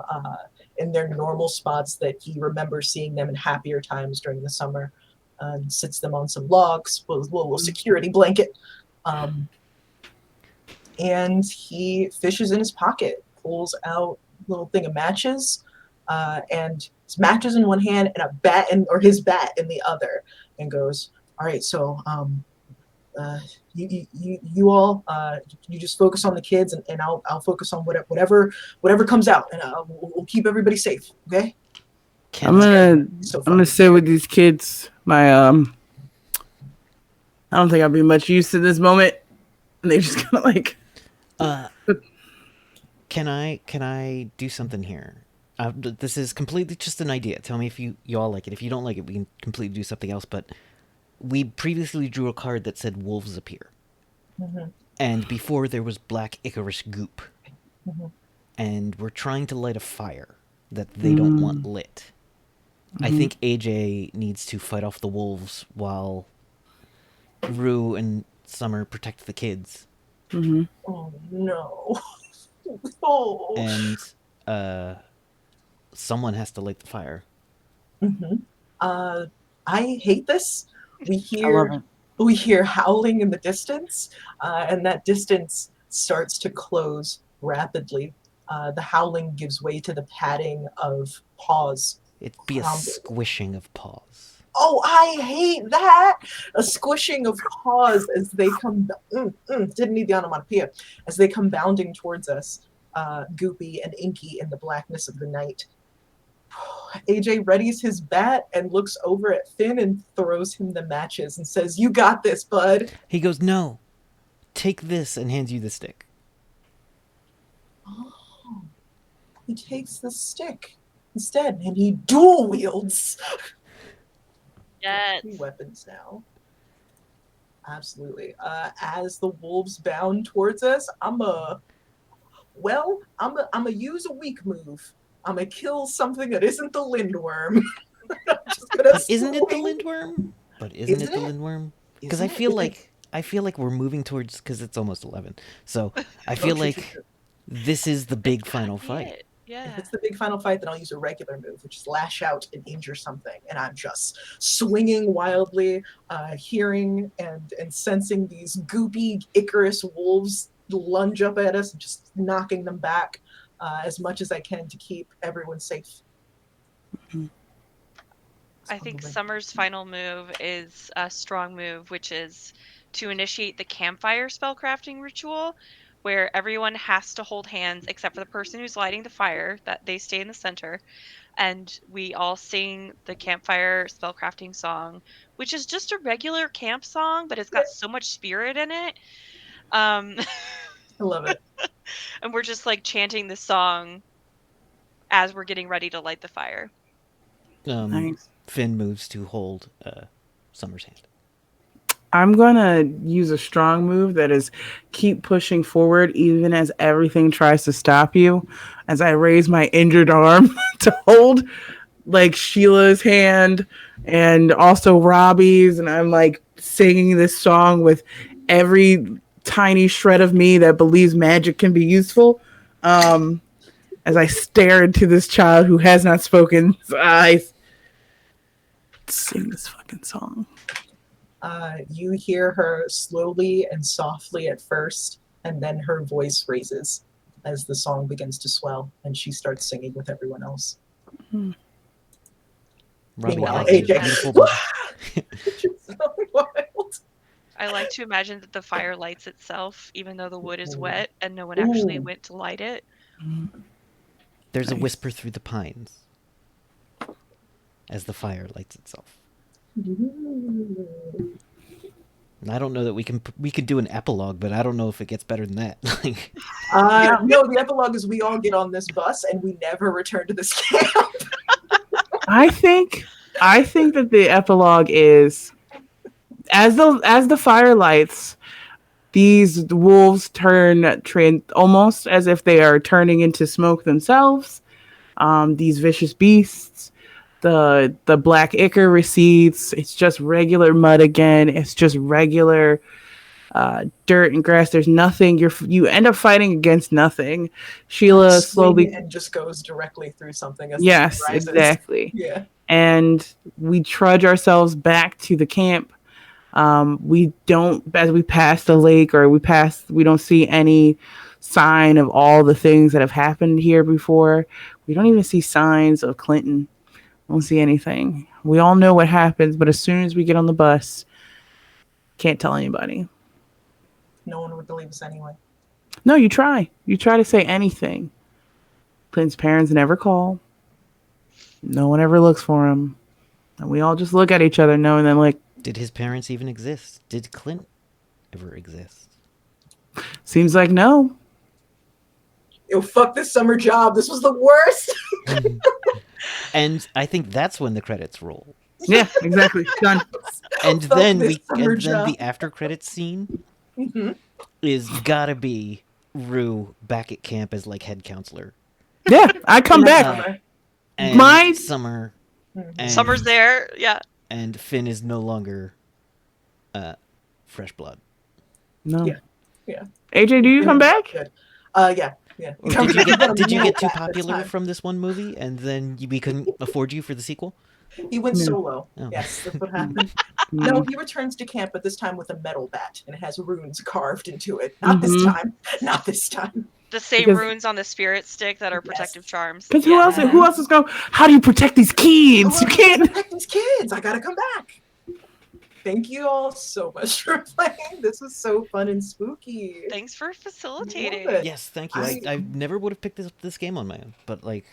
in their normal spots that he remembers seeing them in happier times during the summer, and sits them on some logs with a little security blanket. And he fishes in his pocket, pulls out a little thing of matches, and matches in one hand and a bat or his bat in the other, and goes, all right, so you all you just focus on the kids, and I'll focus on whatever comes out, and we'll keep everybody safe. Okay. I'm gonna So I'm gonna sit with these kids. My I don't think I'll be much use to this moment. And they just kind of like, Uh, can I do something here? This is completely just an idea. Tell me if you all like it. If you don't like it, we can completely do something else. But we previously drew a card that said wolves appear, Mm-hmm. and before there was black Icarus goop, Mm-hmm. and we're trying to light a fire that they don't want lit. I think AJ needs to fight off the wolves while Rue and Summer protect the kids, Oh no. Oh. and someone has to light the fire. Mm-hmm. I hate this. We I love hear it. we hear howling in the distance, and that distance starts to close rapidly. The howling gives way to the padding of paws. It'd be a Crumble. squishing of paws. Oh, I hate that! A squishing of paws as they come. Didn't need the onomatopoeia. As they come bounding towards us, goopy and inky in the blackness of the night. AJ readies his bat and looks over at Finn and throws him the matches and says, "You got this, bud." He goes, "No, take this," and hands you the stick. Oh, he takes the stick instead and he dual wields Yes. 3 weapons now. Absolutely. As the wolves bound towards us, I'm a use a weak move. I'm gonna kill something that isn't the lindworm. I'm just gonna But isn't it the swing. lindworm? But isn't it the lindworm? Because I feel like we're moving towards, because it's almost 11. So I feel like this is the big final fight. If Yeah. it's the big final fight, then I'll use a regular move, which is lash out and injure something. And I'm just swinging wildly, hearing and sensing these goopy Icarus wolves lunge up at us and just knocking them back as much as I can to keep everyone safe. I think Summer's final move is a strong move, which is to initiate the campfire spellcrafting ritual, where everyone has to hold hands except for the person who's lighting the fire, that they stay in the center, and we all sing the campfire spellcrafting song, which is just a regular camp song, but it's got so much spirit in it. I love it. And we're just like chanting this song as we're getting ready to light the fire. Nice. Finn moves to hold Summer's hand. I'm gonna use a strong move that is keep pushing forward even as everything tries to stop you. As I raise my injured arm to hold like Sheila's hand and also Robbie's, and I'm like singing this song with every tiny shred of me that believes magic can be useful. As I stare into this child who has not spoken, I sing this fucking song. You hear her slowly and softly at first, and then her voice raises as the song begins to swell, and she starts singing with everyone else. Robbie Meanwhile, has a AJ. beautiful voice. It's so wild. I like to imagine that the fire lights itself, even though the wood is wet and no one actually went to light it. There's a whisper through the pines as the fire lights itself. And I don't know that we could do an epilogue, but I don't know if it gets better than that. No, the epilogue is we all get on this bus and we never return to this camp. I think that the epilogue is as the fire lights, these wolves turn almost as if they are turning into smoke themselves. These vicious beasts. The black ichor recedes. It's just regular mud again. It's just regular dirt and grass. There's nothing. You end up fighting against nothing. Sheila slowly and just goes directly through something. As yes, the sun rises. exactly. Yeah. And we trudge ourselves back to the camp. We don't, as we pass the lake or we don't see any sign of all the things that have happened here before. We don't even see signs of Clinton. Don't see anything. We all know what happens, but as soon as we get on the bus, can't tell anybody. No one would believe us anyway. No, you try. You try to say anything. Clinton's parents never call. No one ever looks for him. And we all just look at each other knowing that, like, Did his parents even exist? Did Clint ever exist? Seems like no. Yo, fuck this summer job. This was the worst. And I think that's when the credits roll. Yeah, exactly. Done. And Fuck then this summer and then the job. after credits scene Mhm. is gotta be Rue back at camp as like head counselor. Yeah, I come In the back. summer. And My- Summer Mhm. and Summer's there. Yeah. and Finn is no longer fresh blood. No. Yeah. Yeah. AJ, do you come back? Good. Yeah. Or did you get too Back this popular time. from this one movie and then we couldn't afford you for the sequel? He went No. solo. Oh. Yes, that's what happened. Mm. No, he returns to camp, but this time with a metal bat, and it has runes carved into it. Not this Mhm. time. Not this time. The same Because- runes on the spirit stick that are Yes. protective charms. Because Yeah. who else is going? How do you protect these kids? You I can't. protect these kids. I gotta come back. Thank you all so much for playing. This was so fun and spooky. Thanks for facilitating. Love it. Yes, thank you. I never would have picked this game on my own, but like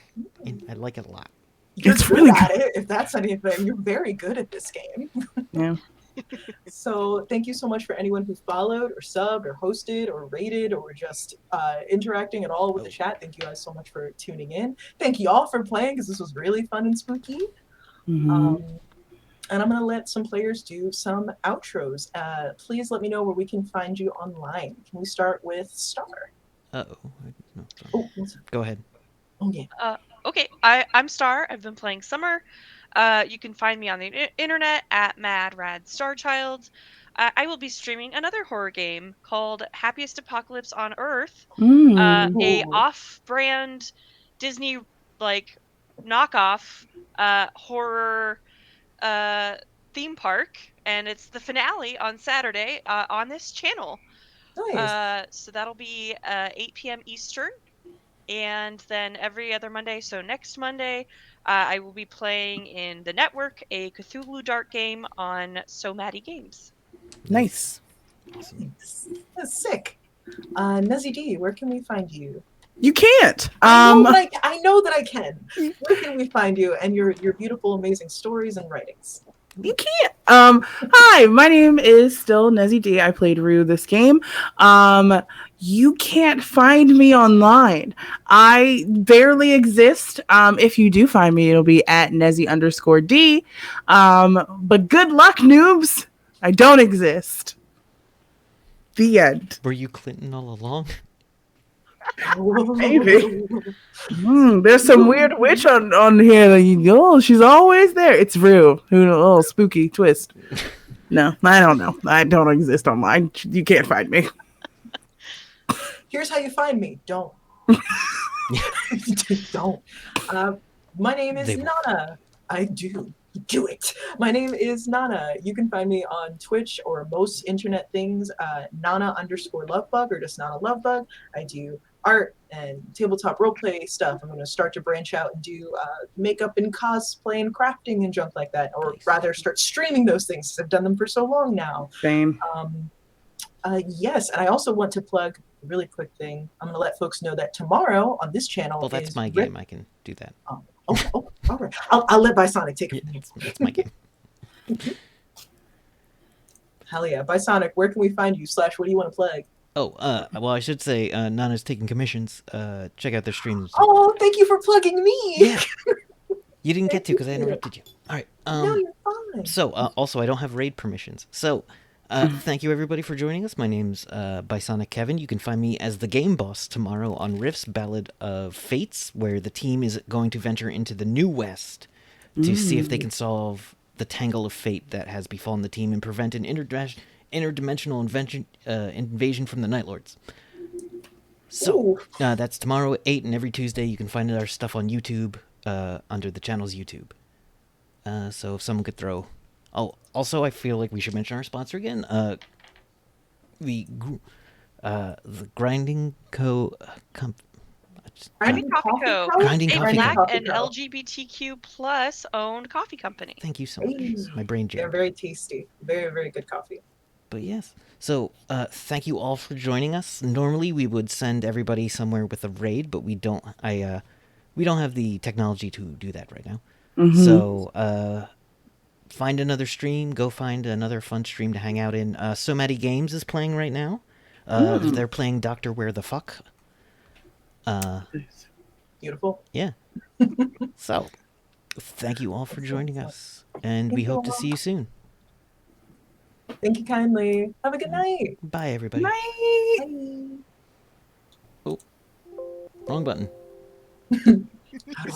I like it a lot. You're It's good really at it. If that's anything, you're very good at this game. Yeah. So thank you so much for anyone who followed or subbed or hosted or rated or just interacting at all with the chat. Thank you guys so much for tuning in. Thank you all for playing because this was really fun and spooky. Mhm. And I'm going to let some players do some outros. Please let me know where we can find you online. Can we start with Star? Uh-oh. No, sorry. Oh, what's- Go ahead. oh yeah. Okay, I'm Star. I've been playing Summer. You can find me on the internet at Mad Rad Starchild. I will be streaming another horror game called Happiest Apocalypse on Earth, a Ooh. off-brand Disney like knockoff horror theme park, and it's the finale on Saturday on this channel. Nice. So that'll be 8 p.m. Eastern. And then every other Monday, so next Monday, I will be playing in the network a Cthulhu Dart game on So Maddie Games. Nice. Awesome. That's sick. Nuzzy D, where can we find you? You can't. I know that I can. Where can we find you and your beautiful, amazing stories and writings? You can't. Hi, my name is still Nezzy D. I played Rue this game. You can't find me online. I barely exist. If you do find me, it'll be at Nezzy_D. But good luck, noobs. I don't exist. The end. Were you Clinton all along? Maybe. There's some weird witch on here that she's always there. It's Rue. Who knows? Oh, spooky twist. No, I don't know. I don't exist online. You can't find me. Here's how you find me. Don't. Don't. My name is They will. Nana. I do. Do it. My name is Nana. You can find me on Twitch or most internet things, Nana_Lovebug or just Nana Lovebug. I do art and tabletop roleplay stuff. I'm going to start to branch out and do makeup and cosplay and crafting and junk like that, or Nice. rather start streaming those things because I've done them for so long now. Same. Yes, and I also want to plug a really quick thing. I'm going to let folks know that tomorrow on this channel Well, that's is my game. I can do that. Oh, all right. I'll let Bisonic take it from here. It's my game. Hell yeah. Bisonic, where can we find you? / what do you want to play? Oh, well, I should say Nana's taking commissions. Check out their streams. Oh, thank you for plugging me. Yeah. You didn't get to because I interrupted you. All right. No, you're fine. So, also, I don't have raid permissions. So, thank you everybody for joining us. My name's Bisonic Kevin. You can find me as the game boss tomorrow on Rift's Ballad of Fates, where the team is going to venture into the New West to see if they can solve the tangle of fate that has befallen the team and prevent an interdimensional invasion from the Night Lords. So, Ooh. that's tomorrow at 8, and every Tuesday you can find our stuff on YouTube under the channel's YouTube. So if someone could throw... Oh, also, I feel like we should mention our sponsor again. The Grinding Grinding Coffee Co. Grinding a Coffee Black Co. and LGBTQ plus owned coffee company. Thank you so much. My brain They're jammed. very tasty. Very, very good coffee. But yes. So, thank you all for joining us. Normally, we would send everybody somewhere with a raid, but we don't. We don't have the technology to do that right now. So, find another stream. Go find another fun stream to hang out in. So Maddie Games is playing right now. They're playing Doctor Where the Fuck. Beautiful. Yeah. So, thank you all for joining us, and we Thank you hope to all. see you soon. Thank you kindly. Have a good night. Bye, everybody. Bye. Bye. Oh, wrong button. How do